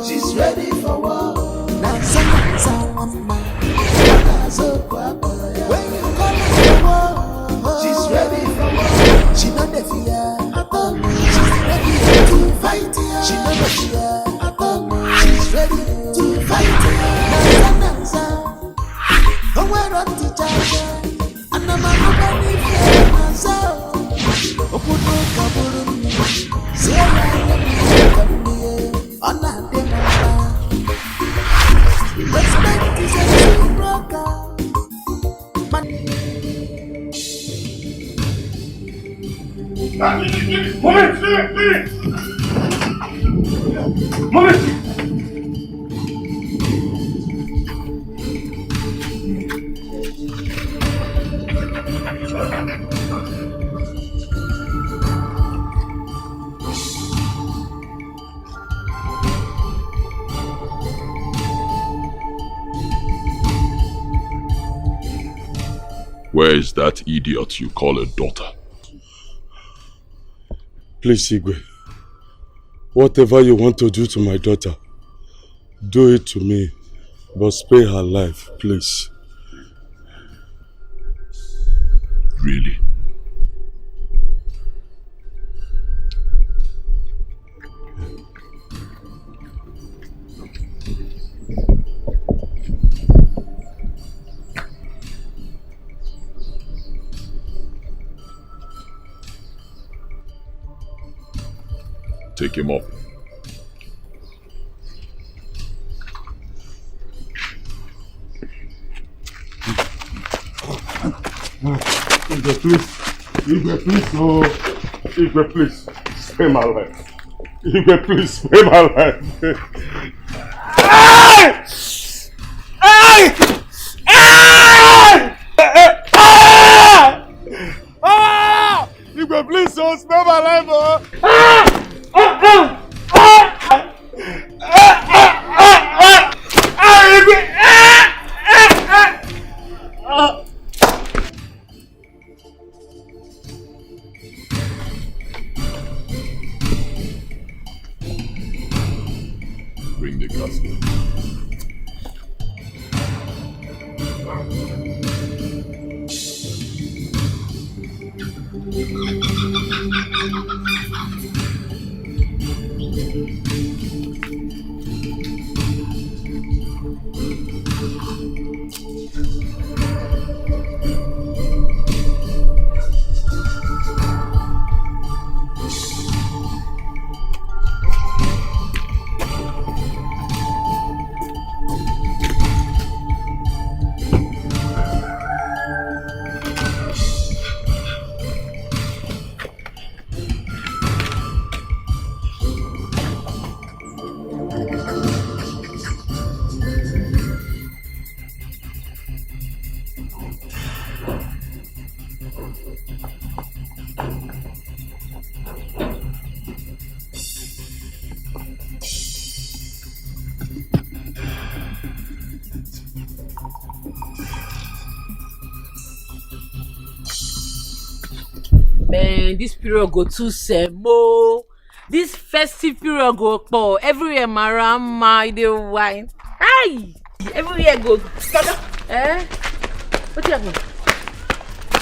She's ready for war. When you call her for war, she's ready for war. She not the fear at all. She's ready to fight. She not the fear at all. She's ready to fight. Nansa, don't wear on the charger. And I'm a nobody fear myself. Okudo kaburu, say I am on that day. Respect is a broker. Moment! Where is that idiot you call a daughter? Please, Igwe. Whatever you want to do to my daughter, do it to me, but spare her life, please. Really? Take him up. Igwe, please. Igwe, please. Oh, Igwe, please. Spare my life. Igwe, please. Spare my life. Igwe, please. Oh, spare my life. Bring the casket. Man, this period go too semo. This festive period go for everywhere. Marama, they wine. Hi, everywhere go. Eh? What happened?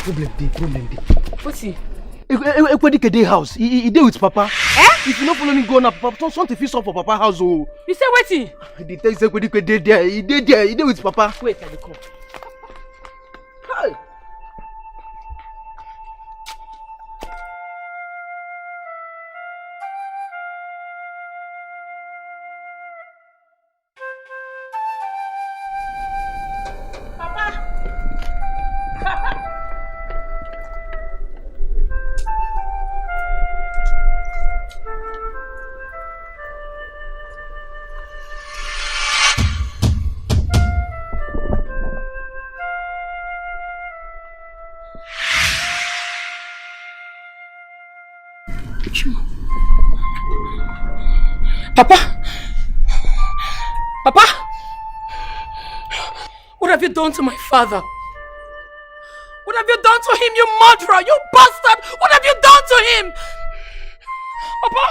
Problem day. What's he? Ekwedike dey house. He dey with Papa. Eh? If you no follow me go now, Papa, something fit up for Papa house. Oh. You say waiting? They tell you say Ekwedike dey there. He dey there. He dey with Papa. Wait, I dey come. Hi. Papa! Papa! What have you done to my father? What have you done to him, you murderer? You bastard! What have you done to him? Papa!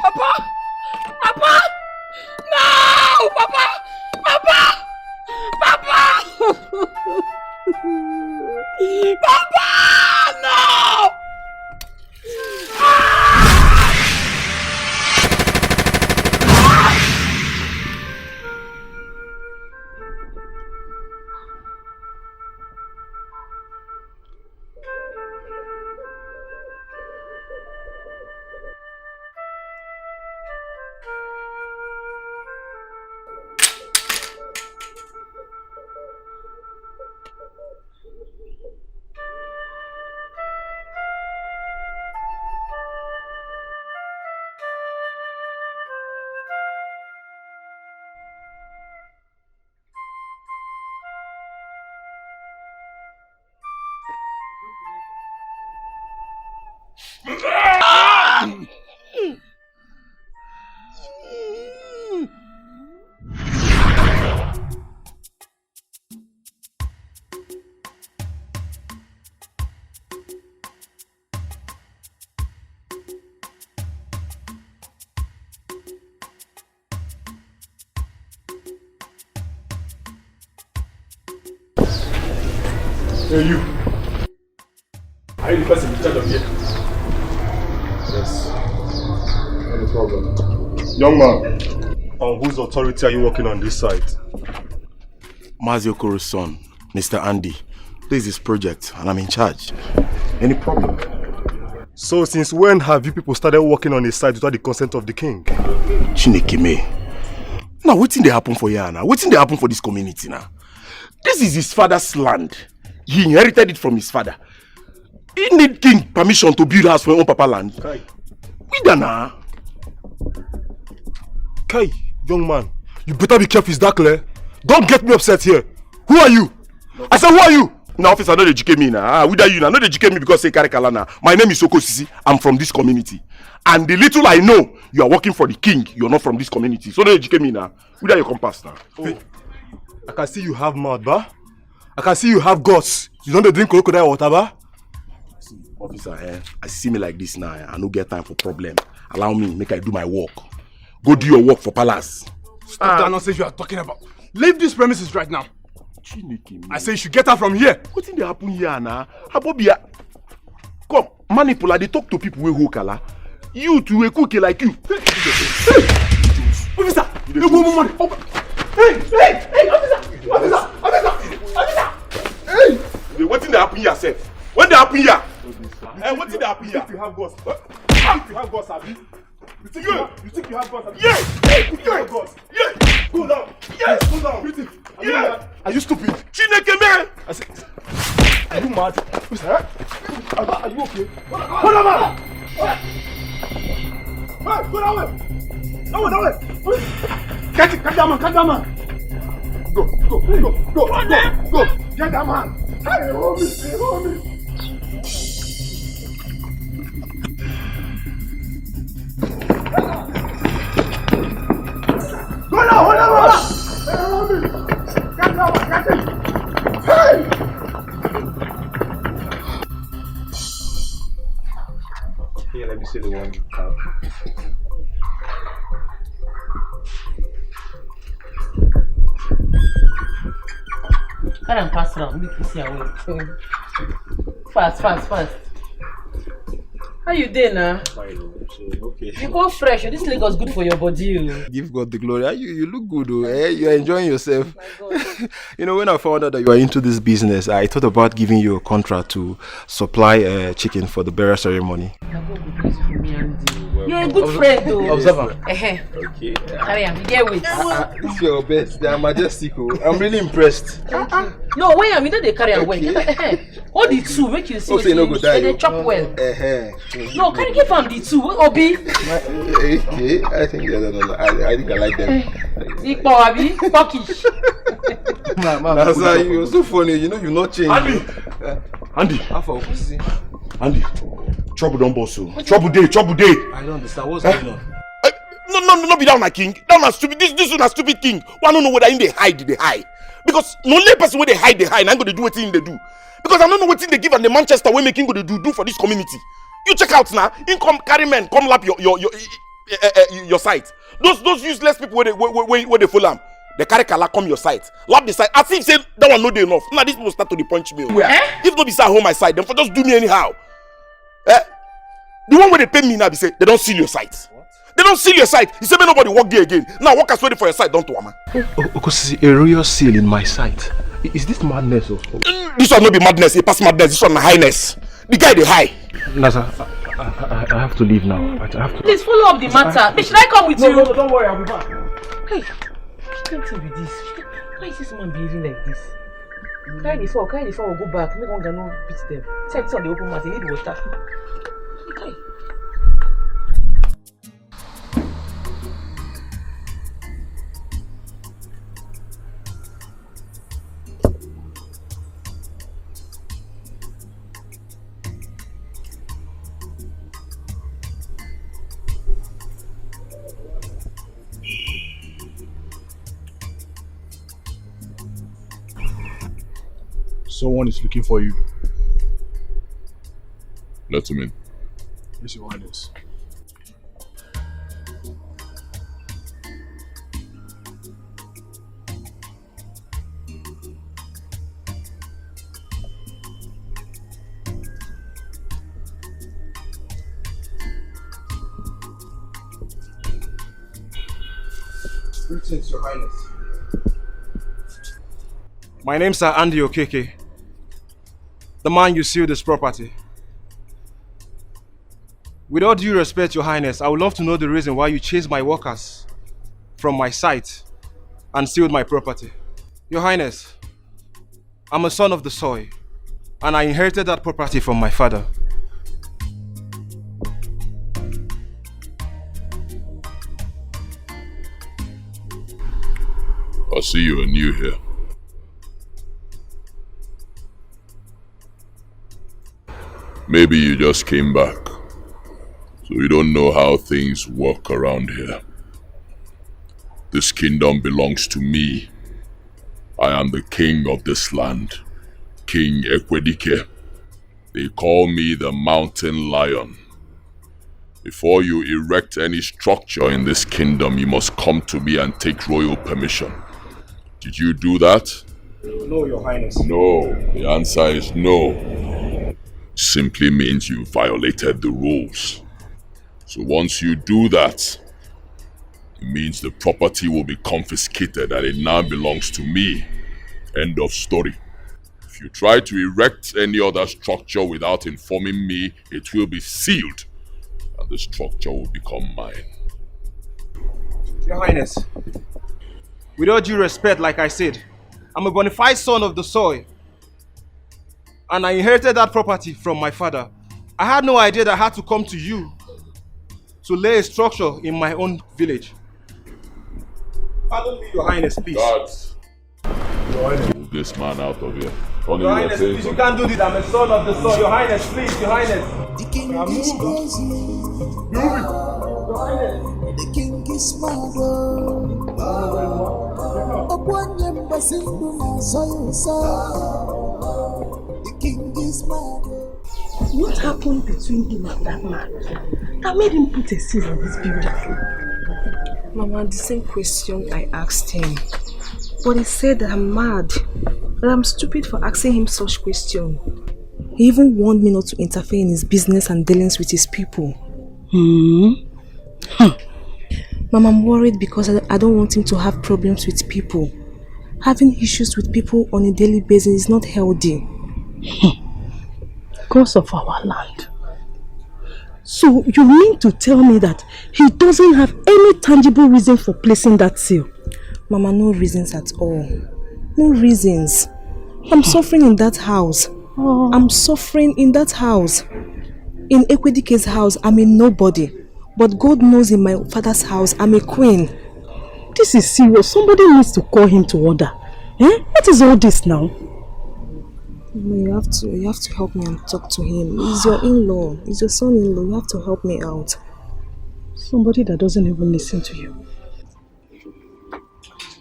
Papa! Papa! No! Papa! Papa! Papa! Papa! No! Hey, you. Are you the person in charge of here? Yes. No problem. Young man, on whose authority are you working on this site? Maziokoro's son, Mr. Andy. This is his project and I'm in charge. Any problem? So since when have you people started working on a site without the consent of the king? Chinekeme. Now, what's in the happen for you now? What's in the happen for this community now? This is his father's land. He inherited it from his father. He need king permission to build house for his own papa land. Kai. We done now. Kai, young man, you better be careful, is that clear? Don't get me upset here. Who are you? No. I said, who are you? Now, officer, not educate me now. Who are you now? Not educate me because say Karikalana. My name is Soko Sisi. I'm from this community. And the little I know, you are working for the king. You're not from this community. So don't educate me now. Who are your compass now? Oh. I can see you have mouth, ba? I can see you have guts. You don't drink crocodile water, ba? Officer, I see me like this now. I don't get time for problem. Allow me, make I do my work. Go do your work for palace. Stop that nonsense you are talking about. Leave these premises right now. I say you should get out from here. What did happen here now? Habobia. Come, manipulate, they talk to people who kala. You to a cookie like you. Hey! Officer! You go money. Hey! Officer! Hey! What did happen here, sir? What did happen here? What did happen here? If you have guts, if you have guts, Abi. You think you have guts, Abi? Yes! You have guts. Yes! Go down. Yes! Go down. Yes! Are you stupid? Chineke man! I said, are you mad? Are you okay? Hold on, man! Hey, go that way! That way! Catch that man! Go! Get that man! Hey, hold me! Go now, hold on! Hey, hold me! Catch that man! Catch him! Hey! Here, let me see the one you have. Let them pass around. Make you see our way. Fast. How you doing now? Fine, okay. You go fresh. This Lagos good for your body. Give God the glory. You look good, oh, eh? You are enjoying yourself. You know, when I found out that you are into this business, I thought about giving you a contract to supply chicken for the burial ceremony. You're a good friend, though. Observer. Okay. Carry on. Get with. This is your best. They are majestic. Oh. I'm really impressed. No, wait a minute. They carry away. All the two make you see. Also, you no go die. They chop well. No, can you give them the two? Obi. Okay, I think I think I like them. Ikpo abi, Turkish. Nasa, you're so funny. You know you're not changing. Andy. Andy. Trouble don't boss you. Trouble day. I don't understand. What's going on? No, be down my king. Down my stupid. This is a stupid king. One don't know whether in they hide. Because no only person where they hide, and I'm going to do what they do. Because I don't know what they give and the Manchester way making going to do for this community. You check out now. Income carry men come lap your site. Those useless people where they follow them. The carry kala come your site. Lap the site. I think say that one no dey enough. Now these people start to the punch me. If not be say home my site, them for just do me anyhow. The one where they pay me now, they say they don't seal your site. What? They don't seal your site. You say may nobody work there again. Now workers waiting for your site, don't man. Because a real seal in my site. Is this madness? This one not be madness, it pass madness. This one my highness. The guy they high. Nasa, I have to leave now. I have to. Please follow up the matter. Should I come with you? No, don't worry, I'll be back. Hey, can't tell me this. Why is this man behaving like this? Carry the fall, go back. Make one guy no beat them. Check on the open mat, you need water. Okay. Someone is looking for you. Let him in. Yes, Your Highness. Greetings, Your Highness. My name's Sir Andy Okeke. The man you sealed this property. With all due respect, Your Highness, I would love to know the reason why you chased my workers from my site and sealed my property. Your Highness, I'm a son of the soil and I inherited that property from my father. I see you are new here. Maybe you just came back, so you don't know how things work around here. This kingdom belongs to me. I am the king of this land, King Ekwedike. They call me the Mountain Lion. Before you erect any structure in this kingdom, you must come to me and take royal permission. Did you do that? No, Your Highness. No. The answer is no. Simply means you violated the rules. So once you do that, it means the property will be confiscated and it now belongs to me. End of story. If you try to erect any other structure without informing me, it will be sealed and the structure will become mine. Your Highness, with all due respect, like I said, I'm a bona fide son of the soil. And I inherited that property from my father. I had no idea that I had to come to you to lay a structure in my own village. Pardon me, Your Highness, please. Guards, move this man out of here. Your Highness, please, you can't do this. I'm a son of the soil. Your Highness, please, Your Highness. The king is crazy. Your Highness. The king is mad. The king is mad. What happened between him and that man that made him put a seal on this building? Mama, the same question I asked him. But he said that I'm mad, that I'm stupid for asking him such question. He even warned me not to interfere in his business and dealings with his people. Mama, I'm worried because I don't want him to have problems with people. Having issues with people on a daily basis is not healthy. Because of our land. So you mean to tell me that he doesn't have any tangible reason for placing that seal? Mama, no reasons at all. No reasons. I'm suffering in that house. I'm suffering in that house. In Ekwedike's house, I'm a nobody. But God knows in my father's house, I'm a queen. This is serious. Somebody needs to call him to order. What is all this now? Mama, you have to help me and talk to him. He's your in-law. He's your son-in-law. You have to help me out. Somebody that doesn't even listen to you.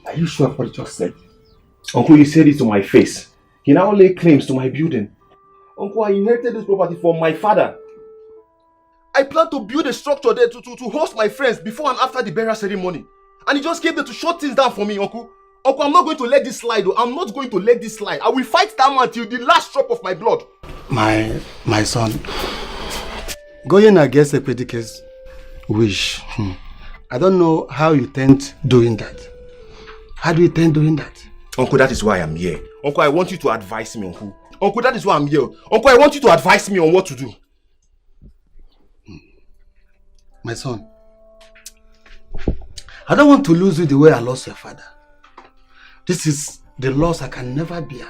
Are you sure of what you just said? Uncle, you said it to my face. He now lay claims to my building. Uncle, I inherited this property from my father. I plan to build a structure there to host my friends before and after the burial ceremony. And he just came there to shut things down for me, Uncle. Uncle, I'm not going to let this slide. I'm not going to let this slide. I will fight that man till the last drop of my blood. My son, going against a predicate wish. I don't know how you intend doing that. How do you intend doing that? Uncle, that is why I'm here. Uncle, I want you to advise me, Uncle. Uncle, that is why I'm here. Uncle, I want you to advise me on what to do. My son, I don't want to lose you the way I lost your father. This is the loss I can never bear.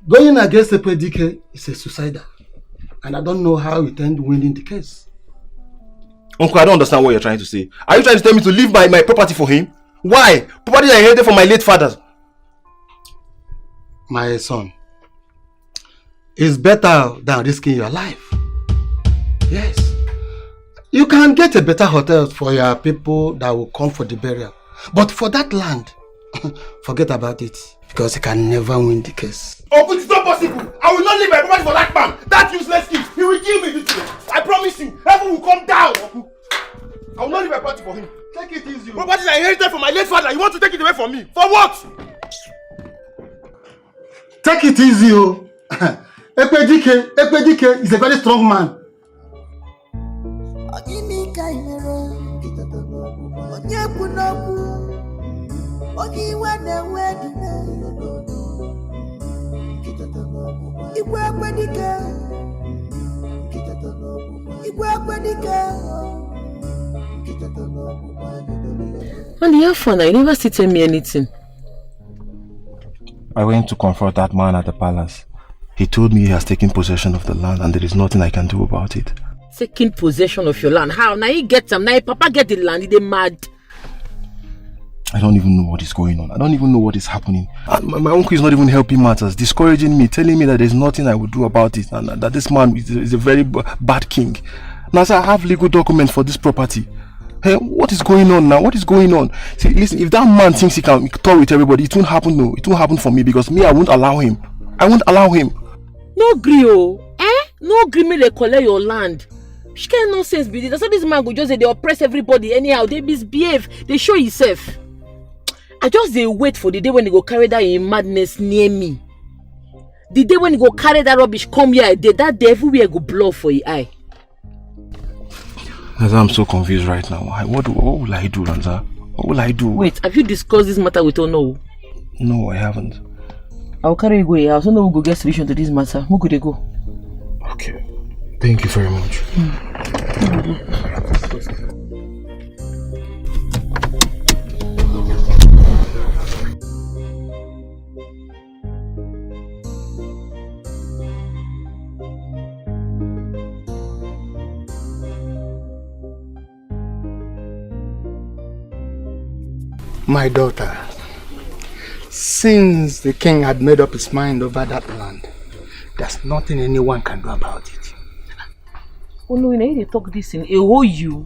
Going against the predicate is a suicidal. And I don't know how you intend winning the case. Uncle, I don't understand what you're trying to say. Are you trying to tell me to leave my property for him? Why? Property I inherited from my late father. My son, it's better than risking your life. Yes. You can get a better hotel for your people that will come for the burial. But for that land, forget about it. Because you can never win the case. Uncle, it's not possible. I will not leave my property for that man. That useless kid. He will kill me this way. I promise you. Heaven will come down, Uncle. I will not leave my property for him. Take it easy. Property I inherited from my late father. You want to take it away from me? For what? Take it easy, oh. Ekpedike is a very strong man. And you have fun, you never still tell me anything. I went to confront that man at the palace. He told me he has taken possession of the land and there is nothing I can do about it. Taking possession of your land? How? Now he get them. Now papa get the land. They mad. I don't even know what is going on. I don't even know what is happening. My uncle is not even helping matters, discouraging me, telling me that there's nothing I would do about it and that this man is a very bad king. Now, sir, I have legal documents for this property. Hey, what is going on now? What is going on? See, listen, if that man thinks he can talk with everybody, it won't happen. No, it won't happen for me because me, I won't allow him. I won't allow him. No gree, oh. No gree me they collect your land. She can't nonsense be this. That's how this man go just say they oppress everybody anyhow. They misbehave. They show himself. I just they wait for the day when they go carry that in madness near me. The day when they go carry that rubbish come here, that day everywhere go blow for your eye. I'm so confused right now. What will I do, Lanza? What will I do? Wait, have you discussed this matter with Ono? No, I haven't. I'll carry you go here. I also know we'll go get solution to this matter. Who could they go? Okay. Thank you very much. My daughter, since the king had made up his mind over that land, there's nothing anyone can do about it. Oh no, you need to talk this in a whole you.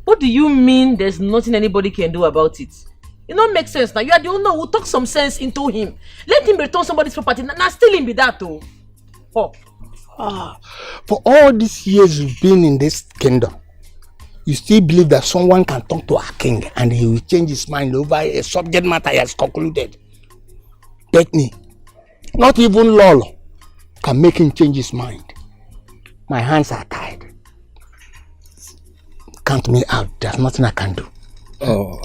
What do you mean there's nothing anybody can do about it? It don't make sense now. You are the one who talk some sense into him. Let him return somebody's property. Now still him be that though. Oh. For all these years you've been in this kingdom, you still believe that someone can talk to our king and he will change his mind over a subject matter he has concluded? Take me. Not even Lolo can make him change his mind. My hands are tied. Count me out. There's nothing I can do. Oh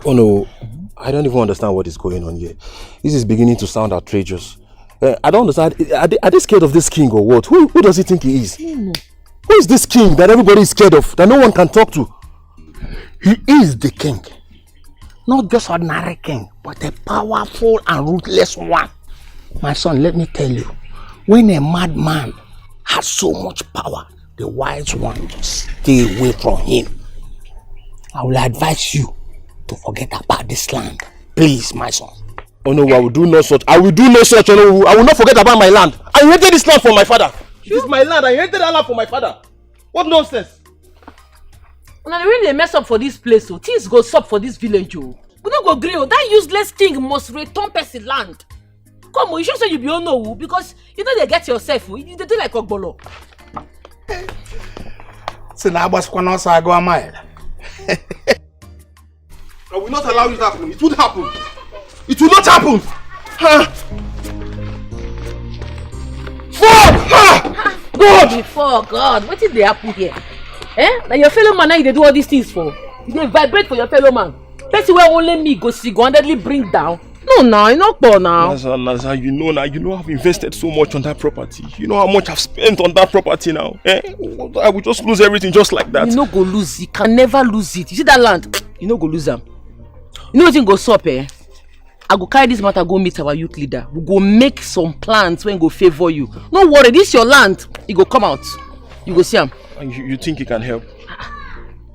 no. I don't even understand what is going on here. This is beginning to sound outrageous. I don't understand. Are they scared of this king or what? Who does he think he is? Who is this king that everybody is scared of, that no one can talk to? He is the king. Not just ordinary king, but a powerful and ruthless one. My son, let me tell you, when a madman has so much power, the wise one just stay away from him. I will advise you to forget about this land. Please, my son. Oh no, I will do no such. I will do no such. Oh no, I will not forget about my land. I inherited this land from my father. This is my land. I inherited that land from my father. What nonsense? Now they really mess up for this place, so things go up for this village, oh. We don't go grill. That useless king must return person land. Come on, you should say you be on no because you know they get yourself. You do like Ogbolo. So now what's going on? So I go a mile. I will not allow it to happen. It would happen. It will not happen. God! Before God, what did they happen here? Now your fellow man, now you do all these things for. You dey vibrate for your fellow man. That's where only me go single-handedly bring down. No, you not poor now. Naza, you know I've invested so much on that property. You know how much I've spent on that property now. I will just lose everything just like that. You no go lose. You can never lose it. You see that land? You no go lose them. You know what go stop I go carry this matter, go meet our youth leader. We go make some plans when go favor you. No worry, this your land. It go come out. You go see him. And you think it can help?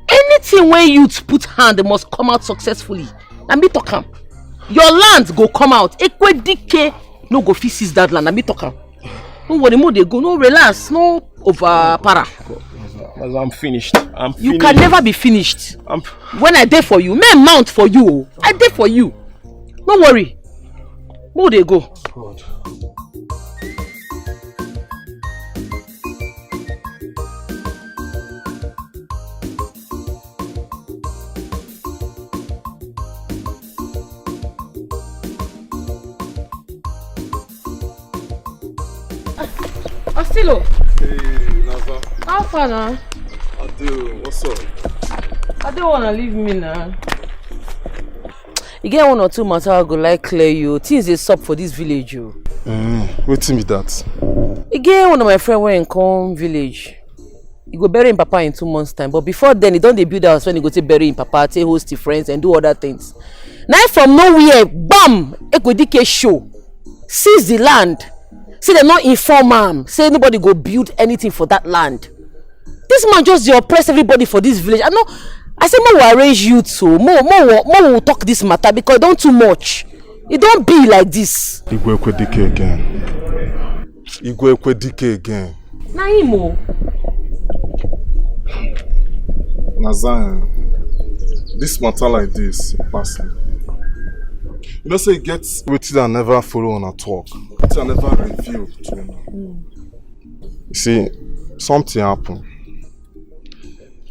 Anything when youth put hand, they must come out successfully. And me talk am. Your land go come out. Ekwedike no go fit seize that land. And me talk am. No worry, more they go. No relax. No over para. I'm finished. You can never be finished. When I dey for you, may mount for you. I dey for you. No worry. More they go. God. Astilo. Hey, Naza. How far now? Ado, what's up? I don't wanna leave me now. You get one or two matter I go like clear you. Things is up for this village you. Waiting me that. You get one of my friends when come village. You go bury him papa in 2 months time. But before then, he don't dey build house when he go to bury him papa, take host his friends and do other things. Now from nowhere, bam! Ekwedike show. Seize the land. Say they not inform am. Say nobody go build anything for that land. This man just dey oppress everybody for this village. I say more will arrange you too. More will talk this matter because it don't too much. It don't be like this. Igwe Ekwedike again. Naimo. Naza, this matter like this, pass me. You know, say it gets wetin I never follow on a talk. Wetin I never review to you. You see, something happened.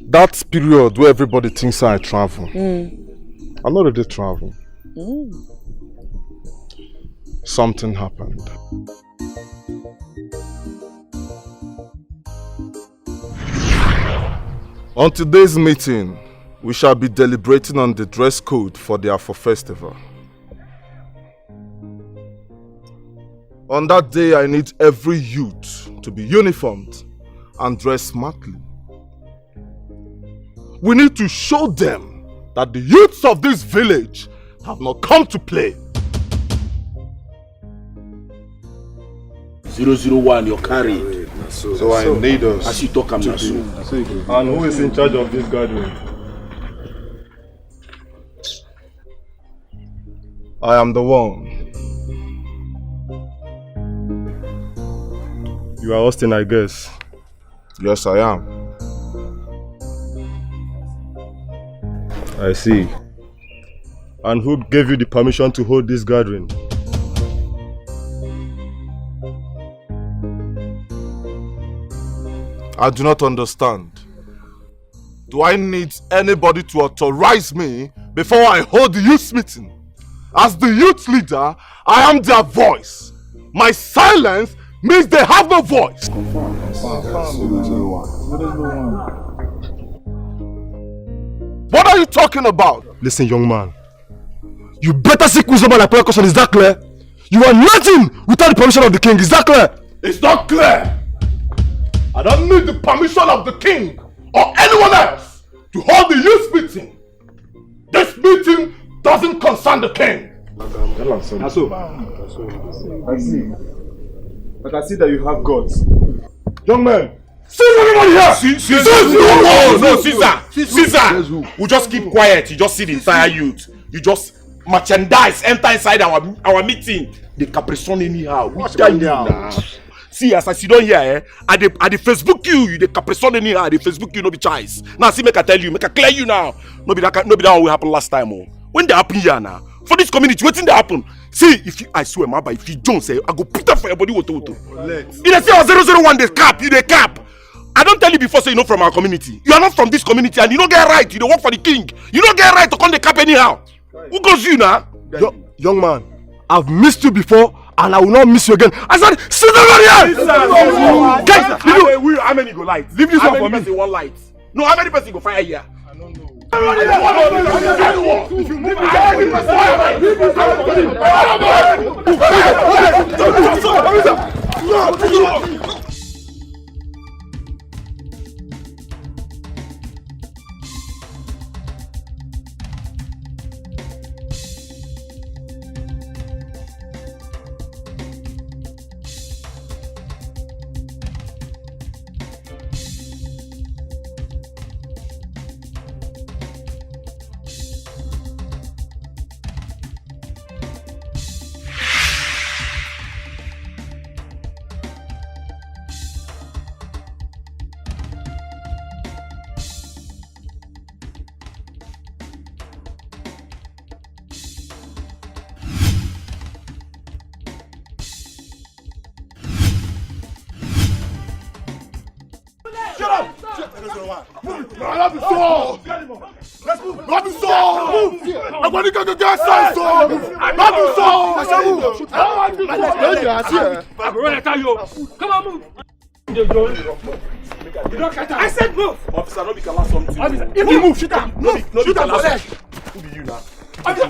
That period where everybody thinks I travel. I'm not ready to travel. Something happened. On today's meeting, we shall be deliberating on the dress code for the Afro Festival. On that day, I need every youth to be uniformed and dress smartly. We need to show them that the youths of this village have not come to play. 001, you're carried. So I need us. As you talk, I'm not so. And who is in charge of this gathering? I am the one. You are Austin, I guess. Yes, I am. I see. And who gave you the permission to hold this gathering? I do not understand. Do I need anybody to authorize me before I hold the youth meeting? As the youth leader, I am their voice. My silence means they have no voice. What are you talking about? Listen, young man. You better seek wisdom and apply caution, is that clear? You are nothing without the permission of the king, is that clear? It's not clear. I don't need the permission of the king or anyone else to hold the youth meeting. This meeting doesn't concern the king. I see. But I see that you have gods. Young man, seize everybody here! Caesar! We just keep quiet. You just see the entire youth. You just merchandise, enter inside our meeting. They caprison anyhow. We tell you now. See, as I sit down here, I the Facebook you the caprison anyhow. The Facebook you no be choice. Now see, make I tell you, make I clear you now. No be that what will happen last time. Oh. When they happen here now, for this community, waiting they happen. See, if you, I swear, Maba, if you don't say, I go put up for your body. What? You they say 001, they cap, you they cap. I don't tell you before, say you know from our community. You are not from this community, and you don't get right. You don't work for the king. You don't get right to come the cap anyhow. Who goes you now? Young man, I've missed you before, and I will not miss you again. I said, sit down here! Guys, how many go light? Leave this one for me. One light. No, how many person go fire here? I don't know. Come on, move. I said move. Officer, no be last something. Officer, if you move, shoot him. Shoot him for leg. Who be you now? Officer,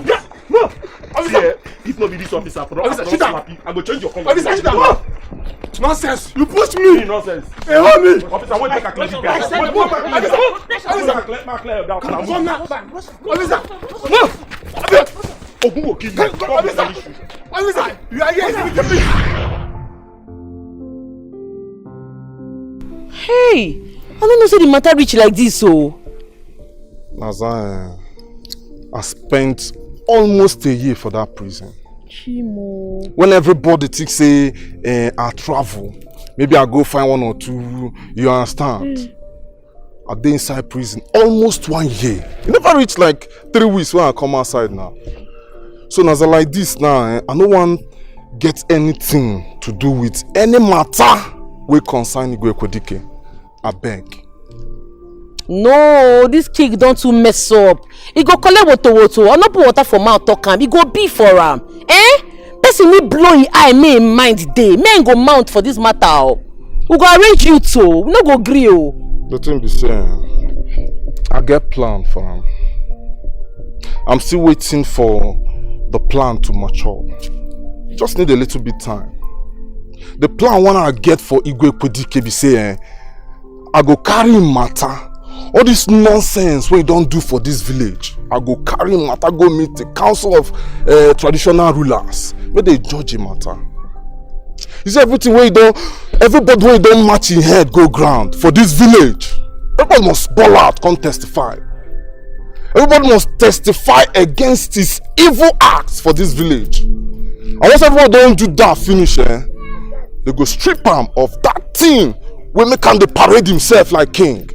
move. Officer, if not be this officer, officer, shoot him. I go change your color. Officer, shoot him. Nonsense! You push me! Nonsense! Hey, hold me! Officer, wait, take a clean guy. Officer, Officer, move! Ogun will kill you. Officer, you are here. Hey, I don't know say the matter reach like this, so. Nazan, I spent almost a year for that prison. Chimo. When everybody thinks say I travel, maybe I go find one or two, you understand? I dey inside prison almost 1 year. It never reached like 3 weeks when I come outside now. So as I like this now, I no want get anything to do with any matter wey concern Igwe Ekwedike. I beg. No, this king don't too mess up. He go collect water or not put water for mouth talk am. He go be for am. Eh? Person me blow him eye, me in mind day. Men go mount for this matter. We go arrange you too. We no go gree. The thing be saying, I get plan for him. I'm still waiting for the plan to mature. Just need a little bit time. The plan one I get for Igwe Ekwedike be saying, I go carry him matter. All this nonsense we don't do for this village. I go carry him matter, go meet the council of traditional rulers. Where they judge him matter. You see everything where you don't, everybody where you don't match in head go ground for this village. Everybody must ball out, come testify. Everybody must testify against his evil acts for this village. And once everyone don't do that finish, they go strip him of that thing where make him parade himself like king.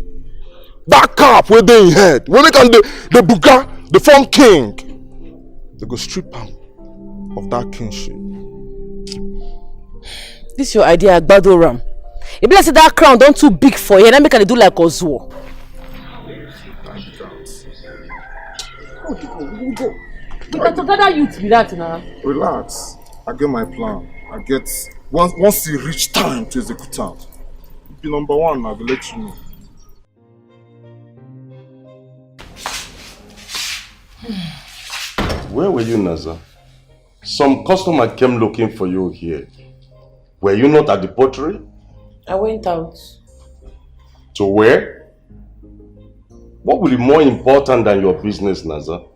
That cap where they in head, where make him the buga, the form king. They go strip him of that kingship. This your idea, Agbado Ram. If you say that crown don't too big for you, then make it do like Ozuo. But together youth be that now. Relax. I get my plan. I get once you reach time to execute it. Be number one, I will let you know. Where were you, Naza? Some customer came looking for you here. Were you not at the pottery? I went out. To where? What will be more important than your business, Naza?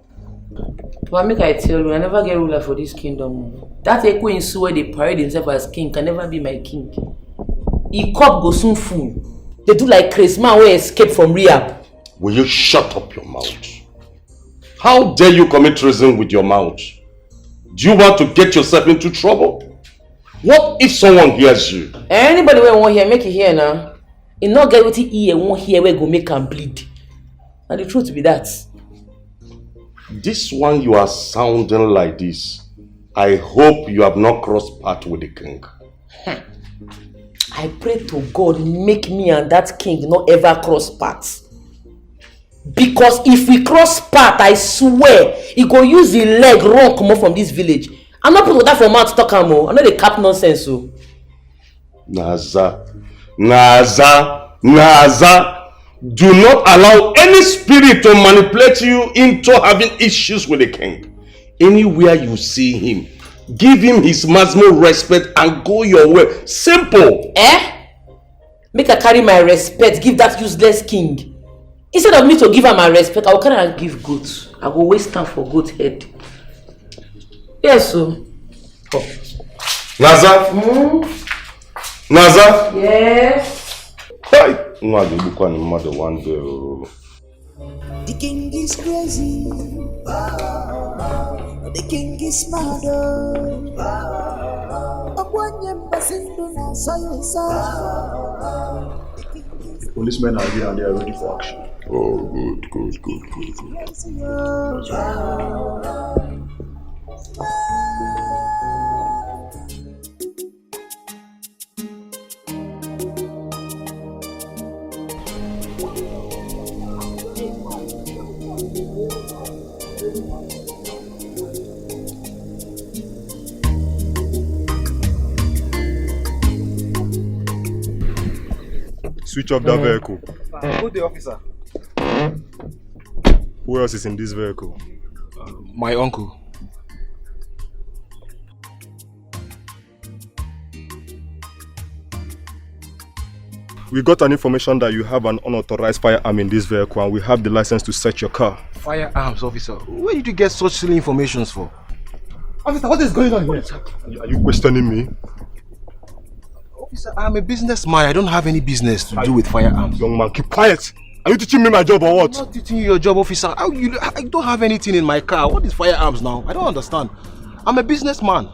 But make I tell you, I never get ruler for this kingdom. That Ekwe Insu where they parade himself as king can never be my king. He cup go soon full. They do like Chris man who escape from rehab. Will you shut up your mouth? How dare you commit treason with your mouth? Do you want to get yourself into trouble? What if someone hears you? Anybody who won't hear, make it hear now. He not get what he hear, won't hear where go make him bleed. And the truth be that. This one you are sounding like this. I hope you have not crossed path with the king. I pray to God make me and that king not ever cross paths. Because if we cross path, I swear, he go use the leg run come up from this village. I'm not putting that for mouth talk am. I know they cap nonsense so. Naza. Do not allow any spirit to manipulate you into having issues with the king. Anywhere you see him, give him his maximum respect and go your way. Simple. Make I carry my respect, give that useless king. Instead of me to give her my respect, I will carry and give goat. I will waste time for goat head. Yes, so. Naza? Naza? Yes? Hey! No, I look on the mother one day. The king is crazy. The king is mad. The policemen are here and they are ready for action. Oh, good. Switch off that vehicle. Good day, officer. Who else is in this vehicle? My uncle. We got an information that you have an unauthorized firearm in this vehicle and we have the license to search your car. Firearms, officer. Where did you get such silly information for? Officer, what is going on here? Are you questioning me? Officer, I'm a businessman. I don't have any business to do with firearms. Young man, keep quiet. Are you teaching me my job or what? I'm not teaching you your job, officer. I don't have anything in my car. What is firearms now? I don't understand. I'm a businessman.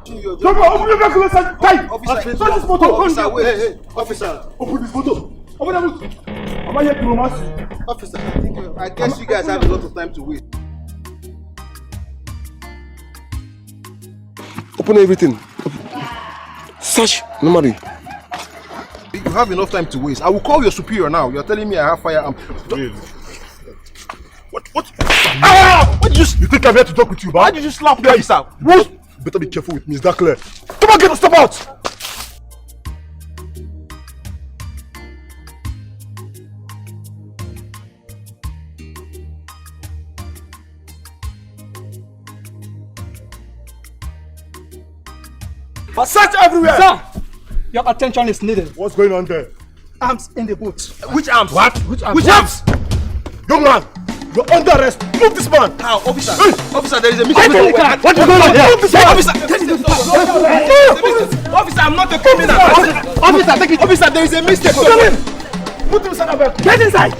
Open your vehicle and start time. Officer, start this photo. officer, wait. Hey, officer, open this photo. Open the photo. Am I here to romance you? Officer, I guess you guys have a lot of time to wait. Open everything. Search normally. You have enough time to waste. I will call your superior now. You're telling me I have firearm. What? Ah! What did you think I'm here to talk with you, man? Why did you slap me, officer? What? Better be careful with me, is that clear? Come on, get the stuff out! Search everywhere! Sir! Your attention is needed. What's going on there? Arms in the boot. Which arms? What? Which arms? Which arms? Young man, you're under arrest. Move this man. How? Officer! Hey. Officer, there is a mistake. What is going on here? Move this man. Officer! Officer, I'm not a criminal. Officer, take it. Officer, there is a mistake. Come in. Put him inside the vehicle. Get inside!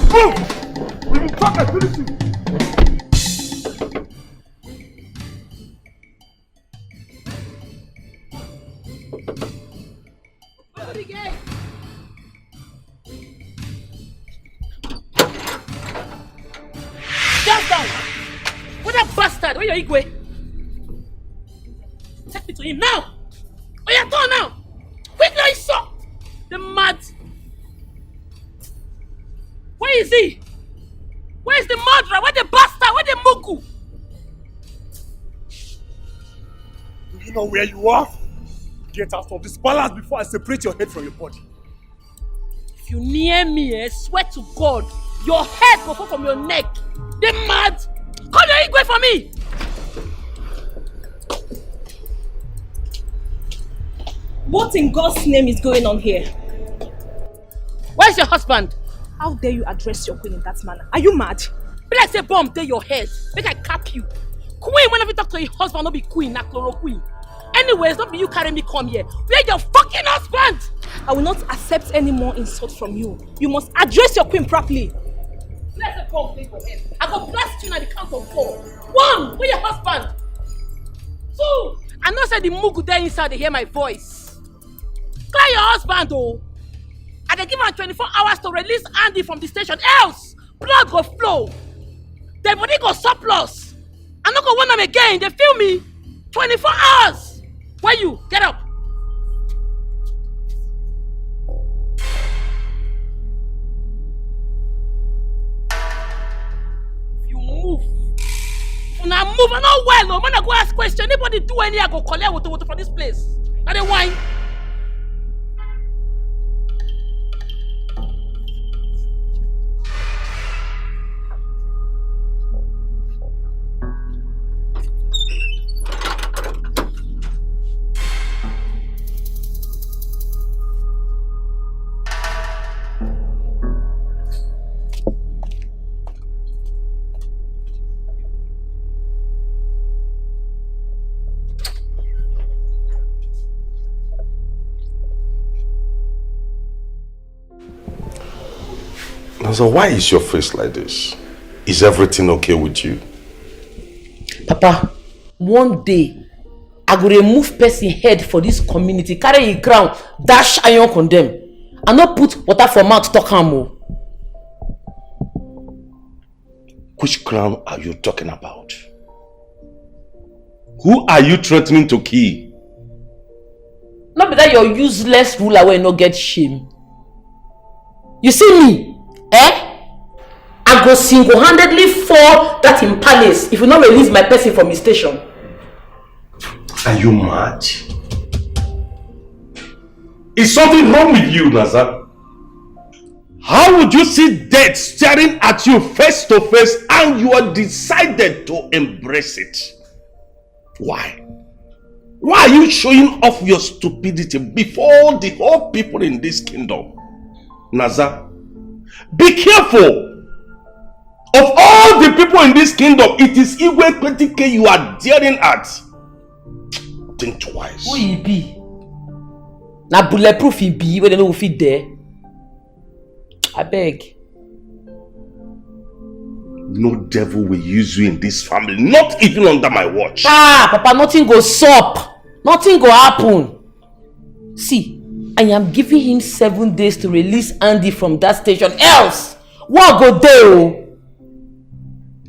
Move! We will talk and finish you. Just down! What that bastard? Where your Igwe? Take me to him now! Oh, you're done now! Quickly, I saw! The mad! Where is he? Where is the murderer? Where the bastard? Where the Mugu? Do you know where you are? Get out of this palace before I separate your head from your body. If you near me, swear to God, your head will fall from your neck. The mad! Call your Igwe for me! What in God's name is going on here? Where's your husband? How dare you address your queen in that manner? Are you mad? Be like say bomb dey your head. Make I cap you. Queen, whenever you talk to your husband, not be queen, na chloroquine. Anyways, don't be you carry me come here. Where your fucking husband? I will not accept any more insult from you. You must address your queen properly. Let's say bomb dey your head. I go blast you at the count of 4. 1, where your husband? 2, I know say the mugu there inside they hear my voice. Cry your husband, oh. I dey give am 24 hours to release Andy from the station, else blood go flow. The body go surplus. I no go want am again, they feel me? 24 hours! Where you? Get up! If you move, now move, I know well, no man I go ask question. Anybody do any, I go collect water for this place. Now they whine. So why is your face like this? Is everything okay with you? Papa, one day I go remove person head for this community, carry a crown, dash iron condemn, and not put water for mouth talk am. Which crown are you talking about? Who are you threatening to kill? Not be that your useless ruler will not get shame. You see me? I go single-handedly fall that in palace if you not release my person from his station. Are you mad? Is something wrong with you, Nazar? How would you see death staring at you face to face and you are decided to embrace it? Why? Why are you showing off your stupidity before the whole people in this kingdom? Nazar, be careful! Of all the people in this kingdom, it is Igwe Kwetike you are daring at. Think twice. Who he be? Na bulletproof he be when they know fit there. I beg. No devil will use you in this family, not even under my watch. Papa, nothing go sup. Nothing go happen. See, I am giving him 7 days to release Andy from that station. Else, what go there?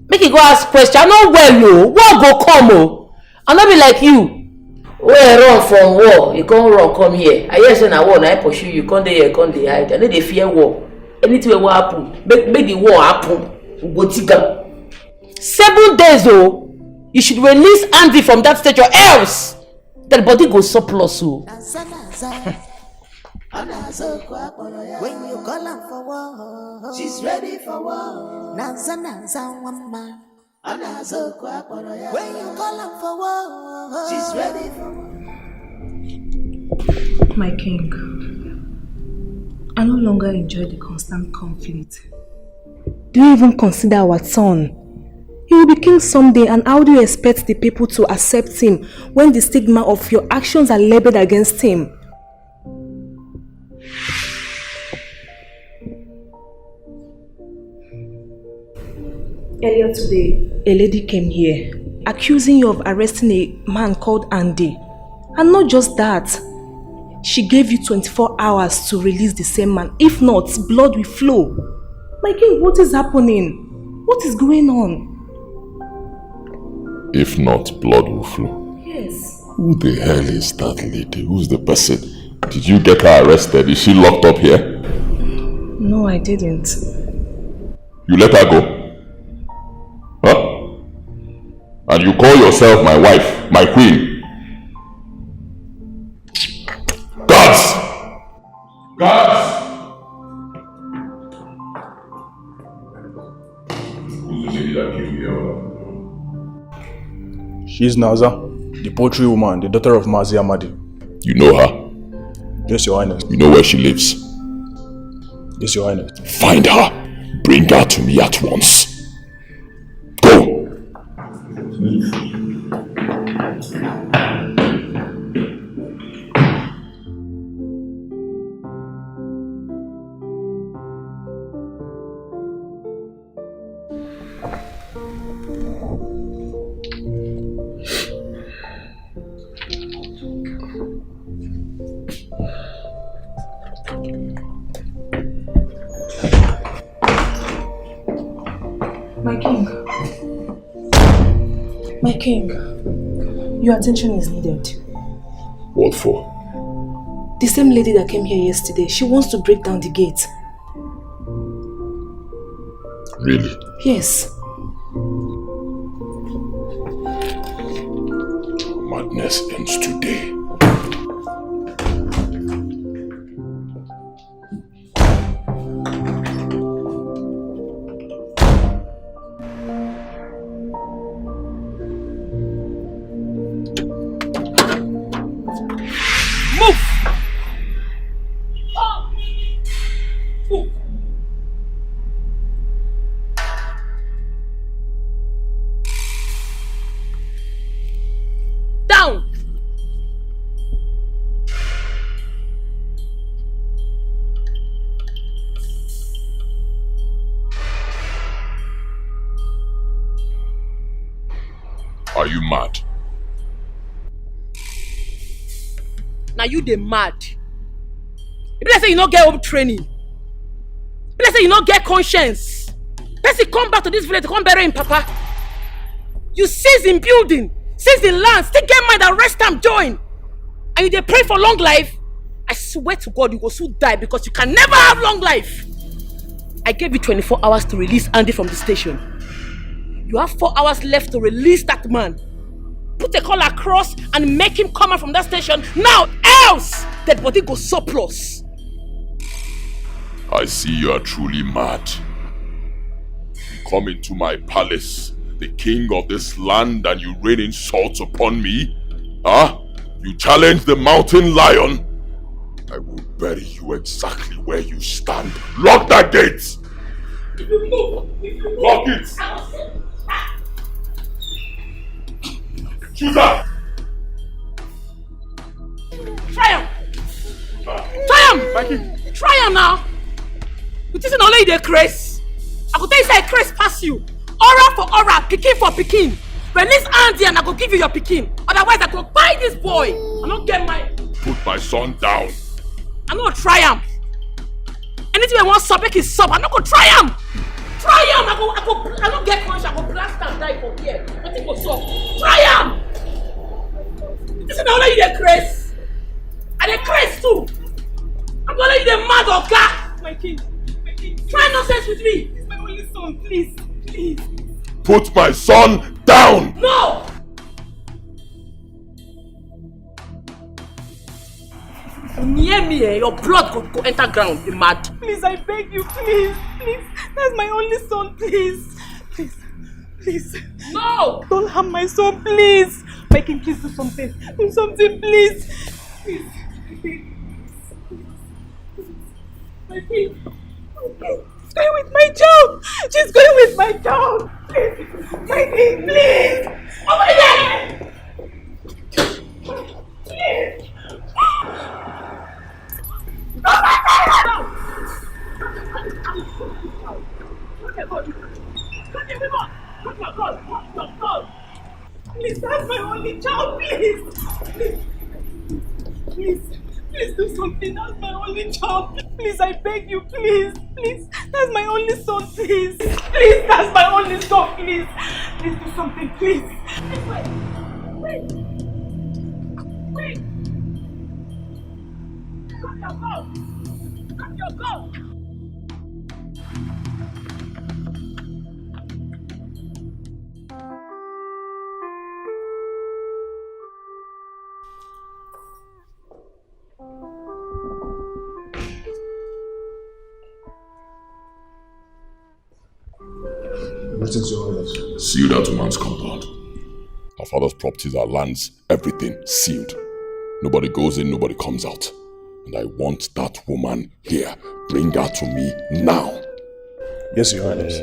Make he go ask question. I know well, what go come? I not be like you. Where run from war? You can't run, come here. I hear say na war, I pursue you. Come there, come there, hide. I know they fear war. Anything will happen. Make the war happen. We go tiga. 7 days, you should release Andy from that station. Else, that body go surplus. When you call her for war, she's ready for war. Nanza wamba. When you call her for war, she's ready for war. My king, I no longer enjoy the constant conflict. Do you even consider our son? He will be king someday, and how do you expect the people to accept him when the stigma of your actions are labeled against him? Earlier today, a lady came here accusing you of arresting a man called Andy. And not just that, she gave you 24 hours to release the same man. If not, blood will flow. My king, what is happening? What is going on? If not, blood will flow. Yes. Who the hell is that lady? Who's the person? Did you get her arrested? Is she locked up here? No, I didn't. You let her go? Huh? And you call yourself my wife, my queen? Guards! Guards! Who's the lady that came here? She's Naza, the poultry woman, the daughter of Mazi Amadi. You know her? Yes, Your Highness. You know where she lives? Yes, Your Highness. Find her. Bring her to me at once. Go! King, your attention is needed. What for? The same lady that came here yesterday, she wants to break down the gate. Really? Yes. Madness ends today. Down! Are you mad? Now you dey mad. If let's say you not get home training. If let's say you not get conscience. Let's say come back to this village to come bury him papa. You seize in building, seize in land, still get mind and rest time join. And you dey pray for long life. I swear to God you will soon die because you can never have long life. I gave you 24 hours to release Andy from the station. You have 4 hours left to release that man. Put a call across and make him come out from that station now, else that body goes surplus. I see you are truly mad. You come into my palace, the king of this land, and you rain insults upon me? Huh? You challenge the mountain lion? I will bury you exactly where you stand. Lock that gate! Lock it! Shooter! Try him! Try him! Mikey. Try him now! You think only the craze? I could tell you say craze pass you. Aura for aura, picking for picking. Release Andy and I go give you your picking. Otherwise I go buy this boy. I don't get mine. Put my son down. I no try him. Anything I want sub, make it sub. I no go try him. Try him. I don't get conscious. I go blast and die for here. Nothing go sub. Try him. This is not only the craze. And the craze too. I'm gonna let you the mad or car. My king. Try nonsense with me. He's my only son. Please. Please. Put my son down. No. Near me, your blood go enter ground. You mad? Please, I beg you, please, please. That's my only son, please. Please, please. No! Don't harm my son, please. My king, please do something. Do something, please. Please, please. My king. She's going with my child. She's going with my child. Please. My king, please. Over there. Please. Please, that's my only child, please. Please, please do something. That's my only child. Please, I beg you, please, please. That's my only son, please. Please, that's my only son, please. Please do something, please. Wait. Cut your gun. Seal that woman's compound. Her father's properties, our lands, everything sealed. Nobody goes in, nobody comes out. And I want that woman here. Bring her to me now. Yes, Your Highness.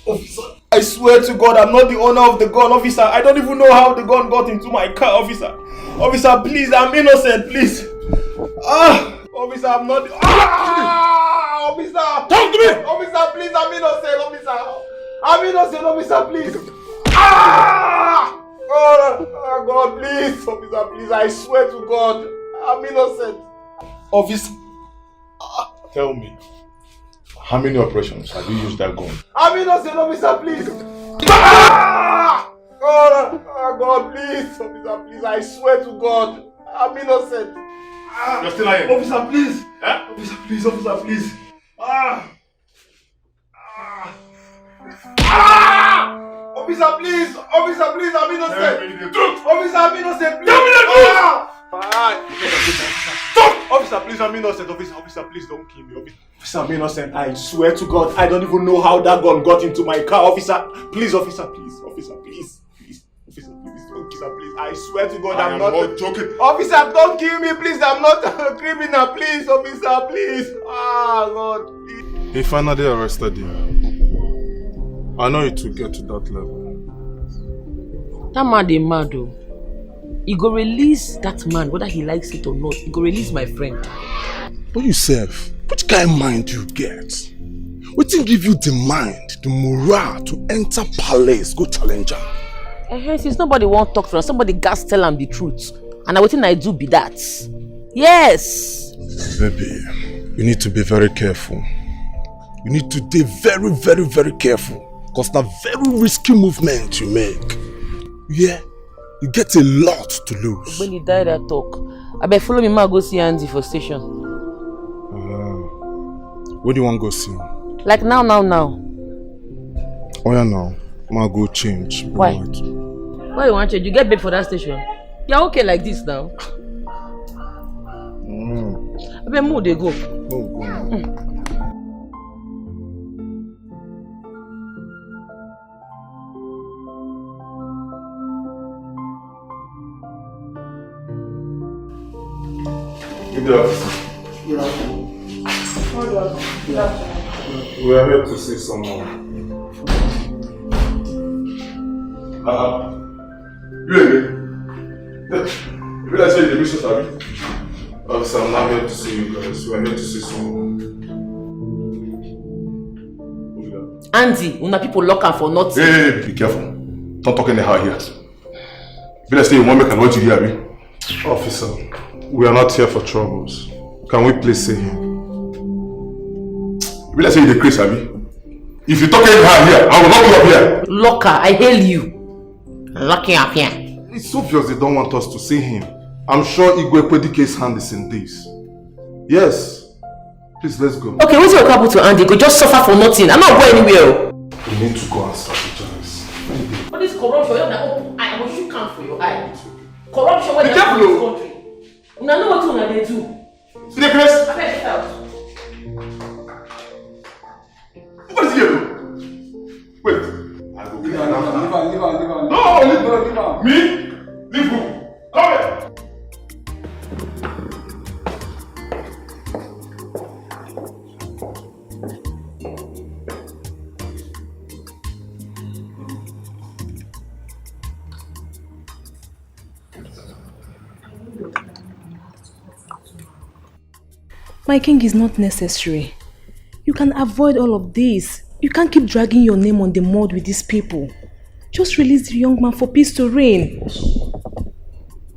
Officer, I swear to God, I'm not the owner of the gun, officer. I don't even know how the gun got into my car, officer. Officer, please, I'm innocent, please. Officer, I'm not the... Officer! Talk to me! Officer, please, I'm innocent, officer. I'm innocent, officer, please. Oh, God, please, officer, please. I swear to God, I'm innocent. Officer, tell me, how many operations have you used that gun? I'm innocent, officer, please. Oh, God, please, officer, please. I swear to God, I'm innocent. You're still lying. Officer, please. Huh? Officer, please, officer, please. Officer, please, I'm innocent. Officer, I'm innocent, please. Tell me the truth. Stop! Officer, please, I'm innocent. Officer, please don't kill me. Officer, I'm innocent. I swear to God, I don't even know how that gun got into my car. Officer, please. Officer, please. Officer, please. Officer, please. I swear to God, I'm not joking. Officer, don't kill me, please. I'm not a criminal. Please, officer, please. God, please. He finally arrested you. I know it will get to that level. That man dey mad though. He go release that man, whether he likes it or not. He go release my friend. But yourself, which kind of mind you get? What thing give you the mind, the morale to enter palace, go challenge her? Since nobody won't talk to her, somebody gas tell him the truth. And what thing I do be that. Yes! Baby, you need to be very careful. You need to be very, very, very careful. Because that's a very risky movement you make. Yeah, you get a lot to lose. When he died, I talk. I bet follow me, ma go see Andy for station. Where do you want to go see him? Like now. Oh yeah, now. Ma go change. Why? Why you want change? You get paid for that station. You're okay like this now. I bet move they go. Go. Good afternoon. Hold on. Good afternoon. We are here to see someone. You again? You realize you're in the mission, Abby? Officer, I'm not here to see you guys. We are here to see someone. Andy, una people lock her for nothing. Hey, be careful. Don't talk anyhow here. If you say you want me, can watch you here, Abby? Officer, we are not here for troubles. Can we please see him? If you say you're the Chris, Abby? If you talk anyhow here, I will lock you up here. Lock her, I hail you. Lock you up here. It's obvious they don't want us to see him. I'm sure Igwekwedike's hand is in this. Yes. Please, let's go. Okay, what's your couple to Andy? Go just suffer for nothing. I'm not going anywhere. We need to go and strategize. What is corruption? You have I will shoot count for your eye. Corruption when you have in this country. You know what they do. See the Chris? I bet it out. What is here? Wait. I go get her. No, leave her. Me? Leave who? Come here. My king is not necessary. You can avoid all of this. You can't keep dragging your name on the mud with these people. Just release the young man for peace to reign.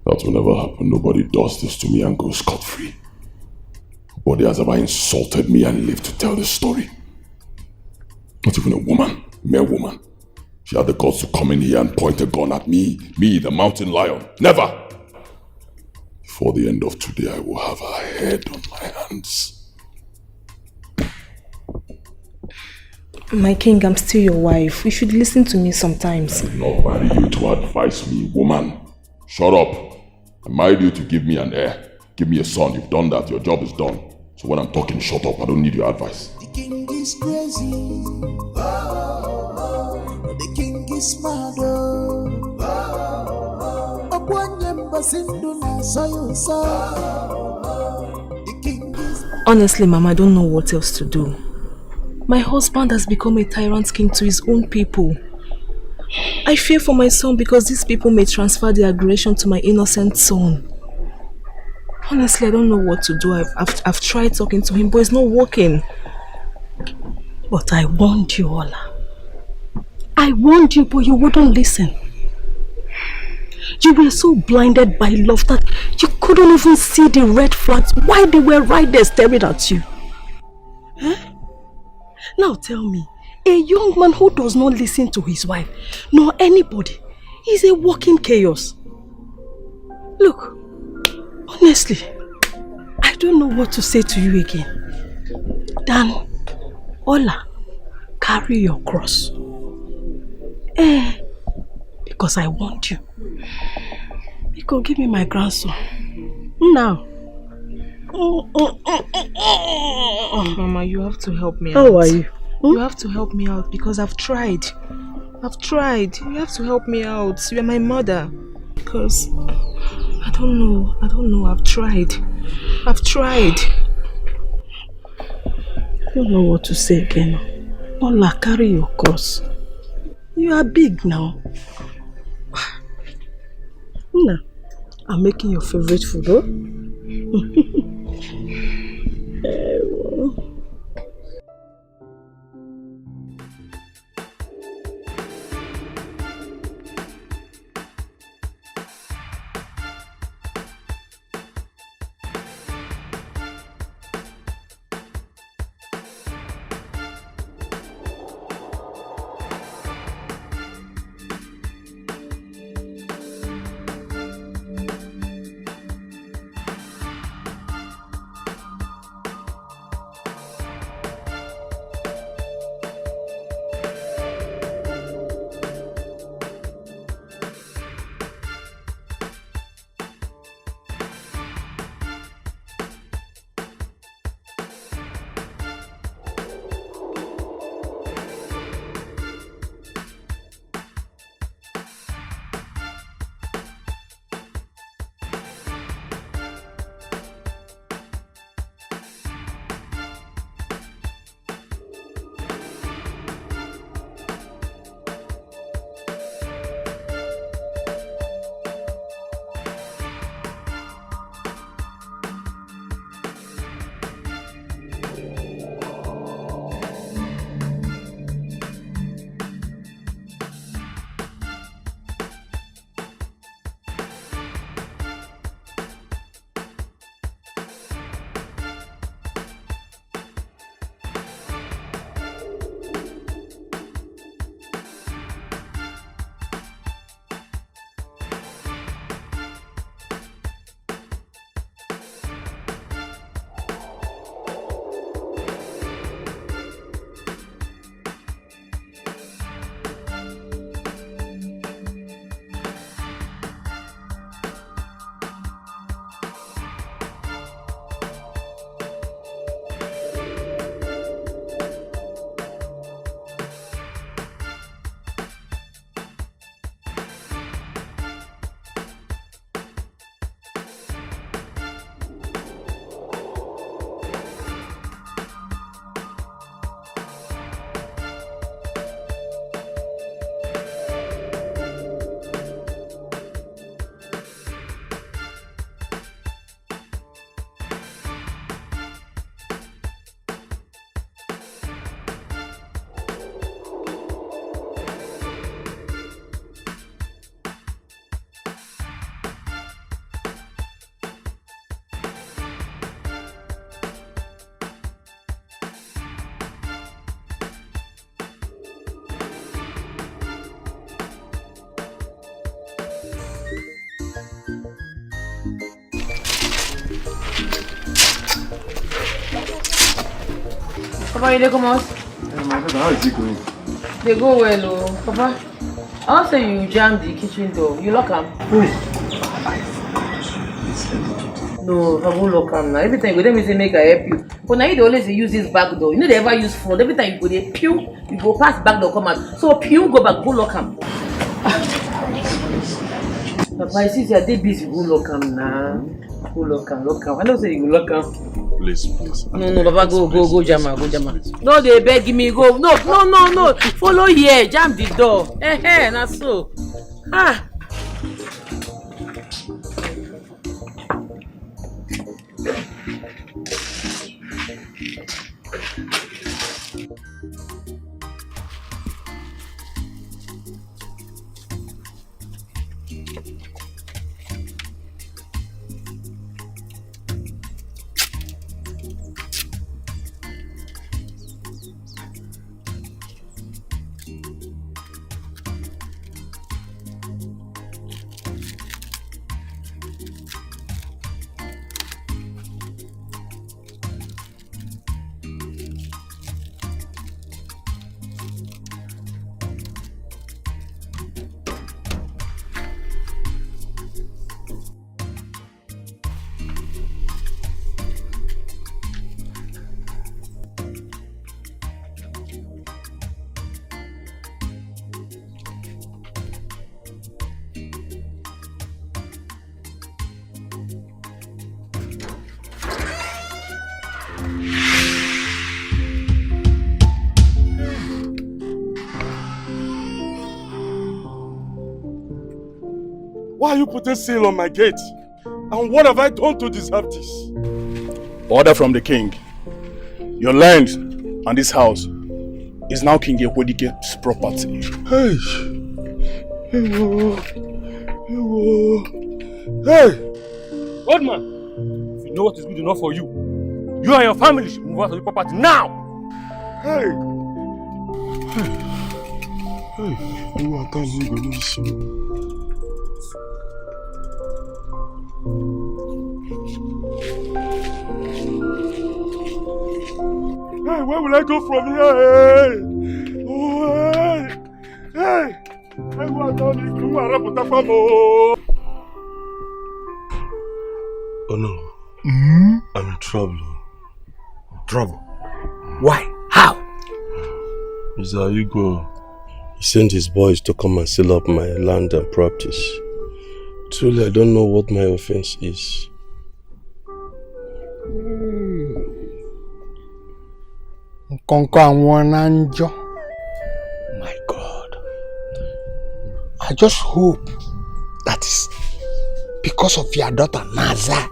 That will never happen. Nobody does this to me and goes scot-free. Nobody has ever insulted me and lived to tell this story. Not even a woman, mere woman. She had the guts to come in here and point a gun at me, the mountain lion. Never! Before the end of today, I will have her head on my hands. My king, I'm still your wife. You should listen to me sometimes. I did not marry you to advise me, woman. Shut up. I married you to give me an heir. Give me a son. You've done that. Your job is done. So when I'm talking, shut up. I don't need your advice. The king is crazy. The king is mad. The king is Honestly, Mama, I don't know what else to do. My husband has become a tyrant king to his own people. I fear for my son because these people may transfer their aggression to my innocent son. Honestly, I don't know what to do. I've tried talking to him, but it's not working. But I warned you, Ola. I warned you, but you wouldn't listen. You were so blinded by love that you couldn't even see the red flags while they were right there staring at you. Huh? Now tell me, a young man who does not listen to his wife, nor anybody, is a walking chaos. Look, honestly, I don't know what to say to you again. Dan, Ola, carry your cross. Because I want you. You could give me my grandson. Now. Mama, you have to help me out. out. How are you? You have to help me out because I've tried. You have to help me out. You are my mother. Because I don't know. I've tried. I don't know what to say again. Ola, carry your cross. You are big now. Nah, I'm making your favorite food, huh? Papa, you come out? How is it going? They go well, oh. Papa, I'll say you jam the kitchen door. You lock them. No, I won't lock them now. Every time you go, they say make I help you. But now you always use this back door. You know they ever use front. Every time you go there, pew, you go past back door, come out. So pew, go back, go lock them. Papa, I see you're busy. Go lock him now. Go lock him. I don't say you lock him. Please. No, Papa, go, Jama. No, they beg me, go. No. Follow here, jam the door. That's so. Why are you putting seal on my gate? And what have I done to deserve this? Order from the king. Your land and this house is now King Ekwedike's property. Hey! Hey! Old man, if you know what is good enough for you, you and your family should move out of the property now! Hey! Hey, where will I go from here? Hey! Oh no. I'm in trouble. Trouble? Why? How? Mr. Hugo, he sent his boys to come and seal up my land and properties. Truly, I don't know what my offense is. My God. I just hope that is because of your daughter Naza.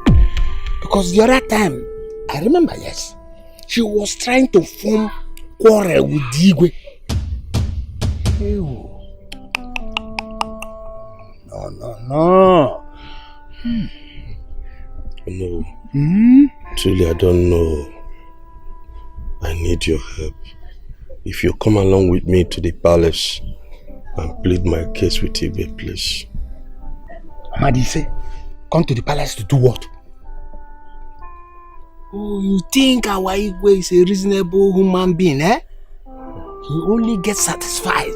Because the other time, I remember, yes, she was trying to form quarrel with Digwe. No. No. Truly, I don't know. I need your help. If you come along with me to the palace and plead my case with Igwe, please. Amadi say, come to the palace to do what? Oh, you think our Igwe is a reasonable human being, eh? He only gets satisfied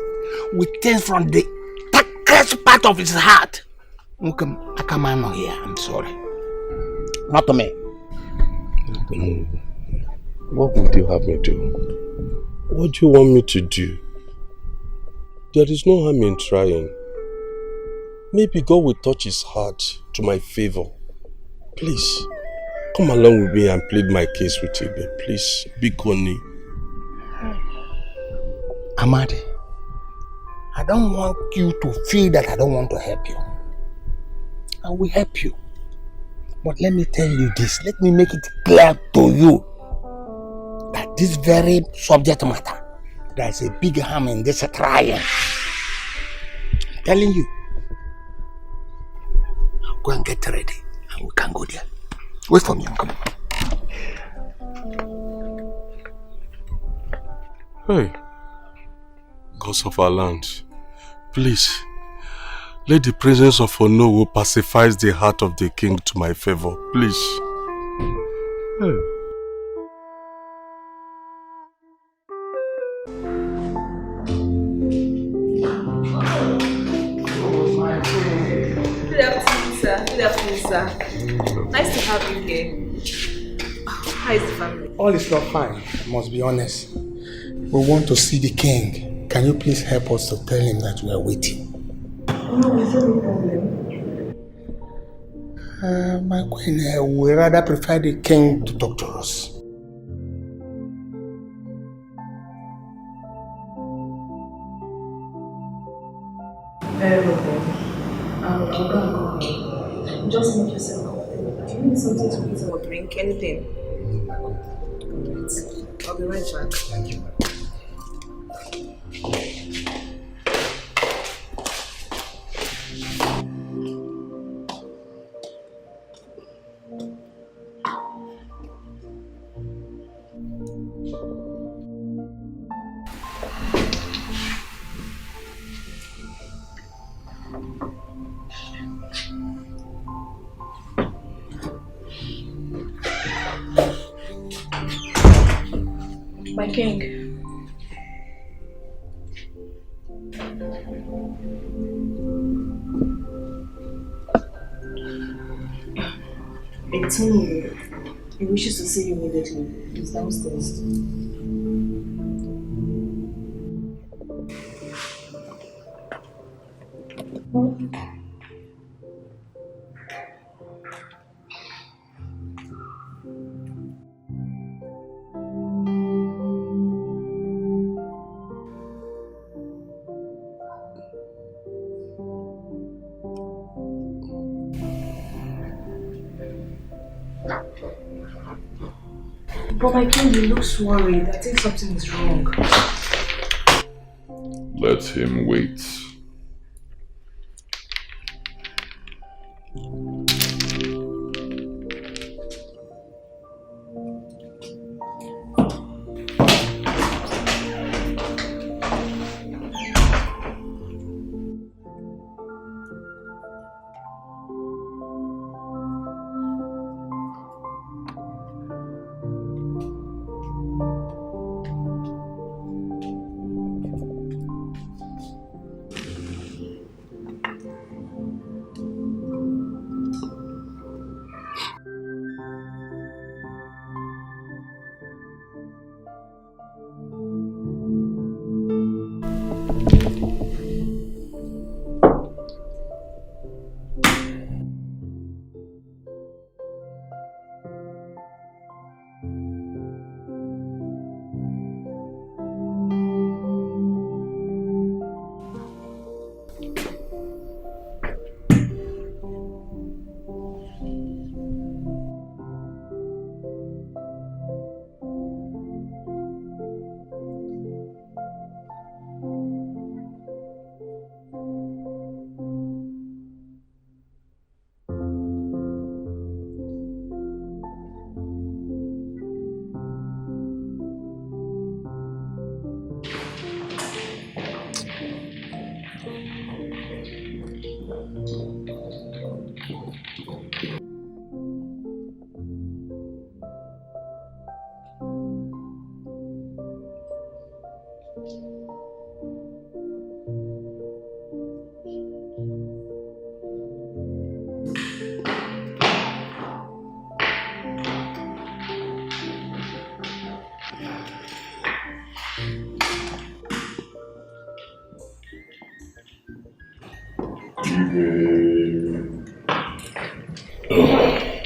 with things from the darkest part of his heart. Okay, I come on here, I'm sorry. Not to me. No. What would you have me do? What do you want me to do? There is no harm in trying. Maybe God will touch his heart to my favor. Please, come along with me and plead my case with you, please. Big Connie. Amadi, I don't want you to feel that I don't want to help you. I will help you. But let me tell you this, let me make it clear to you that this very subject matter, there's a big harm in this trial. I'm telling you. I'll go and get ready and we can go there. Wait for me, come on. Hey, gods of our land, please, let the presence of Onowu pacifies the heart of the king to my favor, please. Hey. Good afternoon, sir. Good afternoon, sir. Nice to have you here. How is the family? All is not fine, I must be honest. We want to see the king. Can you please help us to tell him that we are waiting? No, is there no problem? My queen, we rather prefer the king to talk to us. Very well then. I'll go and call him. Just make yourself comfortable. Do you need something to eat or drink? Anything? Alright. I'll be right back. Thank you. My king. It's me. He wishes to see you immediately. He's downstairs. But my king, he looks worried. I think something is wrong. Let him wait.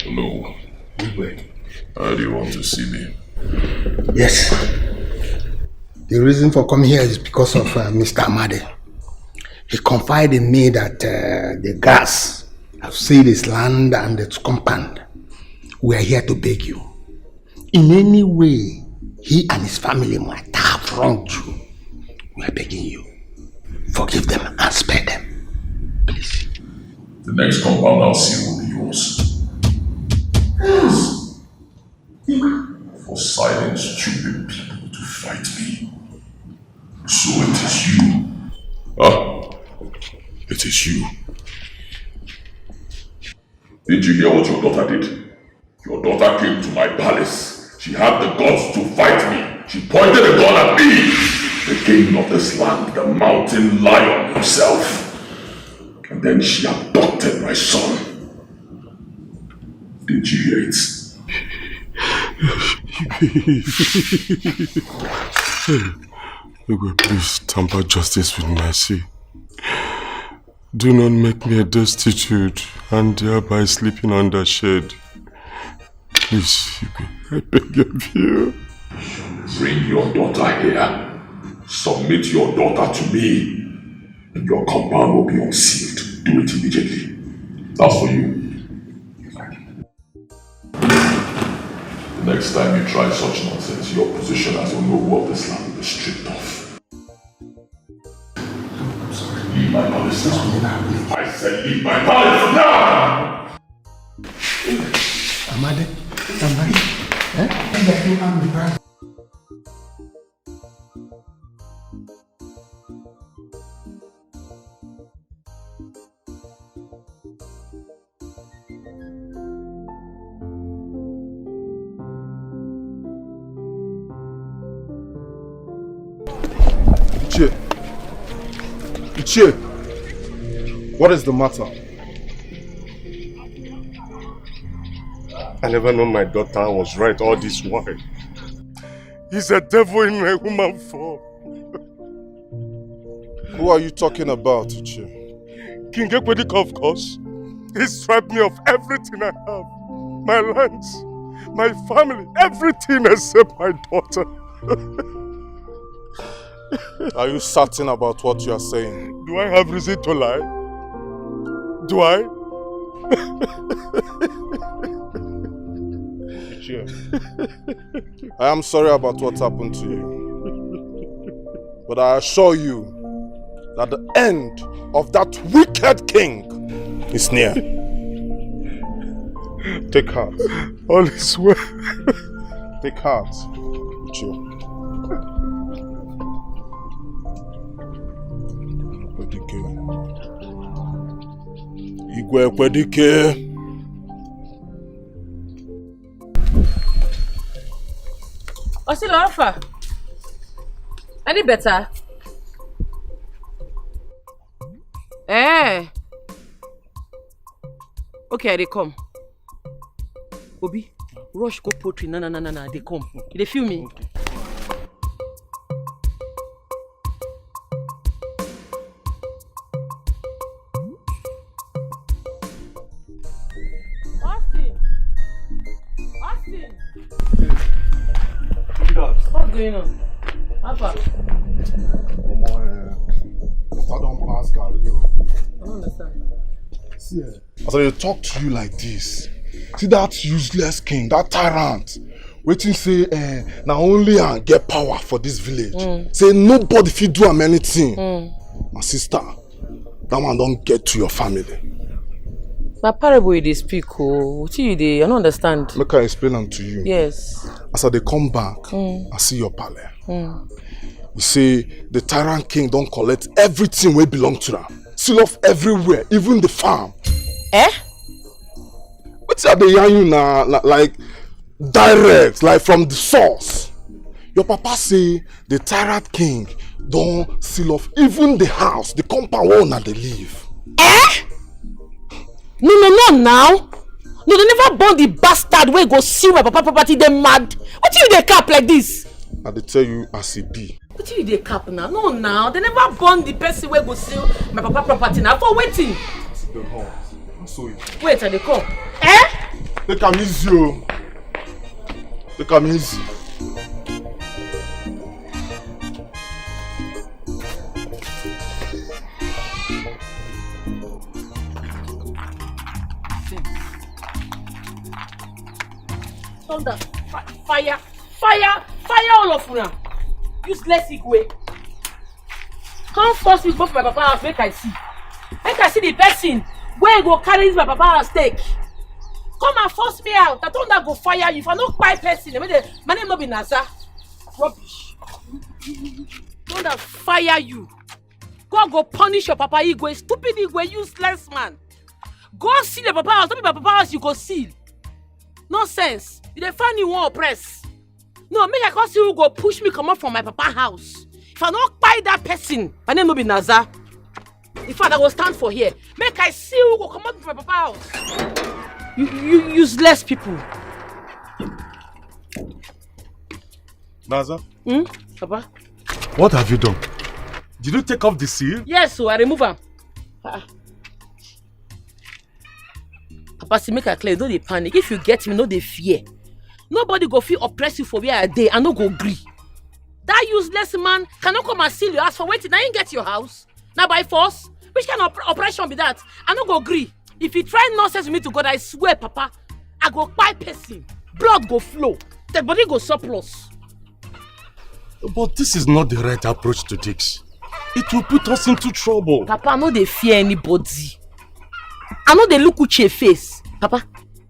Hello. How do you want to see me? Yes. The reason for coming here is because of Mr. Amade. He confided in me that the guards have seized his land and its compound. We are here to beg you. In any way he and his family might have wronged you, we are begging you. Forgive them and spare them. Please. The next compound I'll see will be yours. Yes. For silent, stupid people to fight me. So it is you. It is you. Did you hear what your daughter did? Your daughter came to my palace. She had the guts to fight me. She pointed a gun at me. The king of this land, the mountain lion himself. And then she abducted my son. Did you hear it? God, please temper justice with mercy. Do not make me a destitute and thereby sleeping under shade. Please, I beg of you. Bring your daughter here. Submit your daughter to me. And your compound will be unsealed. Do it immediately. That's for you. The next time you try such nonsense, your position as Onowu of this land will be stripped off. I'm sorry. Leave my palace now. I said leave my palace now! Amade, eh? Ichie, what is the matter? I never known my daughter was right all this while. He's a devil in a woman form. Who are you talking about, Ichie? King Ekwedik, of course. He stripped me of everything I have. My lands, my family, everything except my daughter. Are you certain about what you are saying? Do I have reason to lie? Do I? I am sorry about what happened to you. But I assure you that the end of that wicked king is near. Take heart. All is well. Take heart. Chill. Igwe Ekwedik. Osilo Alpha. Any better? Eh. Okay, they come. Obi, rush go poultry. No, they come. They feel me. Okay. What's going on? Papa? I don't understand. See, as I talk to you like this, see that useless king, that tyrant, waiting say, now only I get power for this village. Say nobody fit do am anything. My sister, that one don't get to your family. My parable you dey speak, oh. What you dey? I don't understand. Make I explain them to you. Yes. As I dey come back, I see your palace. You say the tyrant king don't collect everything wey belong to them. Seal off everywhere, even the farm. Eh? What's that they yarn you now? Like direct, like from the source. Your papa say the tyrant king don't seal off even the house, the compound where una dey live. Eh? No, now. No, they never born the bastard wey go seal my papa property. They mad. What you dey cap like this? I dey tell you as it be. What you dey cap now? No, now. They never born the person wey go seal my papa property. Now for waiting. Wait, I dey come. Eh? Take am easy, oh. Take am easy. Thunder, fire all of una. Useless Igwe. Come force me go for my papa house, make I see. Make I see the person where go carry this my papa house take. Come and force me out. That thunder go fire you. If I no buy person, my name no be Naza. Rubbish. Thunder fire you. God go punish your papa Igwe. Stupid Igwe, useless man. Go seal your papa house. Don't be my papa house, you go seal. Nonsense. You dey find you wan oppress. No, make I come see who go push me come up from my papa house. If I not buy that person, my name no be Naza. In fact, I will stand for here. Make I see who go come up from my papa house. You useless people. Naza? Papa? What have you done? Did you take off the seal? Yes, so I remove am. Papa, see, make a clear, no dey panic. If you get me, no dey fear. Nobody go feel oppress you for where I dey and no go agree. That useless man cannot come and steal your house for waiting. I ain't get your house. Now by force? Which kind of operation be that? I no go agree. If you try nonsense with me to God, I swear, Papa, I go buy person. Blood go flow. The body go surplus. But this is not the right approach to this. It will put us into trouble. Papa, I no dey fear anybody. I know they look Uche face. Papa,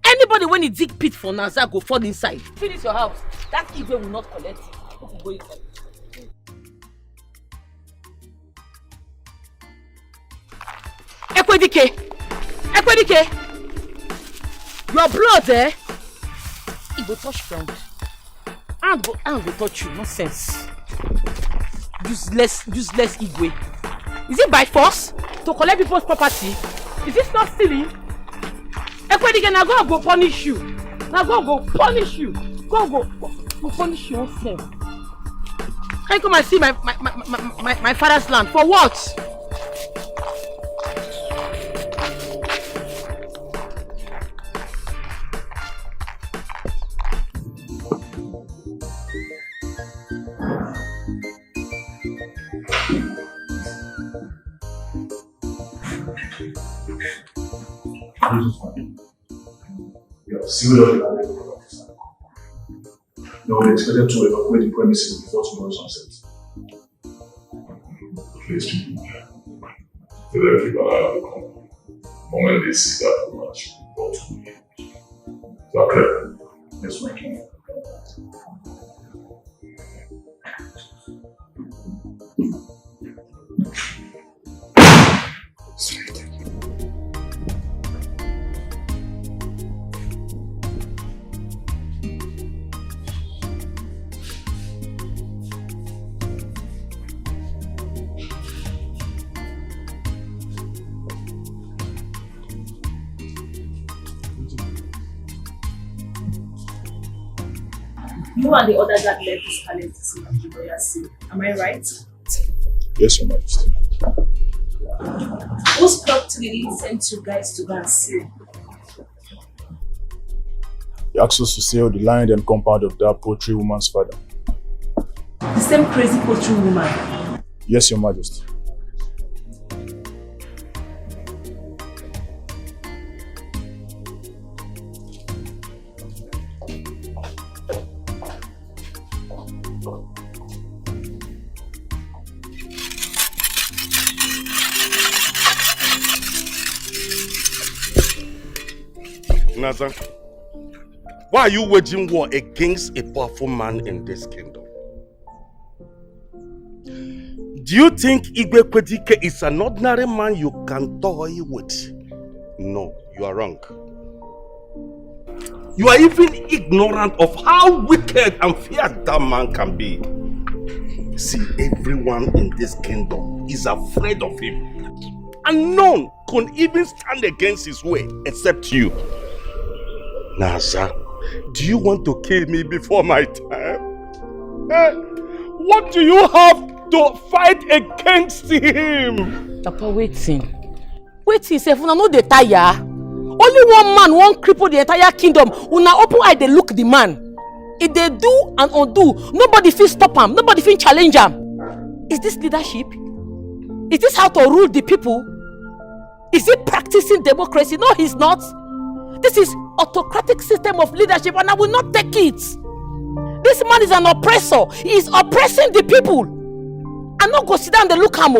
anybody when he dig pit for Naza go fall inside. Finish your house. That Igwe will not collect it. Go inside. Ekwedike, your blood it go touch ground. I go touch you, nonsense. Useless Igwe. Is it by force to collect people's property? Is this not stealing? Ekwedike, now God go punish you. Now God go punish you. God go punish yourself. Can you come and see my father's land? For what? No, we expected to evacuate the premises before tomorrow sunset. Please, people. Tell them keep an eye on the company. The moment they see that much, go to me. Is that clear? Yes, my king. You and the other guard left this palace to see the royal seal. Am I right? Yes, Your Majesty. Whose property sent you guys to go and seal? He asked us to sail the land and compound of that poultry woman's father. The same crazy poultry woman? Yes, Your Majesty. Naza, why are you waging war against a powerful man in this kingdom? Do you think Igwe Kwedike is an ordinary man you can toy with? No, you are wrong. You are even ignorant of how wicked and fierce that man can be. See, everyone in this kingdom is afraid of him. And none can even stand against his way except you. Naza, do you want to kill me before my time? What do you have to fight against him? Papa, waiting, sef, una no dey tire. Only one man won't cripple the entire kingdom. Una open eye, they look the man. If they do and undo, nobody feel stop him, nobody feel challenge him. Is this leadership? Is this how to rule the people? Is he practicing democracy? No, he's not. This is autocratic system of leadership and I will not take it. This man is an oppressor. He is oppressing the people. I'm not going to sit down and look at him.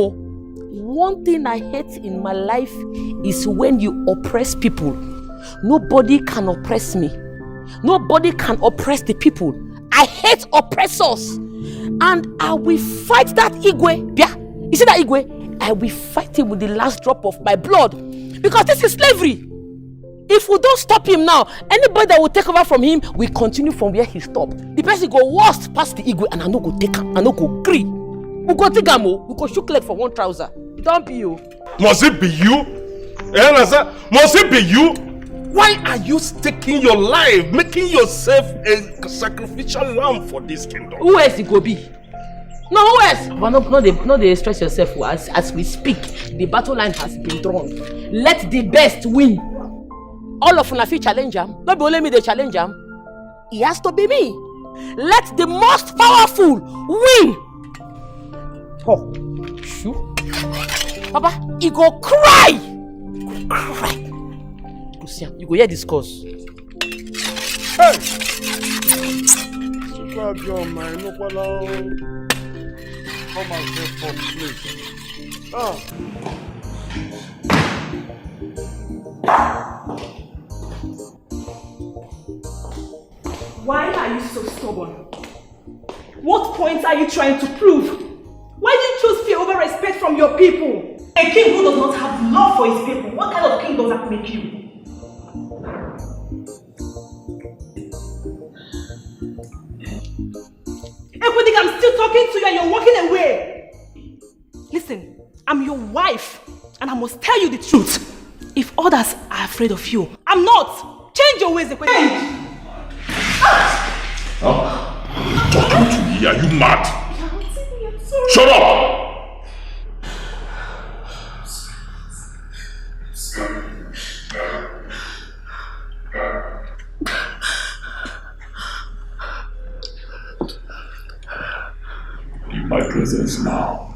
One thing I hate in my life is when you oppress people. Nobody can oppress me. Nobody can oppress the people. I hate oppressors. And I will fight that Igwe. Yeah, you see that Igwe? I will fight him with the last drop of my blood. Because this is slavery. If we don't stop him now, anybody that will take over from him will continue from where he stopped. The person go worst past the Igwe and I no go take him. I no go agree. We go take him. We go shoot leg for one trouser. Don't be you. Must it be you? Must it be you? Why are you staking your life, making yourself a sacrificial lamb for this kingdom? Who else it go be? No, who else? But no, they stress yourself. As we speak, the battle line has been drawn. Let the best win. all of una fit challenge am. No be only me dey challenge am. It has to be me. Let the most powerful win. Oh, sure. Papa, he go cry. He go cry. You see him. You go hear this curse. Hey! Super girl, man. No problem. Come and get for please. Why are you so stubborn? What point are you trying to prove? Why do you choose fear over respect from your people? A king who does not have love for his people, what kind of king does that make you? Equity, I'm still talking to you and you're walking away. Listen, I'm your wife and I must tell you the truth. If others are afraid of you, I'm not. Change your ways, Equity. Talking to me? Are you mad? Shut up! In my presence now.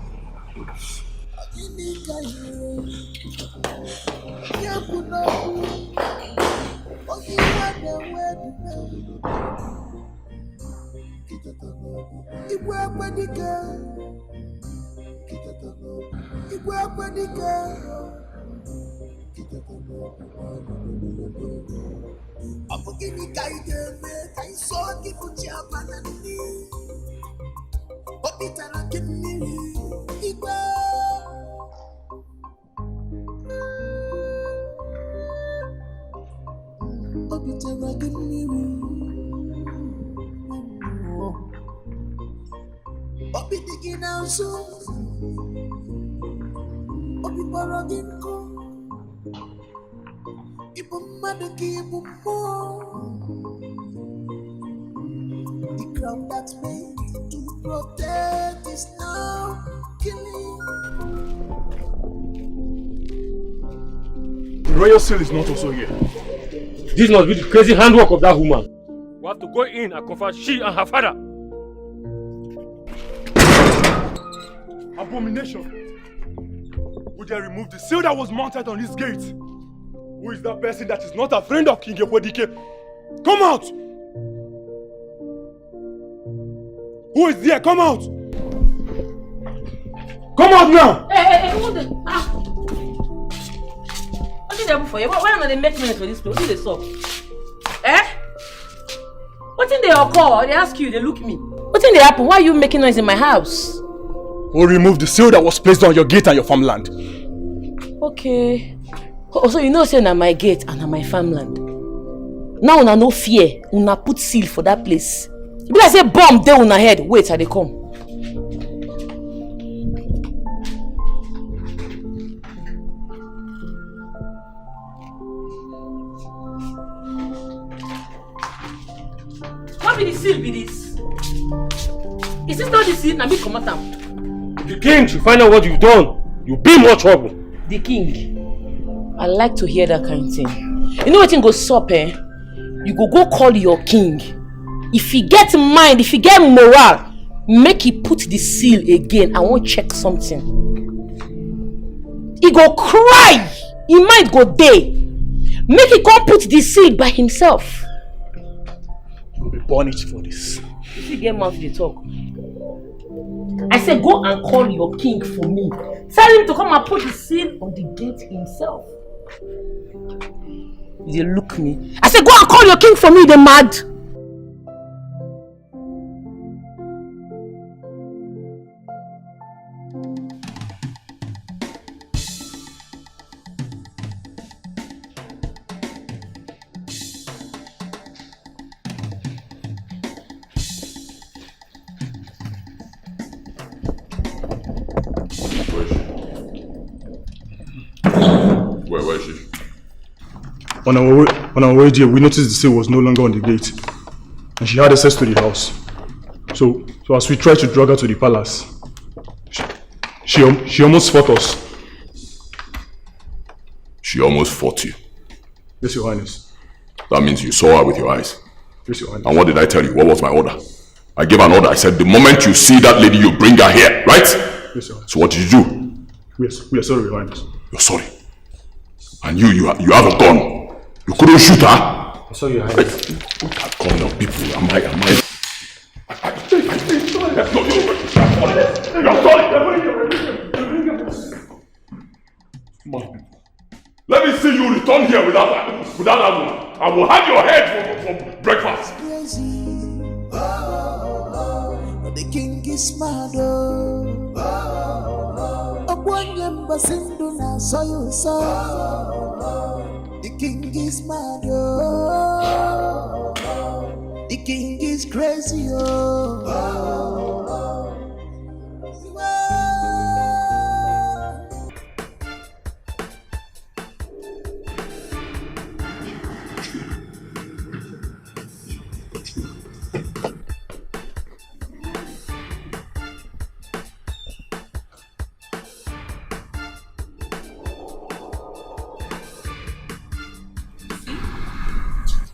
The ground that's made to protect is now killing. The royal seal is not also here. This must be the crazy handwork of that woman. We have to go in and confront she and her father. Abomination! Would they remove the seal that was mounted on this gate? Who is that person that is not a friend of King Ekwedike? Come out! Who is there? Come out! Come out now! Hey, what the? What did they do for you? Why not they make noise for this place? What did they stop? What did they occur? They ask you, they look me. What did they happen? Why are you making noise in my house? Who removed the seal that was placed on your gate and your farmland? Okay. Also, you know, say na my gate and na my farmland. Now una no fear. Una put seal for that place. If I say bomb there una head, wait till they come. What be the seal be this? Is this not the seal? Na me comot am. The king should find out what you've done. You'll be more trouble. The king. I like to hear that kind of thing. You know what thing go sup, eh? You go call your king. If he get mind, if he get morale, make he put the seal again. I won't check something. He go cry. He might go there. Make he come put the seal by himself. You'll be punished for this. If you get mouth, they talk. I said, go and call your king for me. Tell him to come and put the seal on the gate himself. They look me. I said, go and call your king for me, they mad. Where is she? On our way there, we noticed the seal was no longer on the gate, and she had access to the house. So as we tried to drag her to the palace, she almost fought us. She almost fought you? Yes, Your Highness. That means you saw her with your eyes. Yes, Your Highness. And what did I tell you? What was my order? I gave an order. I said, the moment you see that lady, you bring her here, right? Yes, Your Highness. So what did you do? Yes, we are sorry, Your Highness. You're sorry. And you have a gun. You couldn't shoot her? I'm sorry, Your Highness. What kind of people am I? Let me see you return here without that woman. I will have your head for breakfast. The king is mad. The king is mad. The king is crazy.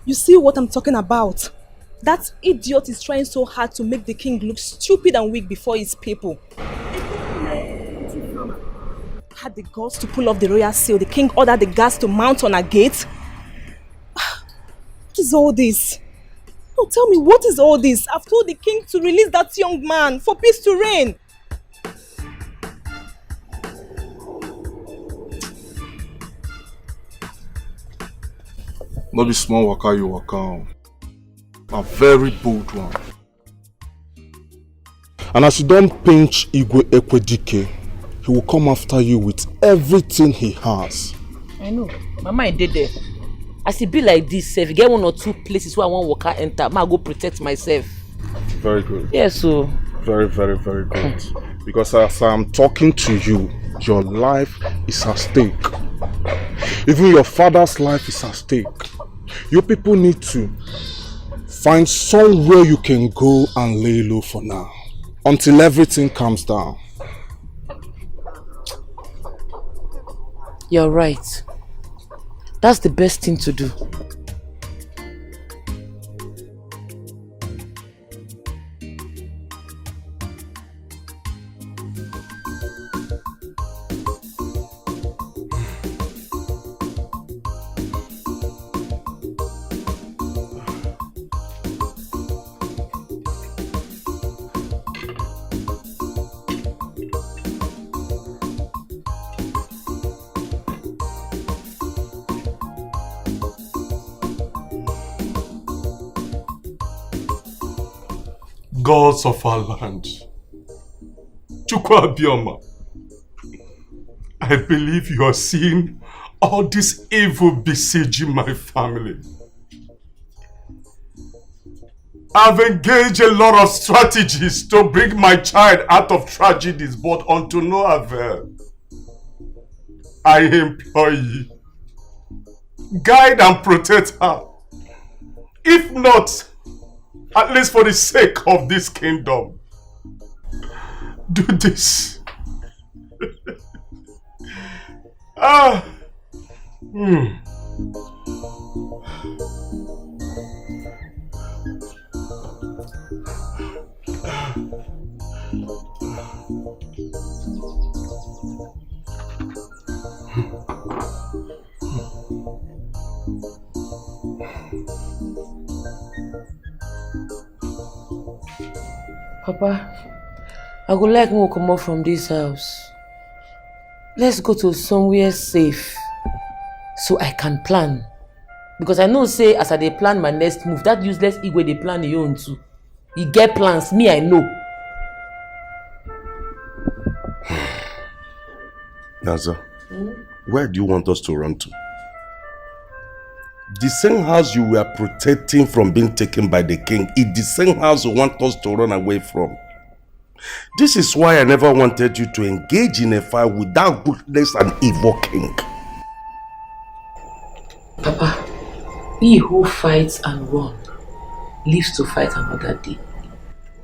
You see what I'm talking about? That idiot is trying so hard to make the king look stupid and weak before his people. Had the guards to pull off the royal seal, the king ordered the guards to mount on a gate. What is all this? Oh, tell me, what is all this? I've told the king to release that young man for peace to reign. Not be small waka you waka. A very bold one. And as you don't pinch Igwe Ekwedike, he will come after you with everything he has. I know. My mind did there. As it be like this, if you get 1 or 2 places where I want waka enter, I go protect myself. Very good. Yes, so. Very, very, very good. Because as I'm talking to you, your life is at stake. Even your father's life is at stake. You people need to find somewhere you can go and lay low for now. Until everything calms down. You're right. That's the best thing to do. Gods of our land, Chukwa Bioma, I believe you are seeing all this evil besieging my family. I've engaged a lot of strategies to bring my child out of tragedies, but unto no avail. I implore you, guide and protect her. If not, at least for the sake of this kingdom, do this. Papa, I would like me to come out from this house. Let's go to somewhere safe so I can plan. Because I know say as I dey plan my next move, that useless Igwe dey plan his own too. He get plans, me I know. Naza, where do you want us to run to? The same house you were protecting from being taken by the king is the same house you want us to run away from. This is why I never wanted you to engage in a fight with that ruthless and evil king. Papa, he who fights and runs lives to fight another day.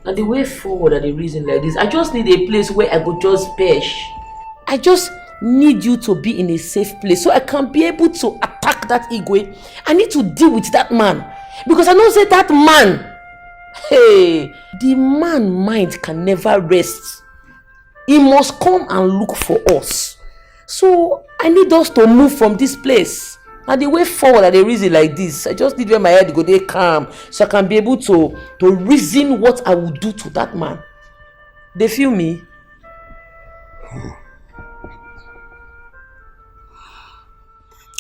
And the way forward and the reason like this, I just need a place where I could just perch. I just need you to be in a safe place so I can be able to attack that Igwe. I need to deal with that man. Because I know say that man, hey, the man mind can never rest. He must come and look for us. So I need us to move from this place. And the way forward at a reason like this, I just need where my head go there calm so I can be able to reason what I will do to that man. They feel me?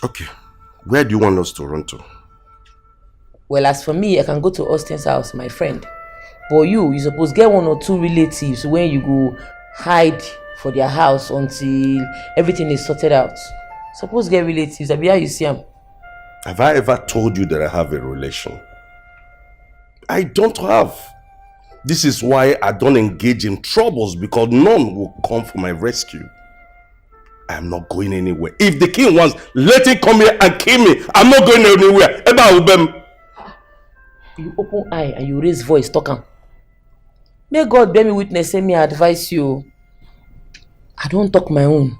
Okay. Where do you want us to run to? Well, as for me, I can go to Austin's house, my friend. But you suppose get 1 or 2 relatives when you go hide for their house until everything is sorted out. Suppose get relatives. I be how you see them. Have I ever told you that I have a relation? I don't have. This is why I don't engage in troubles, because none will come for my rescue. I am not going anywhere. If the king wants, let him come here and kill me. I'm not going anywhere. You open eye and you raise voice, talk am. May God bear me witness, say me advise you. I don't talk my own.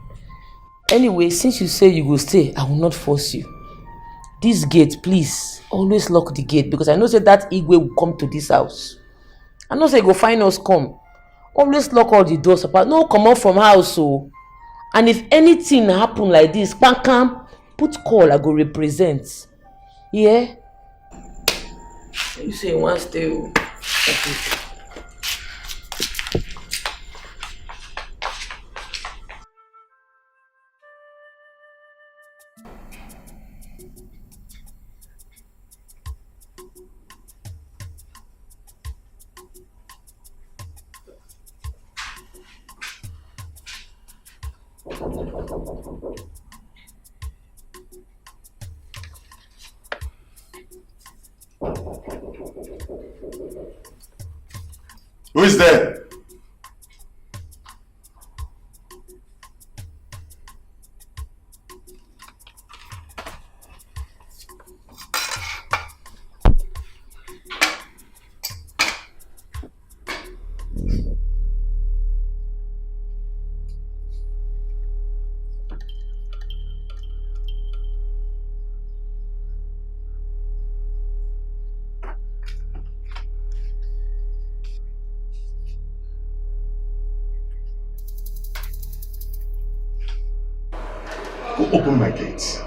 Anyway, since you say you go stay, I will not force you. This gate, please, always lock the gate, because I know say that Igwe will come to this house. I know say go find us come. Always lock all the doors apart. No come out from house, so. And if anything happen like this, Pankam, put call, I go represent. Yeah? You say you want to stay. Okay. Who is there? Go open my gates.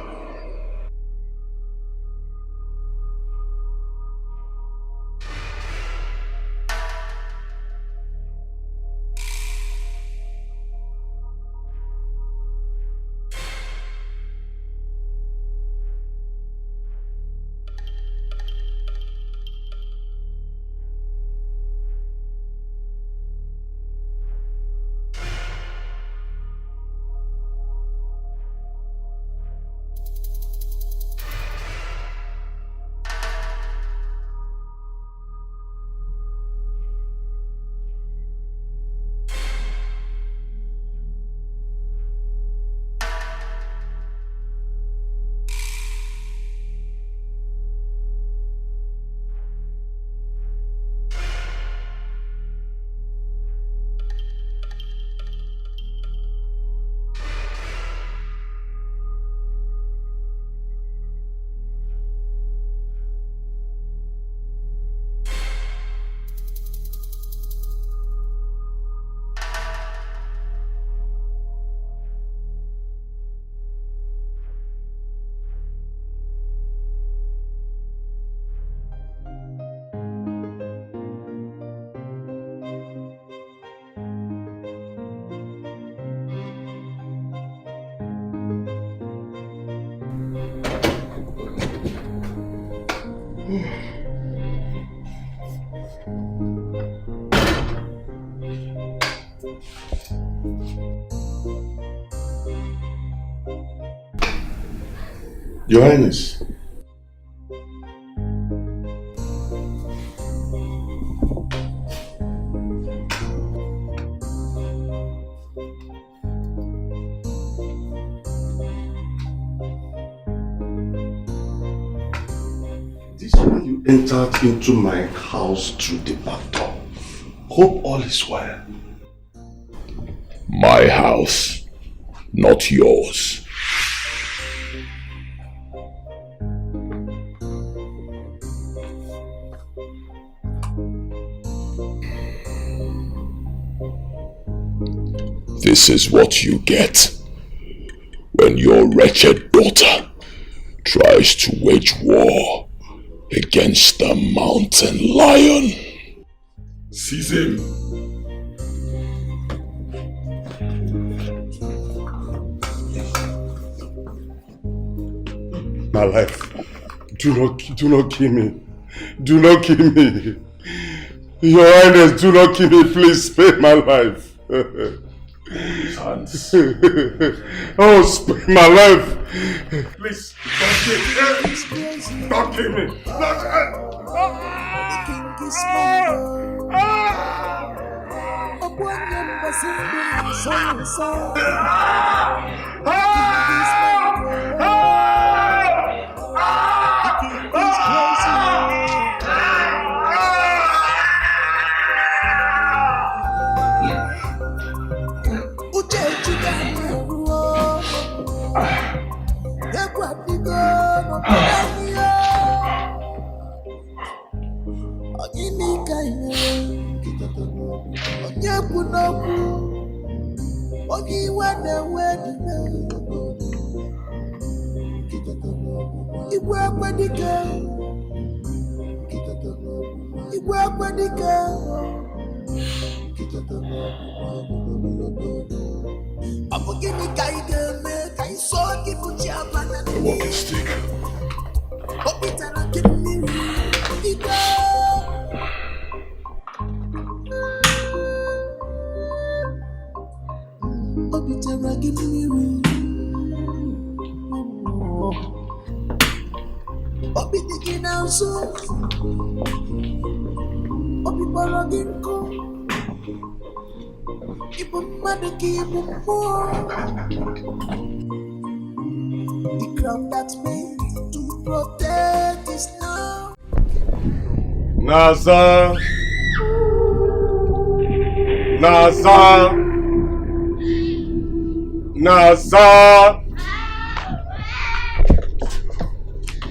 Your Highness. This one you entered into my house through the back door. Hope all is well. My house. not yours. This is what you get when your wretched daughter tries to wage war against the mountain lion. Seize him. My life. Do not kill me. Do not kill me. Your Highness, do not kill me. Please spare my life. His hands. Oh, spare my life. Please, don't kill me. Don't kill me. A walking stick. The crown that's made to protect is now. Nazar. Nazar. Nazar.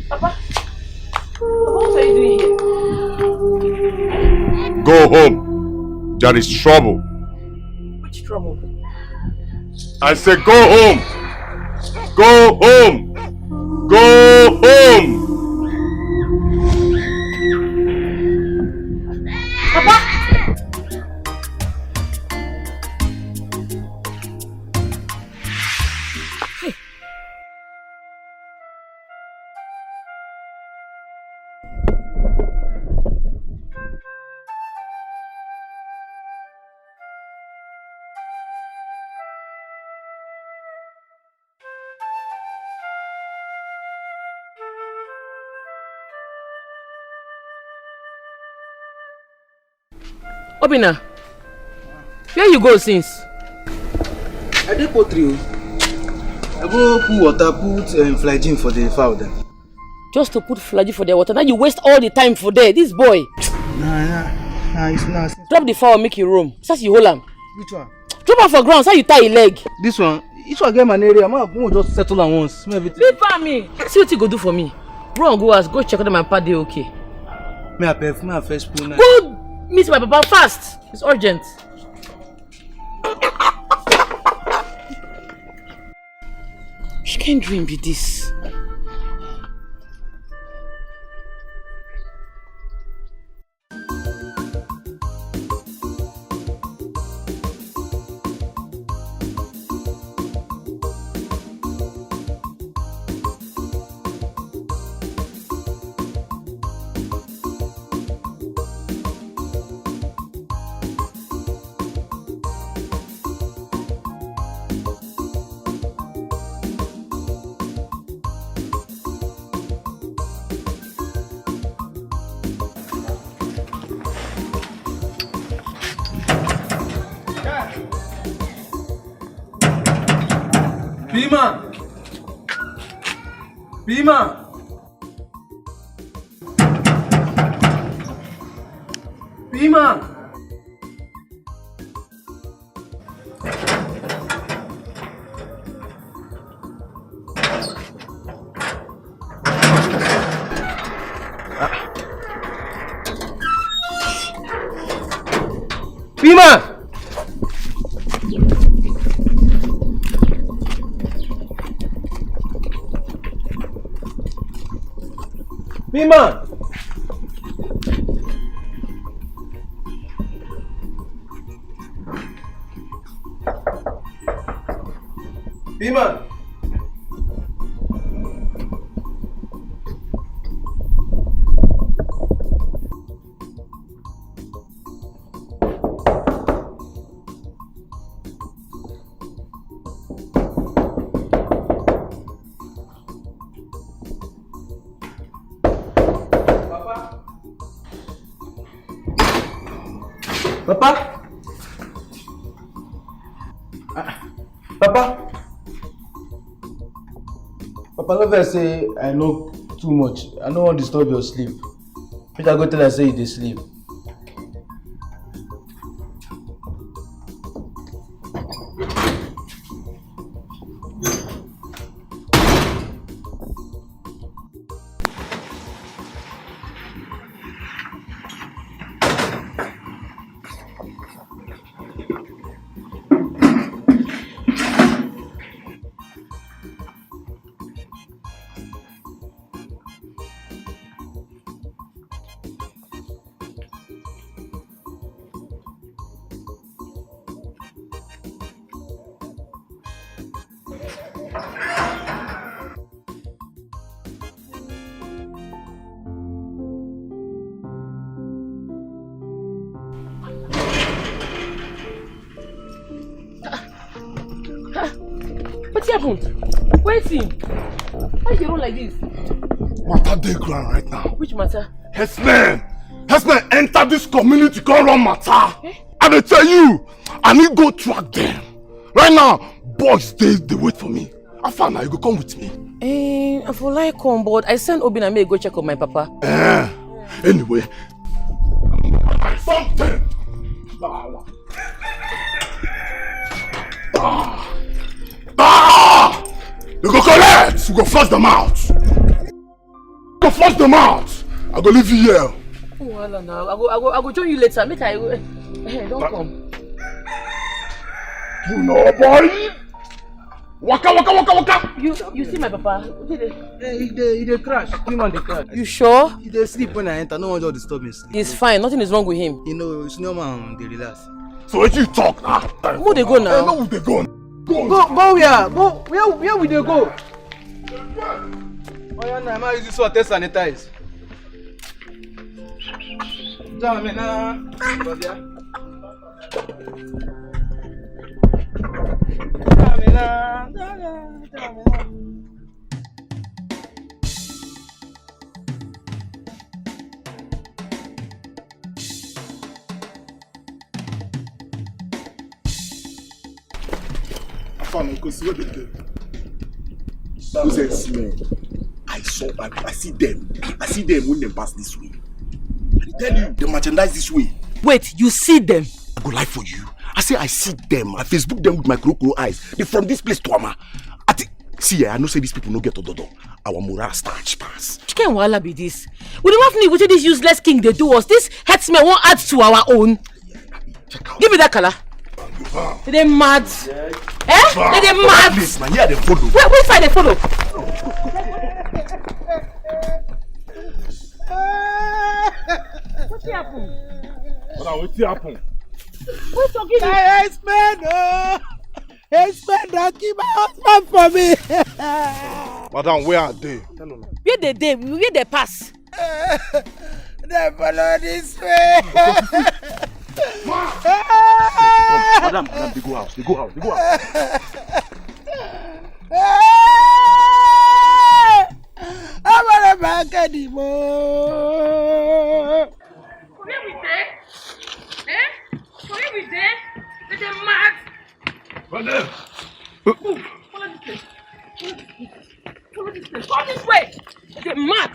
Papa, what are you doing here? Go home. There is trouble. Which trouble? I said go home. Go home. Go home. Papa! Hey. Obina, where you go since? I did poultry. I go put water, put flagyl for the fowl then. Just to put flagyl for their water. Now you waste all the time for there. This boy. Nah, it's not. Drop the fowl, make you roam. Says you hold him. Which one? Drop him for ground, so you tie your leg. This one. Each one get malaria. Man, go just settle at once. Leave me. See what you go do for me. Run, go ask. Go check on my party, okay? Me a first spoon. Go meet my papa fast. It's urgent. She can't dream be this. Bima! B-man! B-man! Papa? Papa? Papa, no vex say I know too much. I no wan disturb your sleep. Make I go tell her say you dey sleep. What happened? Where is he? Why you run like this? Matter dey ground right now. Which matter? Herdsmen enter this community, come run matter. And they tell you, I need go track them. Right now, boys they wait for me. I found now you go come with me. I for like come, but I sent Obin and me go check on my papa. Anyway, something. You go collect. You go flush them out. I go leave you here. Oh, well, now I go join you later. Make I don't come. You know, boy. Waka. You see my papa? He dey crash. Human dey crash. You sure? He dey sleep when I enter. No one just disturb me sleep. He's fine. Nothing is wrong with him. You know, senior man dey relax. So what you talk now? Where they go now? Where they go? Go where? Go where we dey go? Oh yeah, now I use this one test sanitize. Jamina. I see them when they pass this way. I tell you, they merchandise this way. Wait, you see them? I go lie for you. I say I see them. I Facebook them with my crow eyes. They from this place to Ama. See, I know say these people no get ododo. Our moral starch pass. Can wala be this? We don't have to this useless king they do us. This headsman won't add to our own. Give me that color. They mad. They mad. Please, man, yeah, they follow. Where find they follow? What happened? What happened? Who's talking? Husband, don't keep my husband for me. Madam, where are they? Where they pass? They follow this way. Madam, they go out. I want to back anymore. Where we there? Where we there? They're mad. Madam. Follow this place. Go this way. They're mad.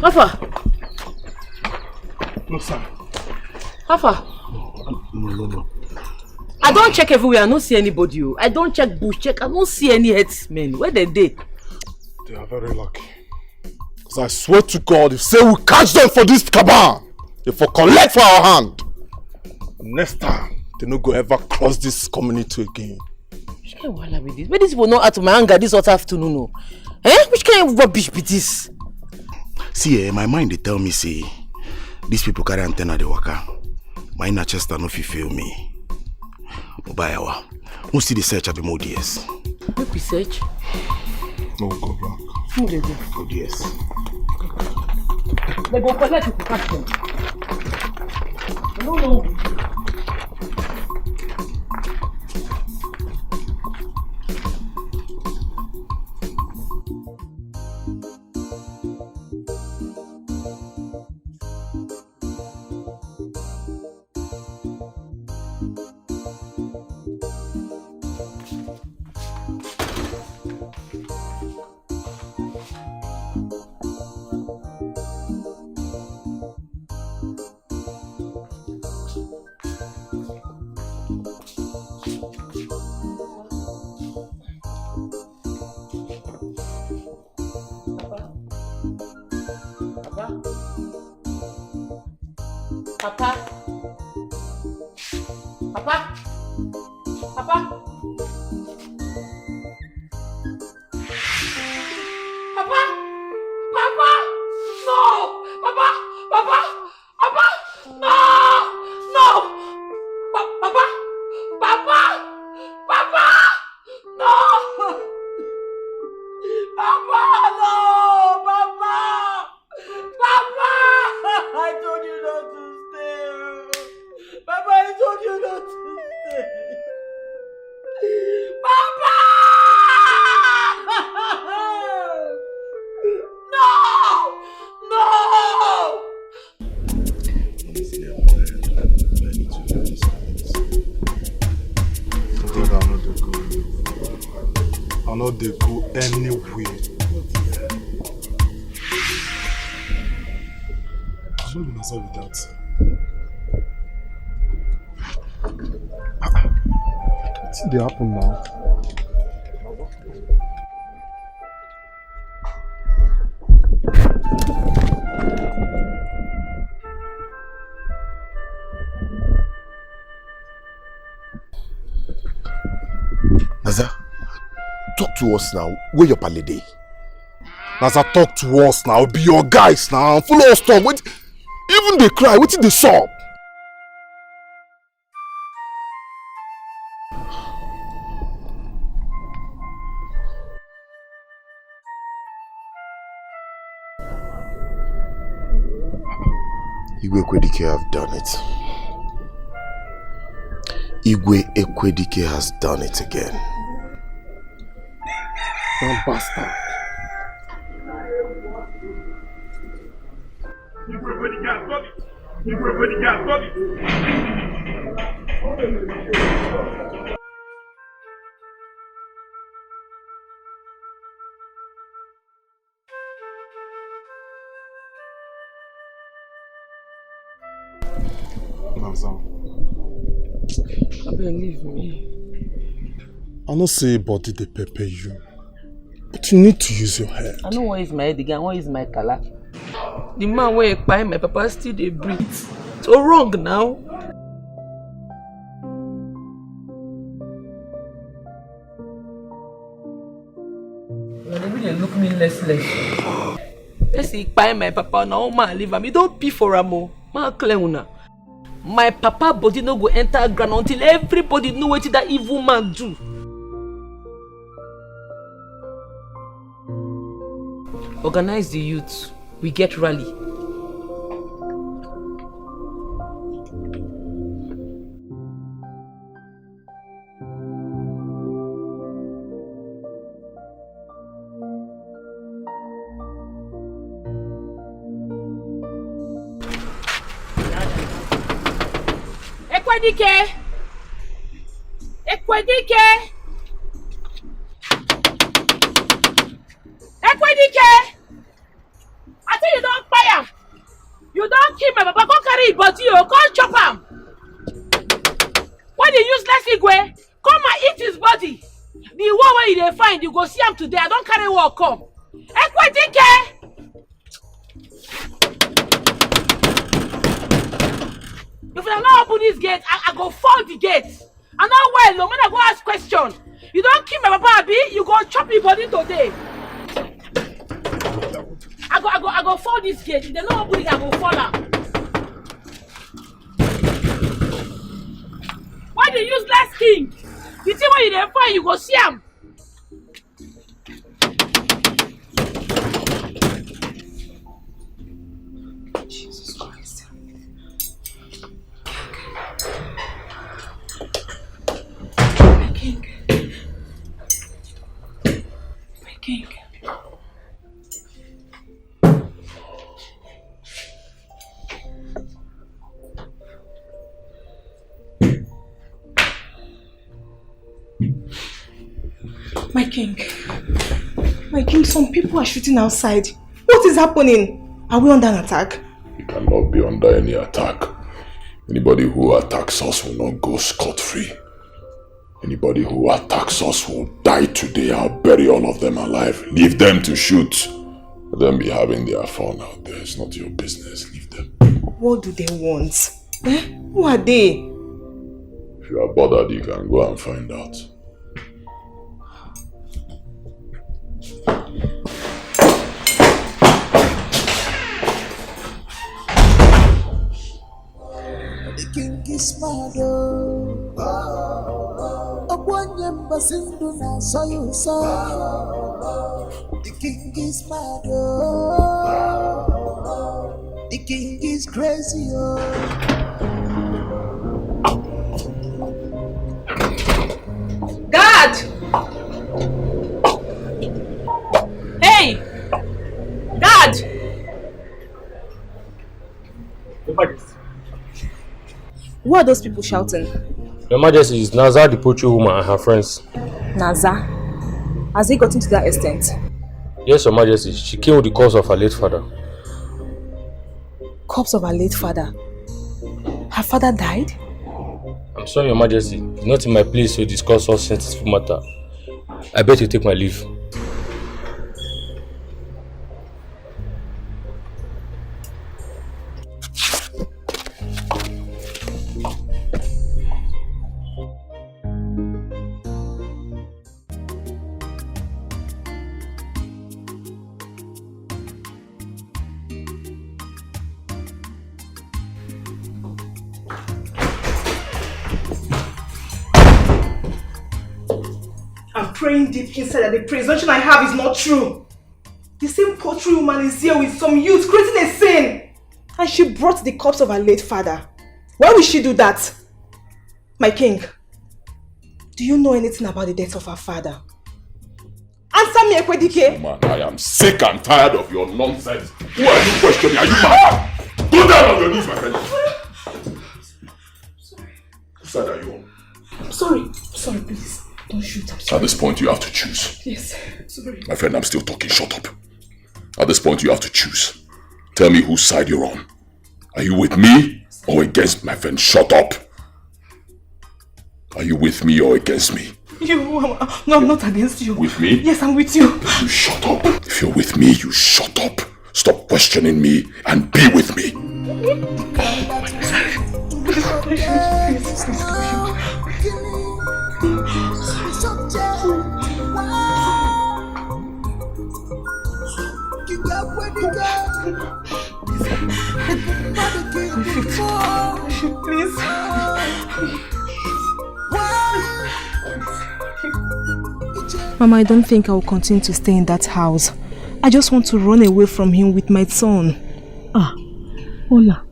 Rafa. No, sir. Rafa. No. I don't check everywhere. I don't see anybody. I don't check bush check. I don't see any headsmen. Where they? They are very lucky. Because I swear to God, if say we catch them for this cabal, if we collect for our hand, next time, they no go ever cross this community again. Which kind of wahala be this? But this will not out of my anger this hot afternoon, no. Eh? Which kind of rubbish be this? See, my mind they tell me, say, these people carry antenna de waka. My inner chest no fit fail me. Obayawa, who see the search at the ODS? What we search? No, go back. Who they go? ODS. They go collect you to catch them. No. Papa. They go anywhere. I don't know with that. What did they happen now? Naza, talk to us now. Where your pale dey? Naza, talk to us now. Be your guys now. Follow us talk. Wait, even they cry. What did they sob? Igwe Ekwedike have done it. Igwe Ekwedike has done it again. That bastard. I believe me. I don't say body they pepper you. But you need to use your head. I know what is my head again, what is my color. The man where I buy my papa still they breathe. So wrong now. They look me less. Let's see, buy my papa now, man leave him. You don't pee for a mo. Man clear una. My papa body no go enter ground until everybody know what that evil man do. Organize the youth. We get rally. Ekwedike! Ekwedike! Ekwedike! I think you don't fire. You don't kill my papa. Go carry it, but you go chop him. When the useless Igwe come and eat his body, the one where you dey find, you go see him today. I don't carry war come. Ekwedike! If I not open this gate, I go fall the gate. I know well, no, when I go ask question. You don't kill my papa, Abi, you go chop me body today. I go fall this gate. If they not open it, I go fall out. Why the useless king? You see when you dey find, you go see him. Jesus Christ. My king. My king. My king. My king, some people are shooting outside. What is happening? Are we under an attack? We cannot be under any attack. Anybody who attacks us will not go scot-free. Anybody who attacks us will die today. I'll bury all of them alive. Leave them to shoot. Let them be having their fun out there. It's not your business. Leave them. What do they want? Who are they? If you are bothered, you can go and find out. The king is mad, Obwanyemba sindu na sayo sa. The king is mad, the king is crazy, God! Hey! God! Who are those people shouting? Your Majesty is Naza, the poultry woman, and her friends. Naza? Has he gotten to that extent? Yes, Your Majesty. She came with the corpse of her late father. Corpse of her late father? Her father died? I'm sorry, Your Majesty. It's not in my place to discuss such sensitive matter. I bet you take my leave. I'm praying deep inside that the presumption I have is not true. The same poultry woman is here with some youth creating a scene. And she brought the corpse of her late father. Why would she do that? My king, do you know anything about the death of her father? Answer me, Ekwedike. Man, I am sick and tired of your nonsense. Who are you questioning? Are you mad? Go down on your knees, my friend. Sorry. Whose side are you on? I'm sorry, please. Don't shoot, I'm sorry. At this point, you have to choose. Yes, sorry. My friend, I'm still talking. Shut up. At this point, you have to choose. Tell me whose side you're on. Are you with me or against my friend? Shut up. Are you with me or against me? No, I'm not against you. With me? Yes, I'm with you. You shut up. If you're with me, you shut up. Stop questioning me and be with me. Please. Mama, I don't think I will continue to stay in that house. I just want to run away from him with my son. Ola,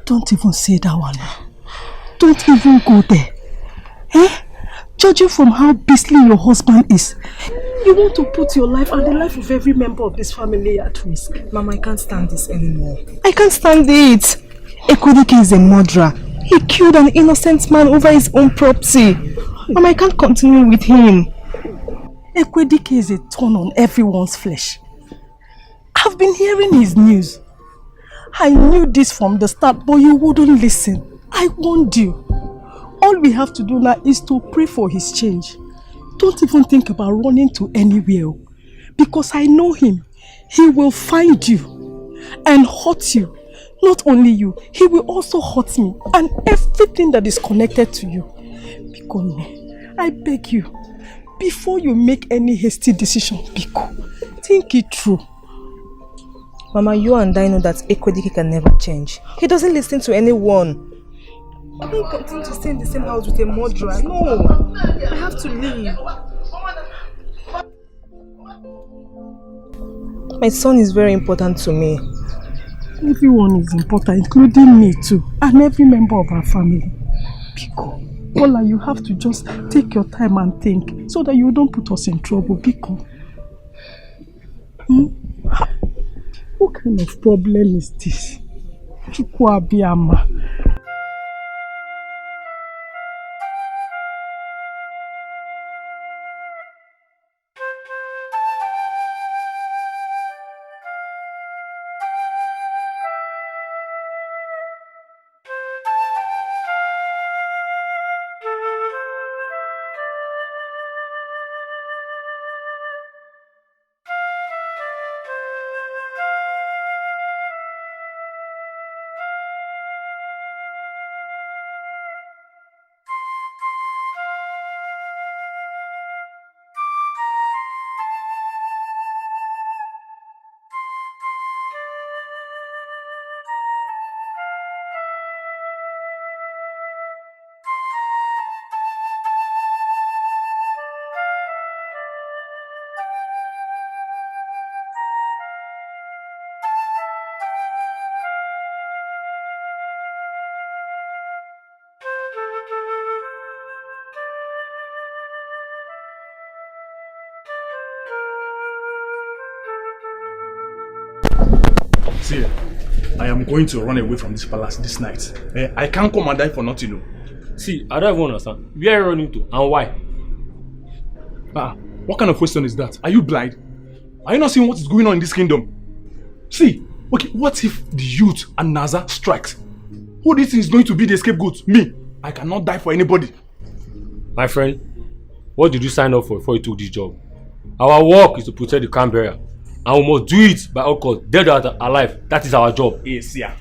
don't even say that one. Don't even go there. Judging from how beastly your husband is, you want to put your life and the life of every member of this family at risk. Mama, I can't stand this anymore. I can't stand it. Ekwedike is a murderer. He killed an innocent man over his own property. Mama, I can't continue with him. Ekwedike is a thorn on everyone's flesh. I've been hearing his news. I knew this from the start, but you wouldn't listen. I warned you. All we have to do now is to pray for his change. Don't even think about running to anywhere. Because I know him. He will find you and hurt you. Not only you, he will also hurt me and everything that is connected to you. Biko, I beg you, before you make any hasty decision, Biko, think it through. Mama, you and I know that Ekwedike can never change. He doesn't listen to anyone. I don't continue to stay in the same house with a murderer. No, I have to leave. My son is very important to me. Everyone is important, including me too, and every member of our family. Biko, Ola, you have to just take your time and think, so that you don't put us in trouble, Biko. What kind of problem is this? Chukwuabiama. See, I am going to run away from this palace this night. I can't come and die for nothing. No. See, I don't even understand. Where are you running to and why? What kind of question is that? Are you blind? Are you not seeing what is going on in this kingdom? See, okay, what if the youth and Naza strikes? Who do you think is going to be the scapegoat? Me. I cannot die for anybody. My friend, what did you sign up for before you took this job? Our work is to protect the crown bearer. And we must do it by all costs, dead or alive. That is our job. Yes, yeah.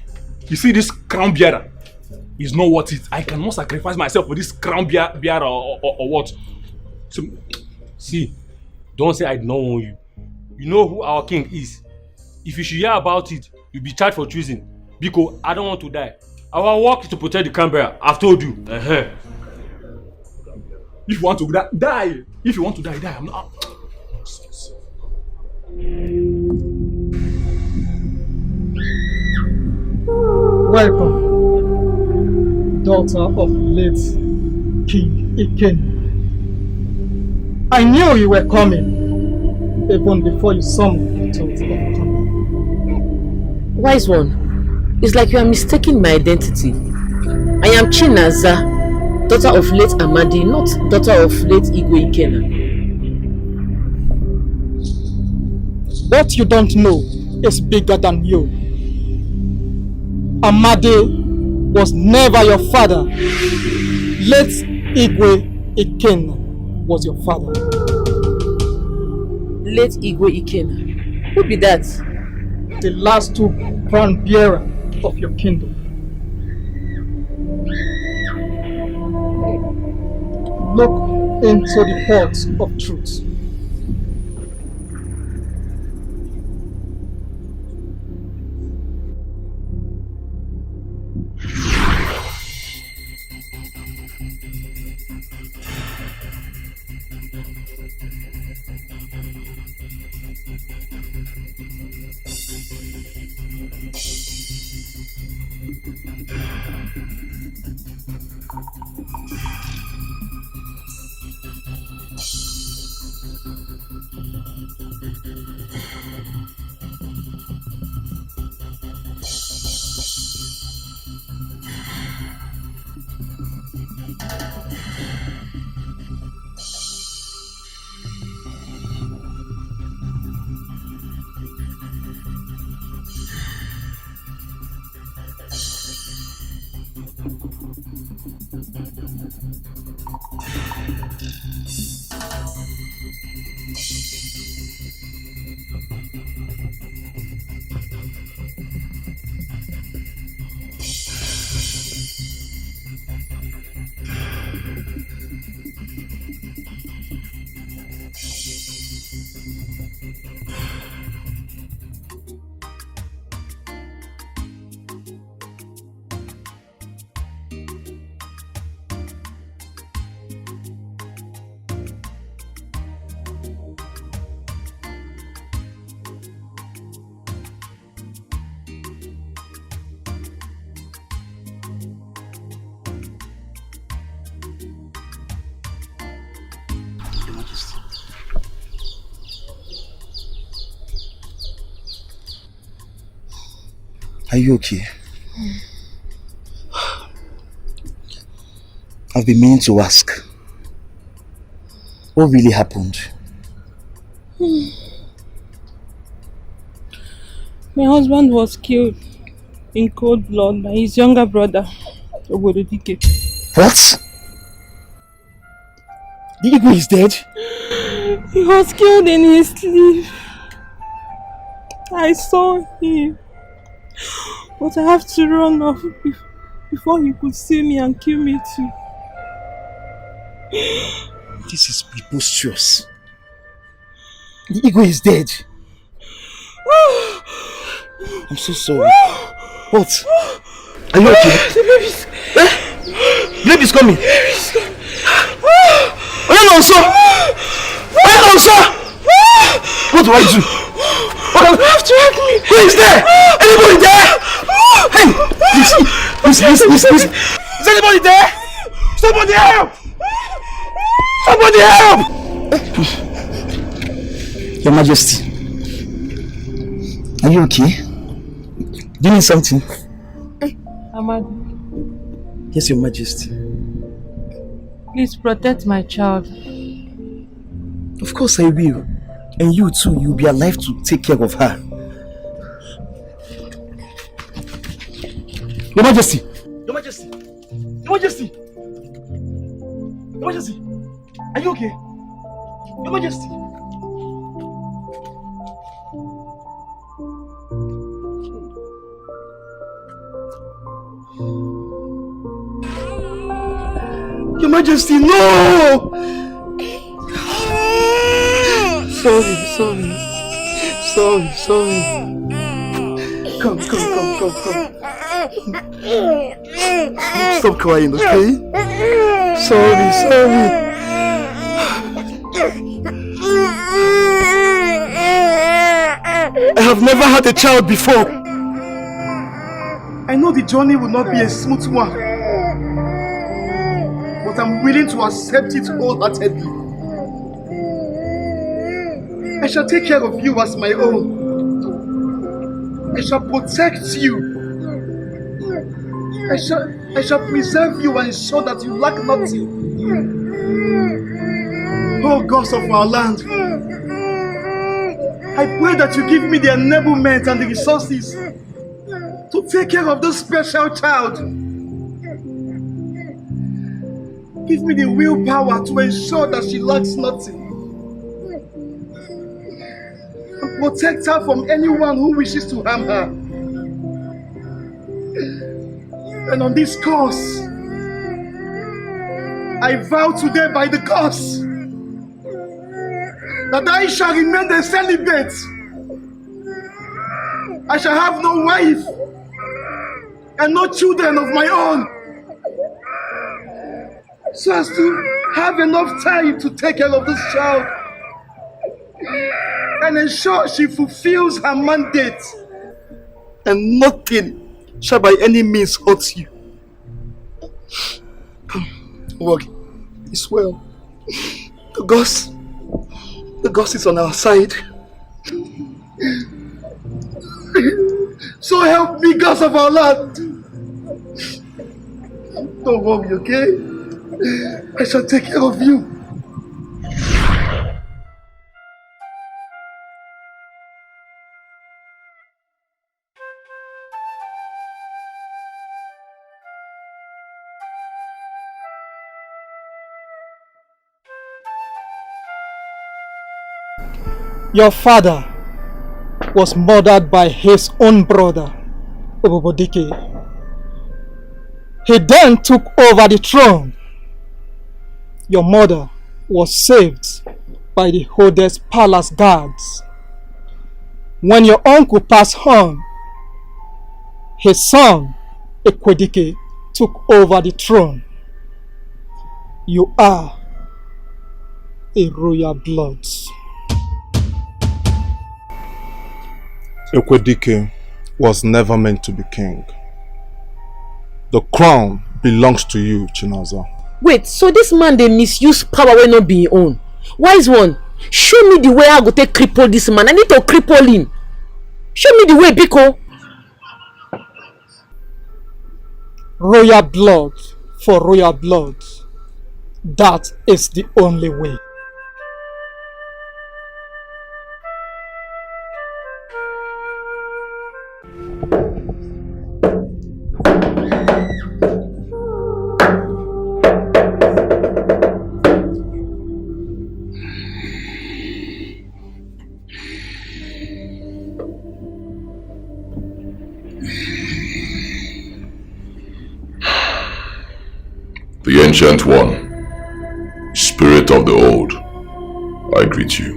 You see, this crown bearer is not worth it. I cannot sacrifice myself for this crown bearer or what. So, see, don't say I did not warn you. You know who our king is. If you should hear about it, you'll be charged for treason. Because I don't want to die. Our work is to protect the crown bearer. I've told you. If you want to die. If you want to die, die. I'm not. Welcome, daughter of late King Iken. I knew you were coming, even before you summoned the thoughts of coming. Wise one, it's like you are mistaking my identity. I am Chinaza, daughter of late Amadi, not daughter of late Igwe Ikena. What you don't know is bigger than you. Amadi was never your father. Late Igwe Ikena was your father. Late Igwe Ikena? Who be that? The last two crown bearer of your kingdom. Look into the pots of truth. Are you okay? I've been meaning to ask. What really happened? My husband was killed in cold blood by his younger brother, Obododike. What? The Igwe is dead? He was killed in his sleep. I saw him. But I have to run off before he could see me and kill me too. This is preposterous. The Igwe is dead. I'm so sorry. What? Are you okay? The baby's... The baby's coming. What do I do? You have to help me. Who is there? Anybody there? Hey! Listen. Is anybody there? Somebody help! Somebody help! Your Majesty. Are you okay? Do you need something? Amadi, Yes, Your Majesty. please protect my child. Of course I will. And you too, you'll be alive to take care of her. Your Majesty! Your Majesty! Your Majesty! Your Majesty! Are you okay? Your Majesty! Your Majesty, no! Sorry. Come. Stop crying, okay? Sorry. I have never had a child before. I know the journey will not be a smooth one, but I'm willing to accept it wholeheartedly. I shall take care of you as my own. I shall protect you. I shall preserve you and ensure that you lack nothing. Oh gods of our land, I pray that you give me the enablement and the resources to take care of this special child. Give me the willpower to ensure that she lacks nothing. And protect her from anyone who wishes to harm her. And on this course, I vow today by the curse that I shall remain a celibate. I shall have no wife and no children of my own, so as to have enough time to take care of this child and ensure she fulfills her mandate. And nothing shall by any means hurt you. Work is well. The ghost is on our side. So help me, gods of our land. Don't worry, okay? I shall take care of you. Your father was murdered by his own brother, Obodike. He then took over the throne. Your mother was saved by the Hode's palace guards. When your uncle passed on, his son, Ekwedike, took over the throne. You are a royal blood. Ekwedike was never meant to be king. The crown belongs to you, Chinaza. Wait, so this man they misuse power when not be his own? Wise one, show me the way I go take cripple this man. I need to cripple him. Show me the way, Biko. Royal blood for royal blood. That is the only way. The Ancient One, Spirit of the Old, I greet you.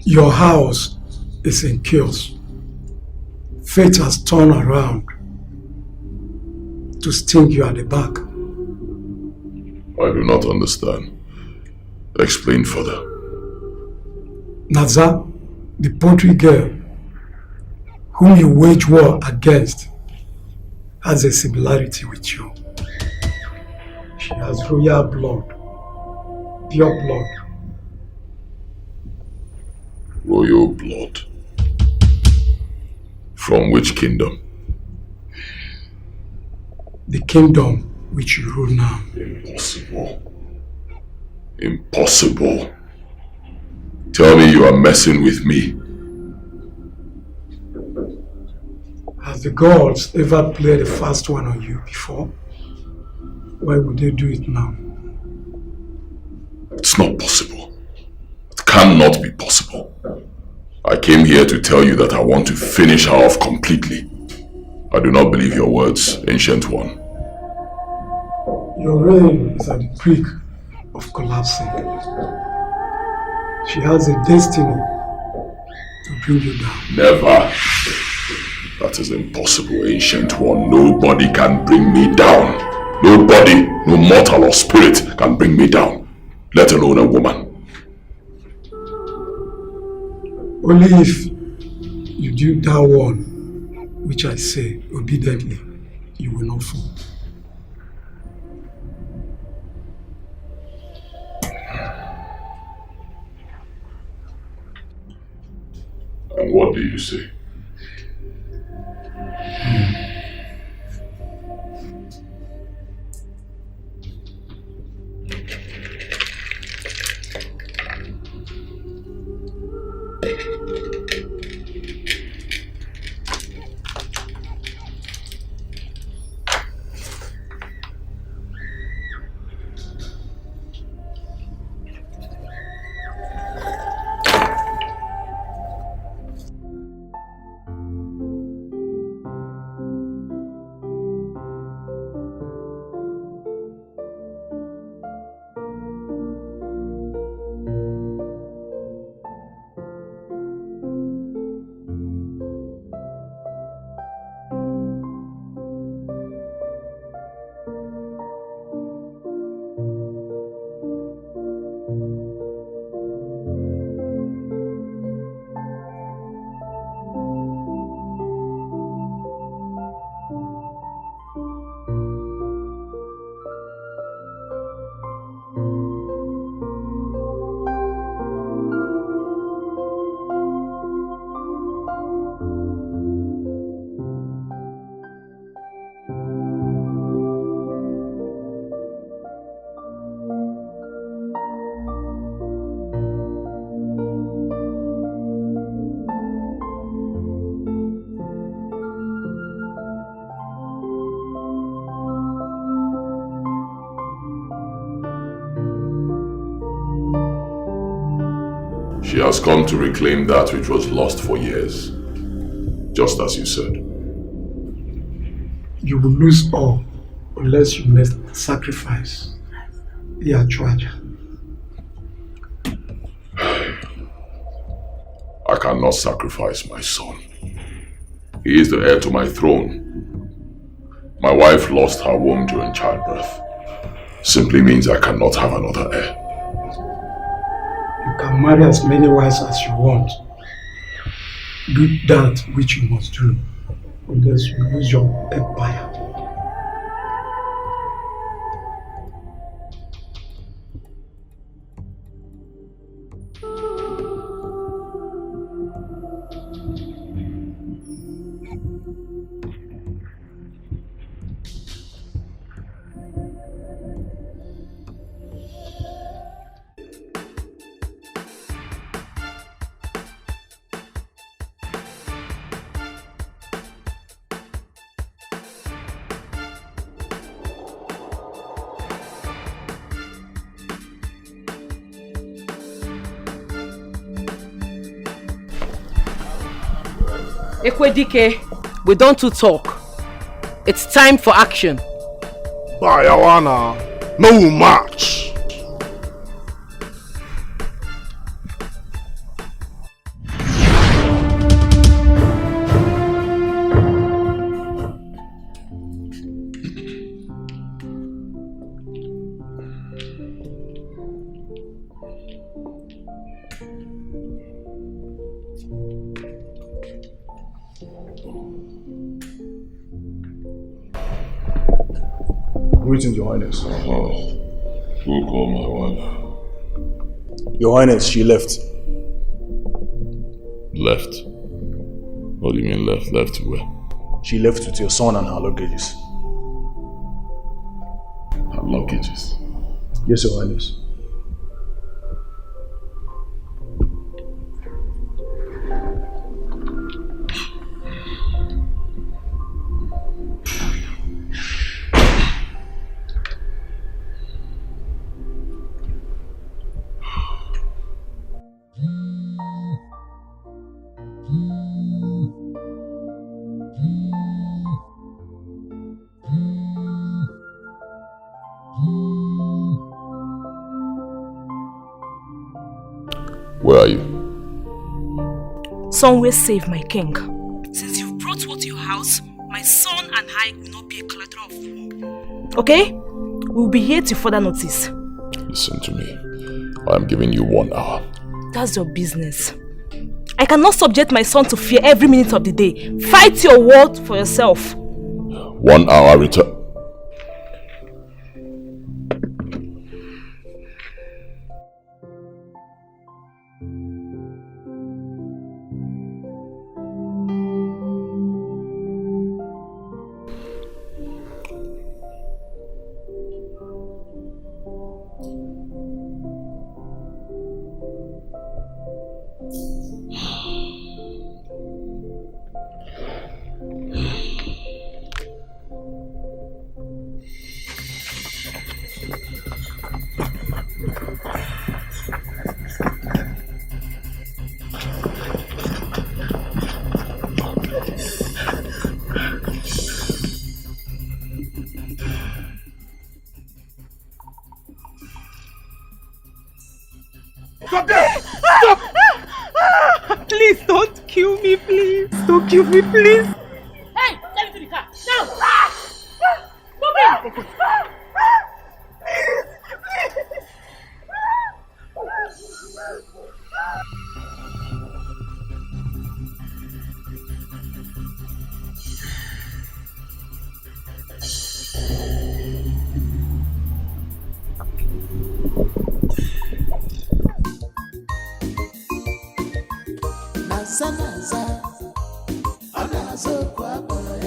Your house is in chaos. Fate has turned around to sting you at the back. I do not understand. Explain further. Naza, the poultry girl whom you wage war against, has a similarity with you. She has royal blood, pure blood. Royal blood. From which kingdom? The kingdom which you rule now. Impossible. Impossible. Tell me you are messing with me. Has the gods ever played a fast one on you before? Why would they do it now? It's not possible. It cannot be possible. I came here to tell you that I want to finish her off completely. I do not believe your words, Ancient One. Your reign is at the brink of collapsing. She has a destiny to bring you down. Never. That is impossible, Ancient One. Nobody can bring me down. Nobody, no mortal or spirit, can bring me down. Let alone a woman. Only if you do that one which I say obediently, you will not fall. And what do you say? She has come to reclaim that which was lost for years. Just as you said. You will lose all unless you make sacrifice. Yeah, Georgia. I cannot sacrifice my son. He is the heir to my throne. My wife lost her womb during childbirth. Simply means I cannot have another heir. You can marry as many wives as you want. Do that which you must do, unless you lose your empire. Ekwedike, we don't to talk. It's time for action. Bye, Awana. No match. Greetings, Your Highness. Who called my wife? Your Highness, she left. Left? What do you mean left? Left to where? She left with your son and her luggages. Her luggages? Yes, Your Highness. Where are you? Somewhere safe, my king. Since you've brought war to your house, my son and I will not be a collateral of war. Okay? We'll be here till further notice. Listen to me. I am giving you 1 hour. That's your business. I cannot subject my son to fear every minute of the day. Fight your war for yourself. 1 hour return. Please don't kill me, please. Don't kill me, please. Hey, get into the car. Now! Move in!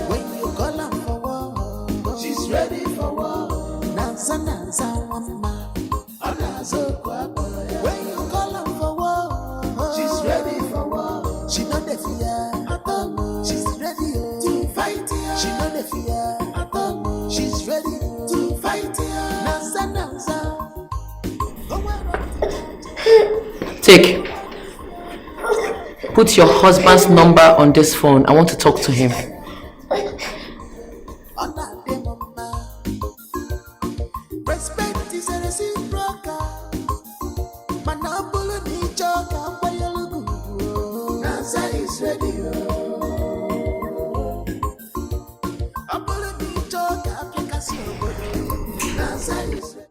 When you call her for war, she's ready for war. Nansa, mama. When you call her for war, she's ready for war. She know the fear, she's ready to fight. She know the fear, she's ready to fight. Nansa. Take. Put your husband's number on this phone. I want to talk to him. Respect is a reciprocal. Manabulu ni choka mbaya lugu. Nansa is ready. Abulu ni choka application. Nansa is ready.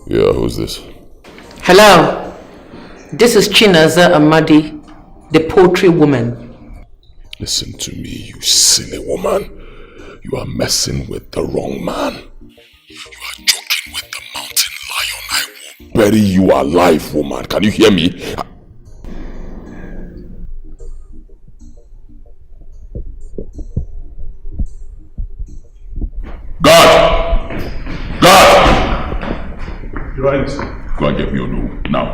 Yeah, who's this? Hello. This is Chinaza Amadi, the poultry woman. Listen to me, you silly woman. You are messing with the wrong man. You are joking with the mountain lion. I will bury you alive, woman. Can you hear me? Your Highness. Go and get me Onu now.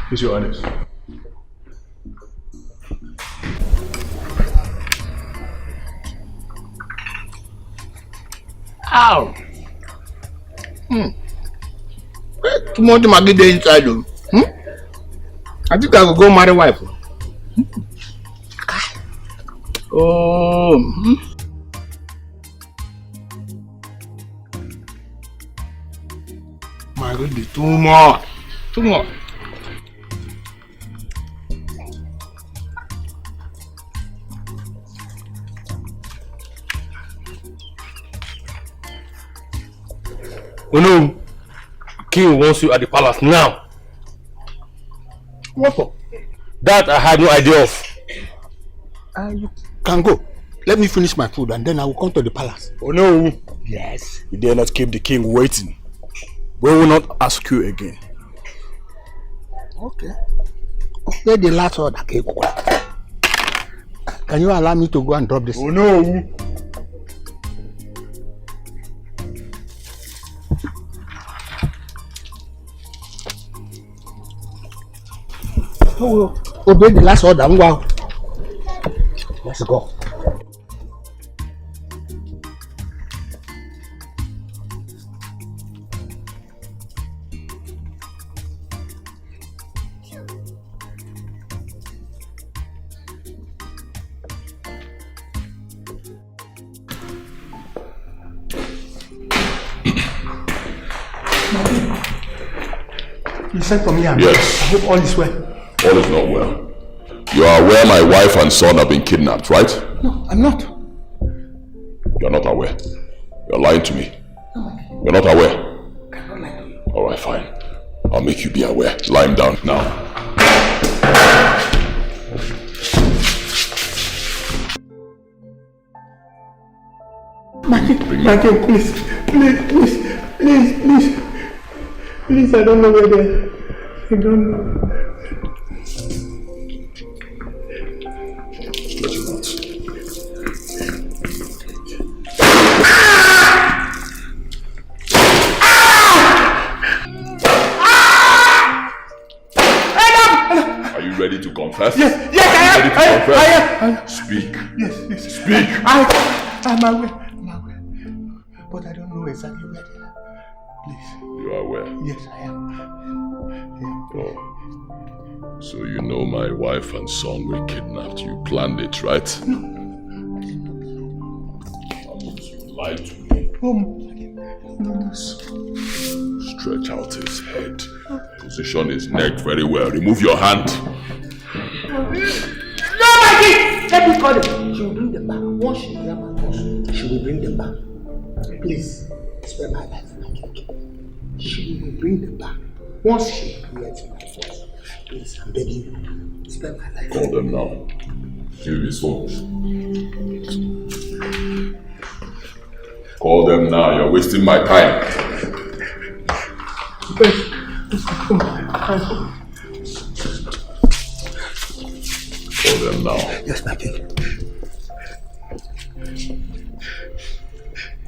Yes, Your Highness. Ow! Too much Maggie there inside though. I think I will go marry wife. Oh. My goodness, too much. Too much. Oh no! King wants you at the palace now. What for? That I had no idea of. You can go. Let me finish my food and then I will come to the palace. Oh no! Yes. You dare not keep the king waiting. We will not ask you again. Okay. Where the last order? Can you allow me to go and drop this? Oh no! Oh, obey the last order. Wow. Let's go. You sent for me, and Yes. I hope all is well. All is not well. You are aware my wife and son have been kidnapped, right? No, I'm not. You are not aware. You are lying to me. You are not aware. Alright, fine. I'll make you be aware. Lie him down now. Michael, please, I don't know where they are. I don't know. Let him out. Are you ready to confess? Yes, I am. Speak. Yes. Speak. I'm aware. But I don't know exactly where they are. Please. You are aware? Yes, I am. Oh. So you know my wife and son were kidnapped. You planned it, right? No. You lied to me. No. Stretch out his head. Position his neck very well. Remove your hand. No, Maggie! Let me call them. She will bring them back. Once she hears my voice, she will bring them back. Please, spare my life, Maggie. She will bring them back. Once she hears my voice, please, I'm begging you. Spare my life. Call them now. Give his phone. Call them now. You're wasting my time. Call them now. Yes, Maggie.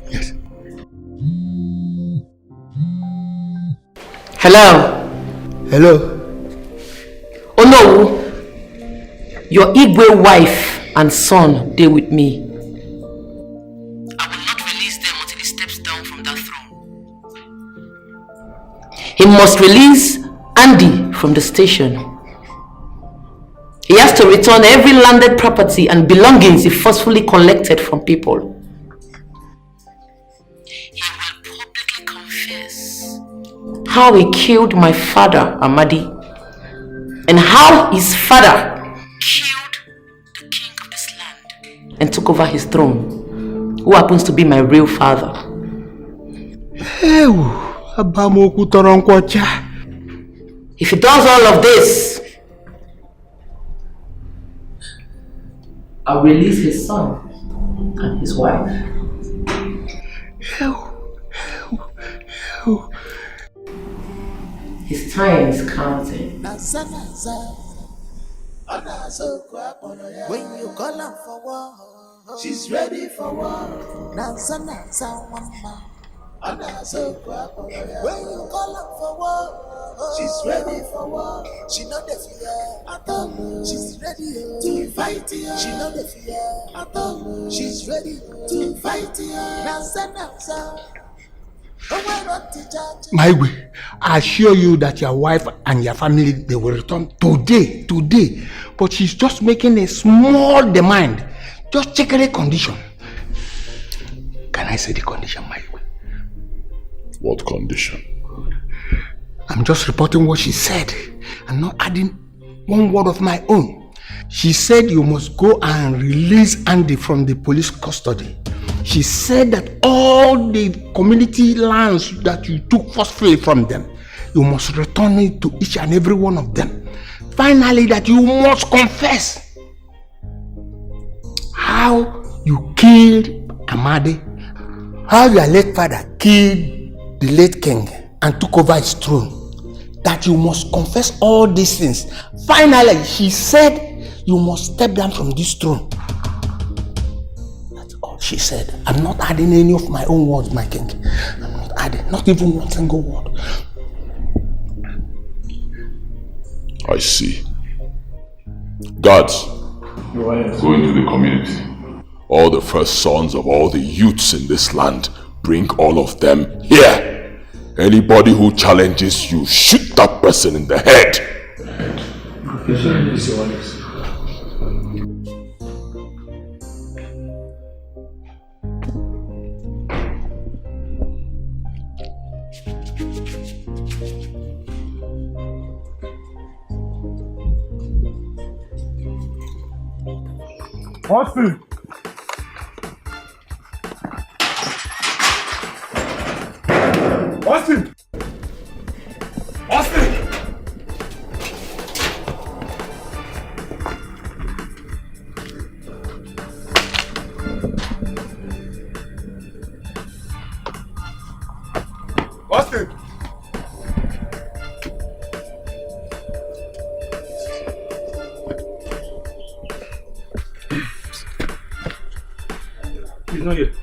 Yes. Hello. Hello. Oh no. Your Igwe wife and son, they with me. I will not release them until he steps down from that throne. He must release Andy from the station. He has to return every landed property and belongings he forcefully collected from people. He will publicly confess how he killed my father, Amadi, and how his father killed the king of this land and took over his throne, who happens to be my real father. If he does all of this, I'll release his son and his wife. His time is counting. When you call her for war, she's ready for war. When you call her for war, She's ready for war. She know the fear at all. She's ready to fight. She know the fear at all. She's ready to fight. Nansa. My way, I assure you that your wife and your family, they will return today. But she's just making a small demand. Just check her condition. Can I say the condition, my way? What condition? I'm just reporting what she said. I'm not adding one word of my own. She said you must go and release Andy from the police custody. She said that all the community lands that you took forcefully from them, you must return it to each and every one of them. Finally, that you must confess how you killed Amadi, how your late father killed the late king and took over his throne. That you must confess all these things. Finally, she said you must step down from this throne. She said, I'm not adding any of my own words, my king. I'm not adding, not even one single word. I see. Guards, go into the community. All the first sons of all the youths in this land, bring all of them here. Anybody who challenges you, shoot that person in the head. Austin! Austin! Austin! Austin! He's not here.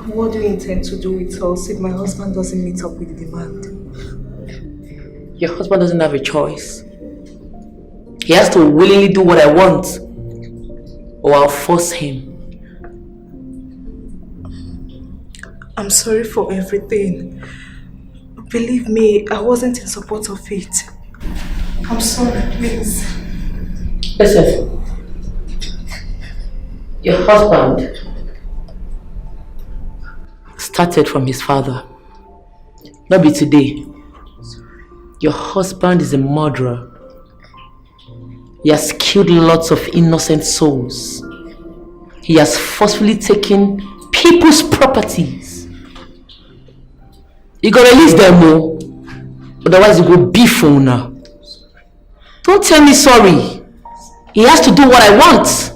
What do you intend to do with us if my husband doesn't meet up with the demand? Your husband doesn't have a choice. He has to willingly do what I want, or I'll force him. I'm sorry for everything. Believe me, I wasn't in support of it. I'm sorry, please. Listen, your husband started from his father. Not be today. Your husband is a murderer. He has killed lots of innocent souls. He has forcefully taken people's properties. You gotta release them, oh. Otherwise you go beef on now. Don't tell me sorry. He has to do what I want.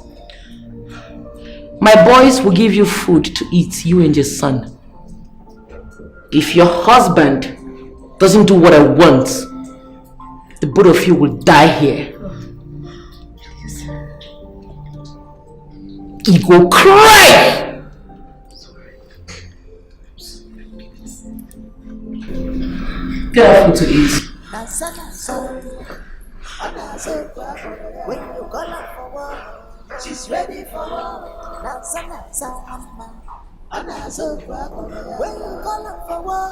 My boys will give you food to eat, you and your son. If your husband doesn't do what I want, the both of you will die here. He go cry! Get food to eat. When you call her for war, she's ready for war. When you call her for war,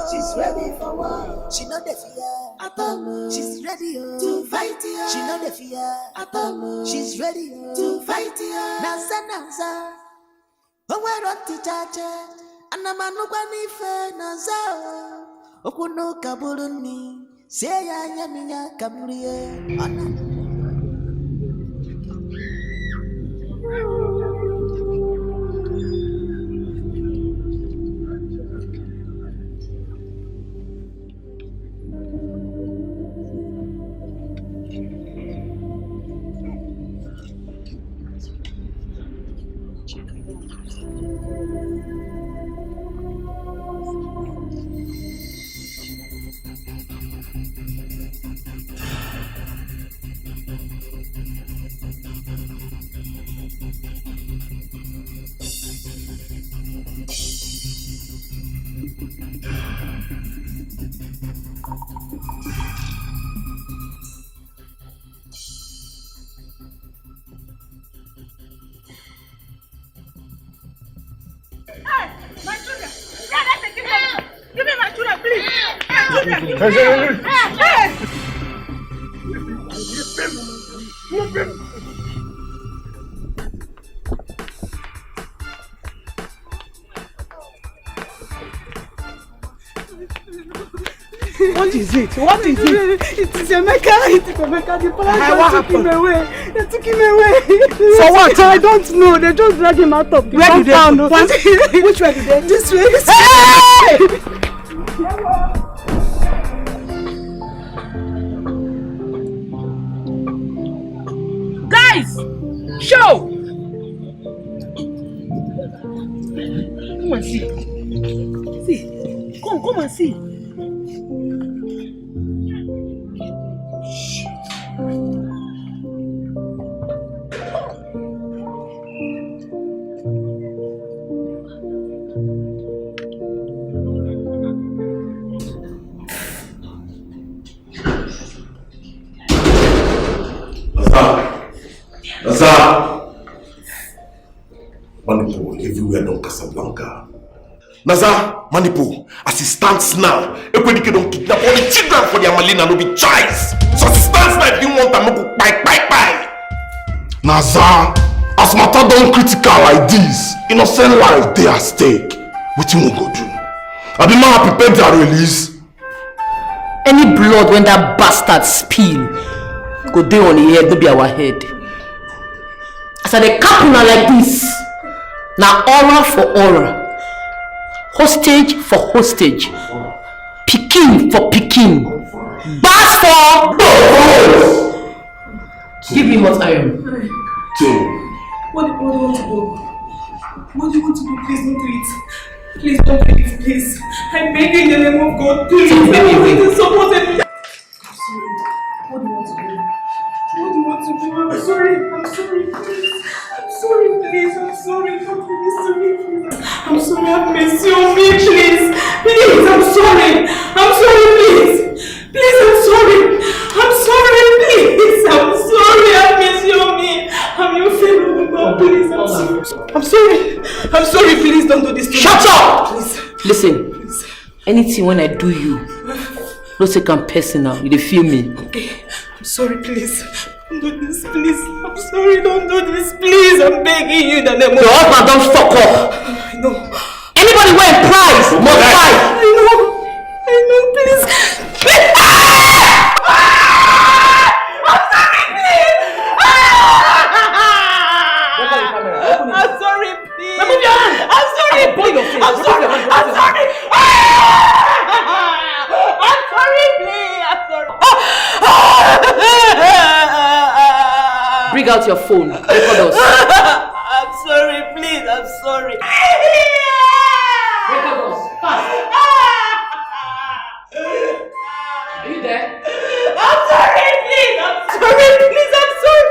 she's ready for war. She know the fear at all. She's ready to fight. She know the fear at all. She's ready to fight. Nansa. When we're on to church, and I'm not going to Nansa. Okuno kaburuni, say ya nyamiya kamuriye. My children! Give me my children, please! My children! What is it? What is it? It is Emeka. It is Emeka. The police took him away. They took him away. For what? I don't know. They just dragged him out of the compound. Which way did they? This way. Hey! Guys! Show! Come and see. See. Come and see. Manipo everywhere don Casablanca. Naza, Manipo, as it stands now, everybody don't kidnap all the children for their Malina no be choice. So as it stands now, if you want them to bye. Naza, as matter don critical like this, innocent life they at stake. What you won't go do? I be man prepared their release. Any blood when that bastard spill go dey on the head, no be our head. As I dey cap una like this, na aura for aura, hostage for hostage, pikin for pikin, bass for both. Give me hot iron. What do you want to do? What do you want to do? Please don't do it. Please don't do it, please. I beg you in the name of God, please. I'm sorry. What do you want to do? What do you want to do? I'm sorry, please. I'm sorry, please. I'm sorry. Don't do this to me, please. I'm sorry, have mercy on me, please. Please, I'm sorry. I'm sorry, please. Please, I'm sorry. I'm sorry, please. I'm sorry, have mercy on me. I'm your favorite God, please. I'm sorry. I'm sorry, please don't do this to me. Shut up! Please. Listen, anything when I do you, don't take am personal. You dey feel me? Okay. I'm sorry, please. Don't do this, please. I'm sorry, don't do this, please. I'm begging you that Your husband don't fuck up. I know. Anybody wearing price must fight. I know, please. I'm sorry, please. Remove your hand. I'm sorry. I'll blow your face. I'm sorry. I'm sorry. I'm sorry, please. I'm sorry. Bring out your phone. Record us. I'm sorry, please. I'm sorry. Record us. Fast. Are you there? I'm sorry, please. I'm sorry, please. I'm sorry.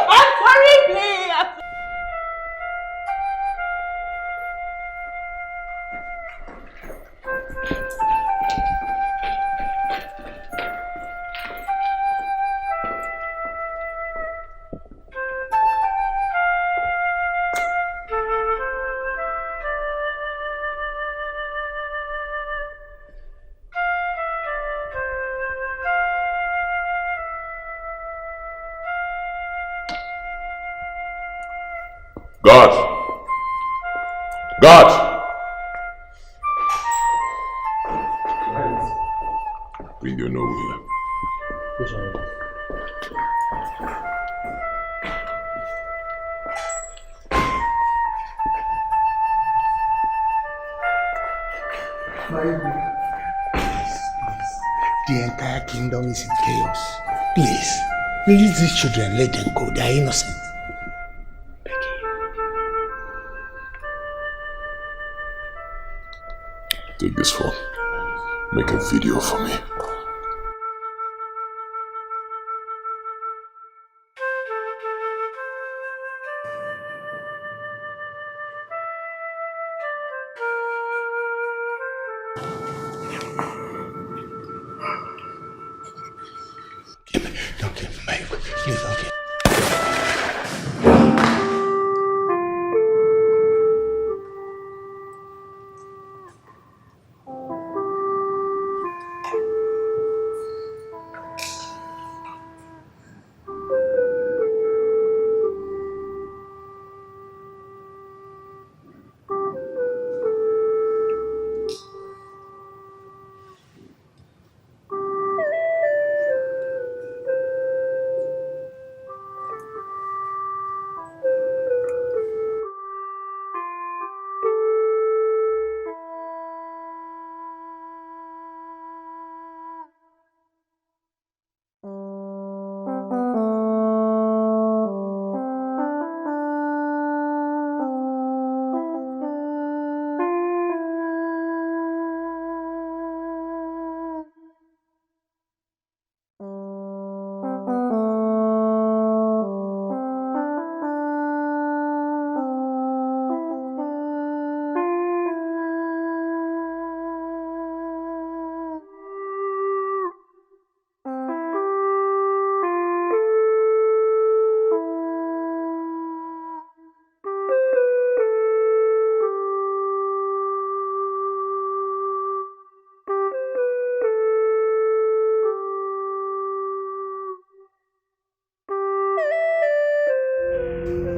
I'm sorry, please. God! Bring your nowhere. The entire kingdom is in chaos. Please, release these children, let them go. They are innocent. Take this phone. Make a video for me. Don't kill me, please don't kill me.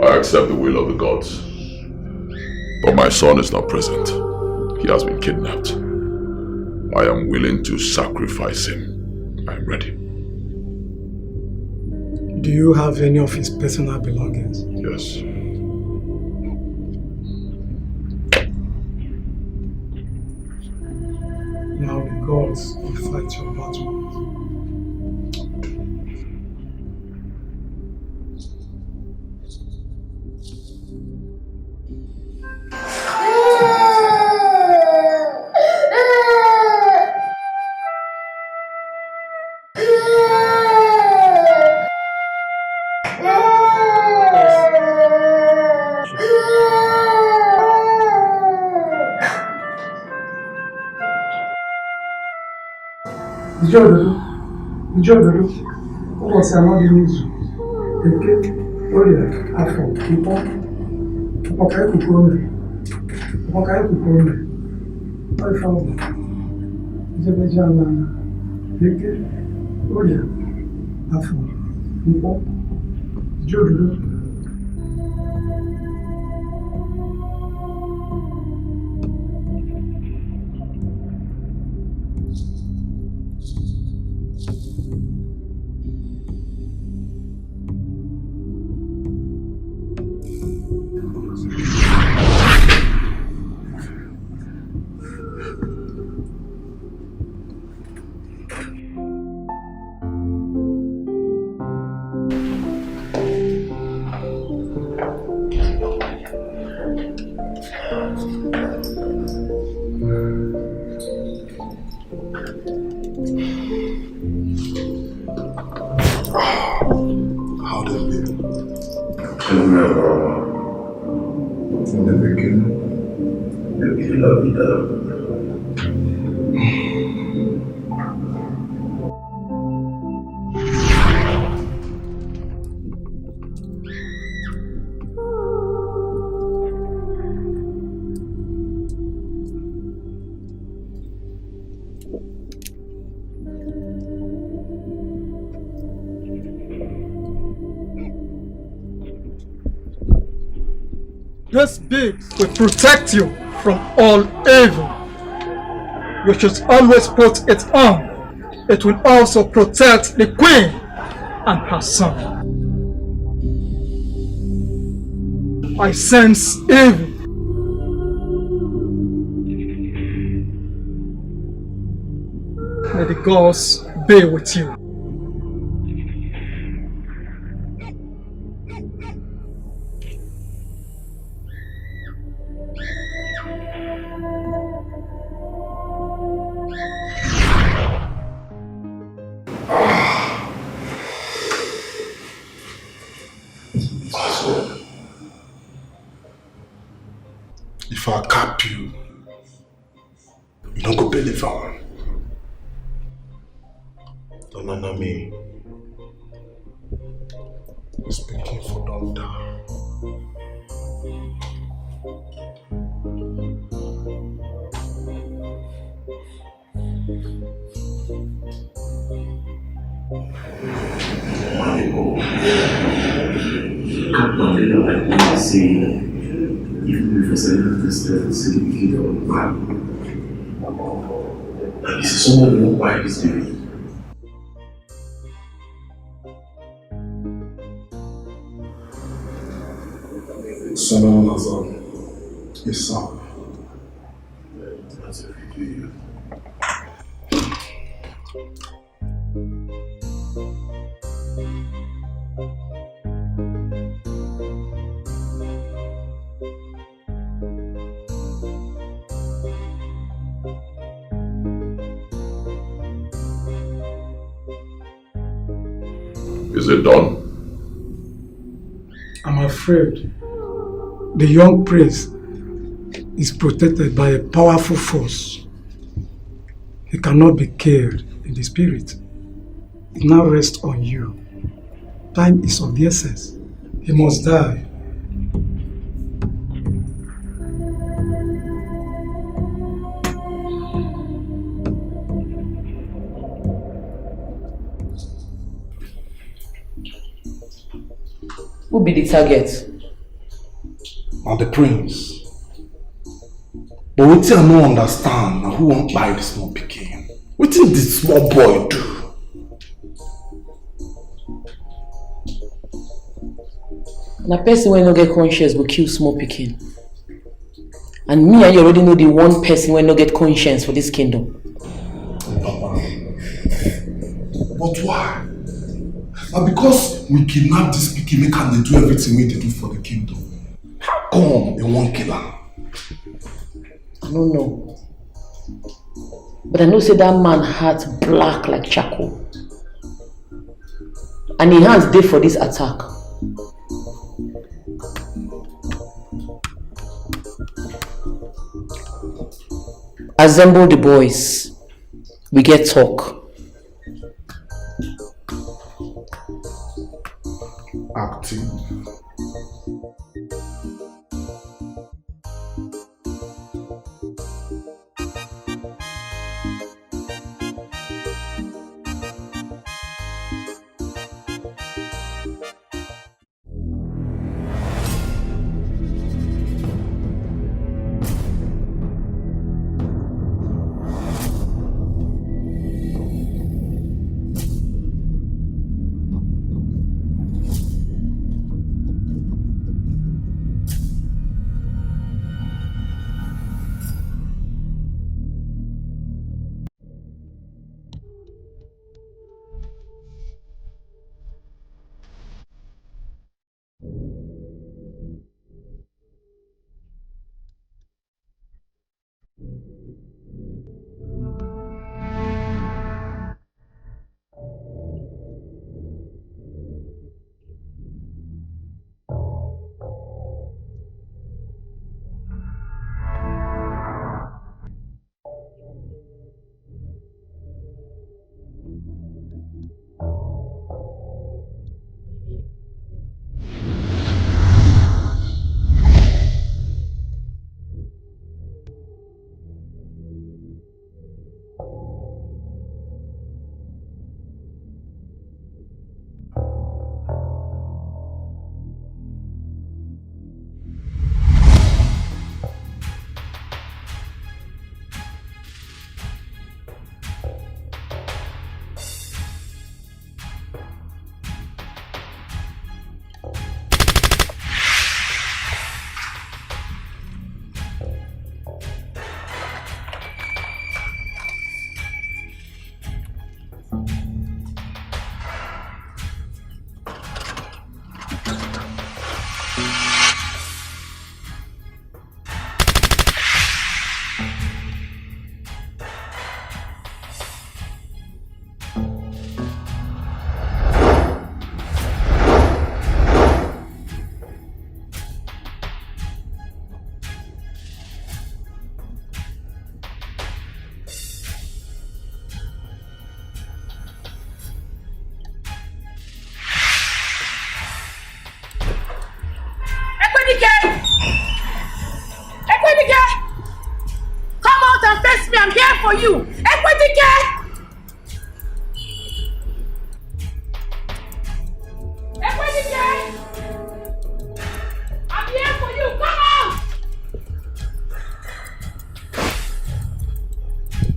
I accept the will of the gods. But my son is not present. He has been kidnapped. I am willing to sacrifice him. I am ready. Do you have any of his personal belongings? Yes. Now the gods will fight your battle. Ijododo, ụbọchị anọ dị n'izu, Eke, Orie, Afọ, Nkwọ, ọka ekuku ome, ọ ife ọ bụ, ijebeji ala Eke, Orie, Afọ, Nkwọ, Ijododo. How do you feel? In the beginning, you love love. This beads will protect you from all evil. You should always put it on. It will also protect the queen and her son. I sense evil. May the gods be with you. If I cap you, you don't go believe on. Don't know me. Speaking for don't die. I see. Even if I say that this is a kid or a and this is someone who knows why he's doing it. Someone has a son. That's a video. Is it done? I'm afraid the young prince is protected by a powerful force. He cannot be killed in the spirit. It now rests on you. Time is of the essence. He must die. Who be the target? Now the prince. But wetin I no understand na who won't buy the small pikin? Wetin the small boy do? Na person wey no get conscience go kill small pikin. And me and you already know the one person wey no get conscience for this kingdom. Papa. But why? Na because we kidnap this pikin make am dey do everything wey dey do for the kingdom. How come they won't kill am? I don't know. But I know say that man heart black like charcoal. And his hands dey for this attack. Assemble the boys. We get talk. Active. for you. Ekwetike! Ekwetike! I'm here for you. Come on!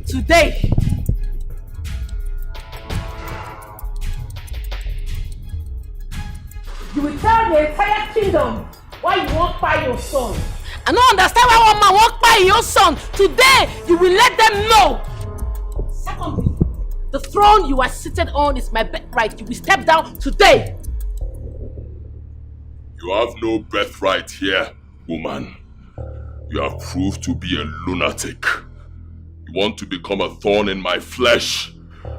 Today, you will tell the entire kingdom why you won't buy your son. I don't understand why one man won't buy your son. Today, you will let them know. Secondly, the throne you are seated on is my birthright. You will step down today. You have no birthright here, woman. You have proved to be a lunatic. You want to become a thorn in my flesh,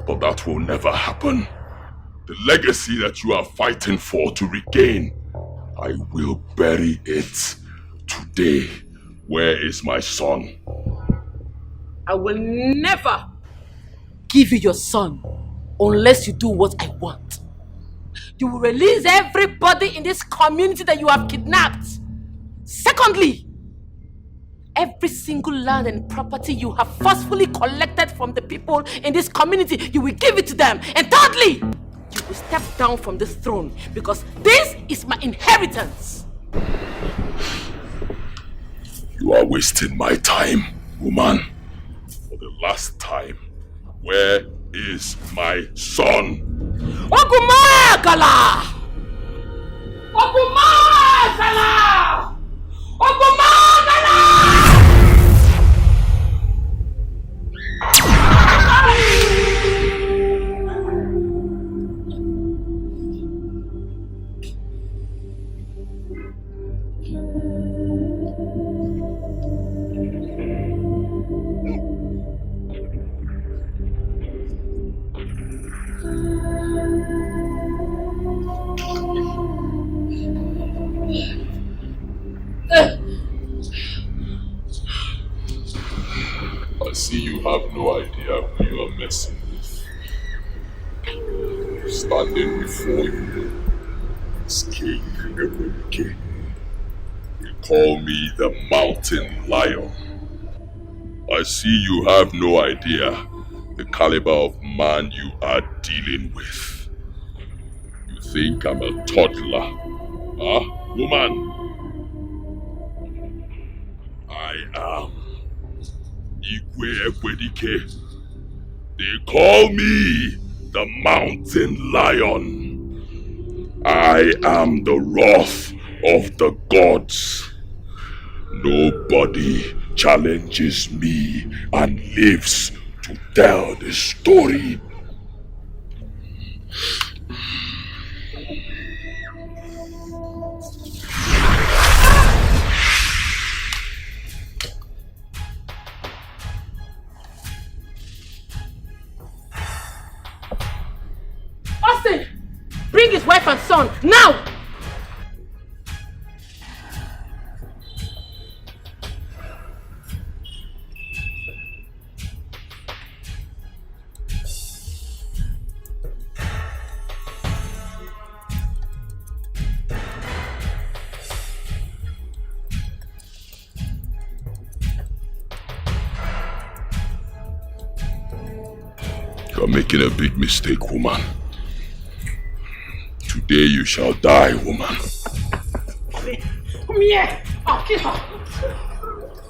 but that will never happen. The legacy that you are fighting for to regain, I will bury it today. Where is my son? I will never give you your son unless you do what I want. You will release everybody in this community that you have kidnapped. Secondly, every single land and property you have forcefully collected from the people in this community, you will give it to them. And thirdly, you will step down from this throne because this is my inheritance. You are wasting my time, woman. For the last time, where is my son? Ogumagala! Ogumagala! Ogumagala! I see you have no idea who you are messing with. Standing before you is King LizzyGold. They call me the Mountain Lion. I see you have no idea the caliber of man you are dealing with. You think I'm a toddler, huh, woman? I am Ekwedike. They call me the Mountain Lion. I am the wrath of the gods. Nobody challenges me and lives to tell the story. Austin, bring his wife and son now. You're making a big mistake, woman. Today you shall die, woman. Come here. I'll kill her.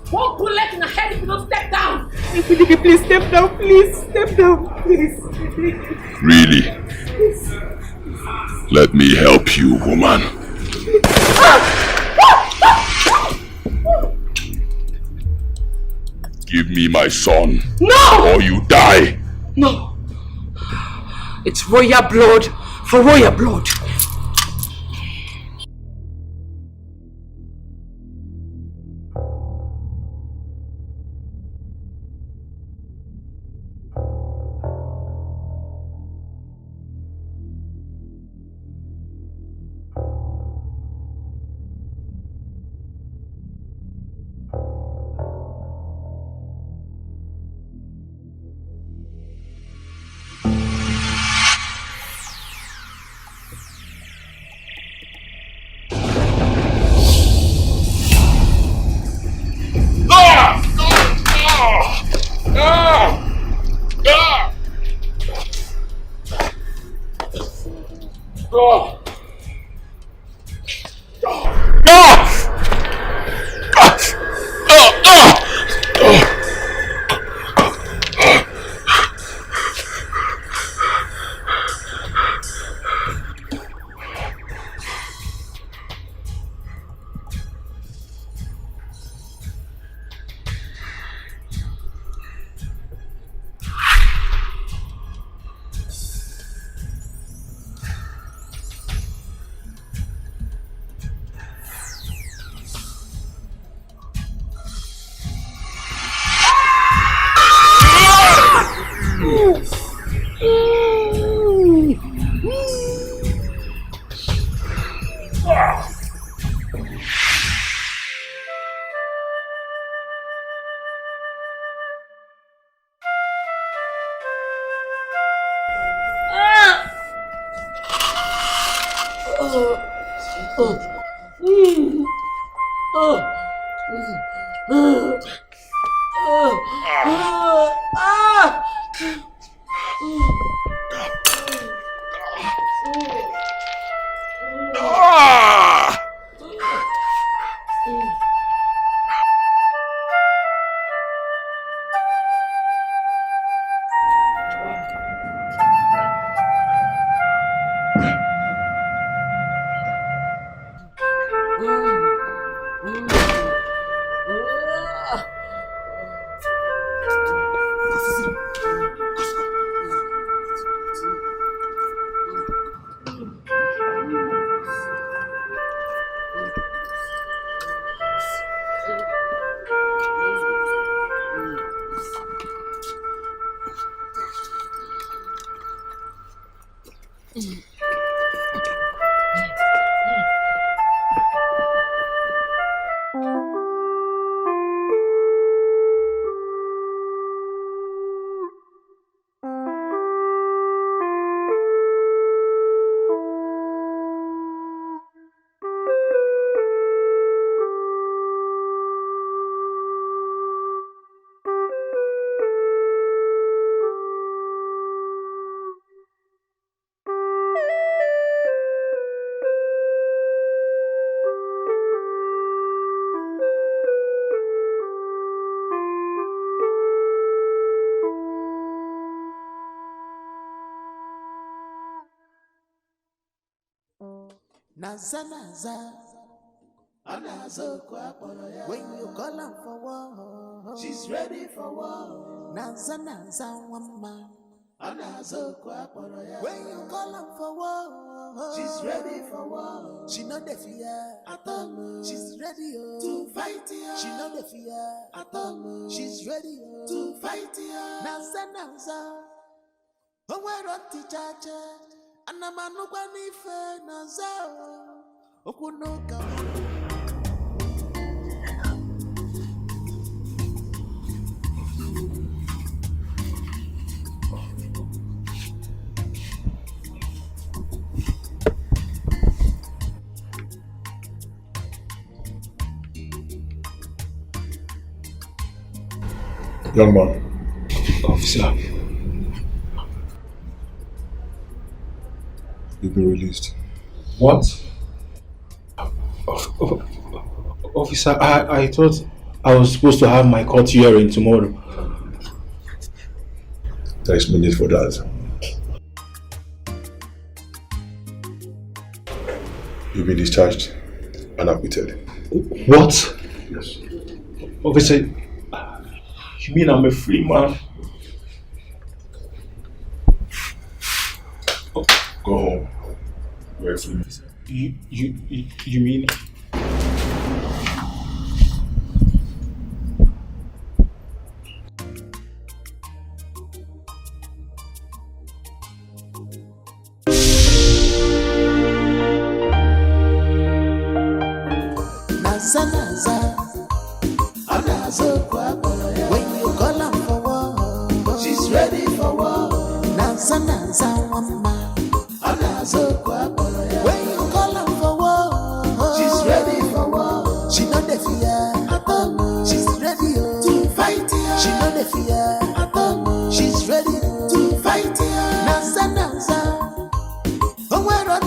One bullet in her head if you don't step down. Ekwedike, please step down. Please step down. Please. Really? Let me help you, woman. Give me my son. No! Or you die. No. It's royal blood for royal blood. Naza naza, anazo kwa polo ya. When you call her for war, she's ready for war. Naza naza wama, anazo kwa polo ya. When you call her for war, she's ready for war. She know the fear at all. She's ready to fight ya. She know the fear at all. She's ready to fight ya. Naza naza, we're on teacher. Anamanu kwa nife na zao okunuka. Young man. Officer. You've been released. What? Officer, I thought I was supposed to have my court hearing tomorrow. There is no need for that. You've been discharged and acquitted. What? Yes. Officer, you mean I'm a free man? Go home. You're a free man. You mean? Naza naza, anazo kwa polo ya. When you call her for war, she's ready for war. Naza naza wama, anazo kwa polo ya. When you call her for war, she's ready for war. She know the fear at all. She's ready to fight ya. She know the fear at all. She's ready to fight ya. Naza naza, we're on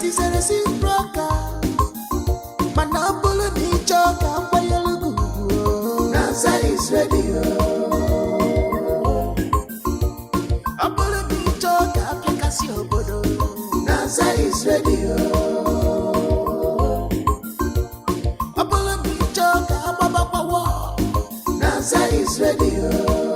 it is a reciprocal. Manambolo ni choka mpayalugu. Naza is ready. Apolo ni choka application bodo. Naza is ready. Apolo ni choka ababa power. Naza is ready.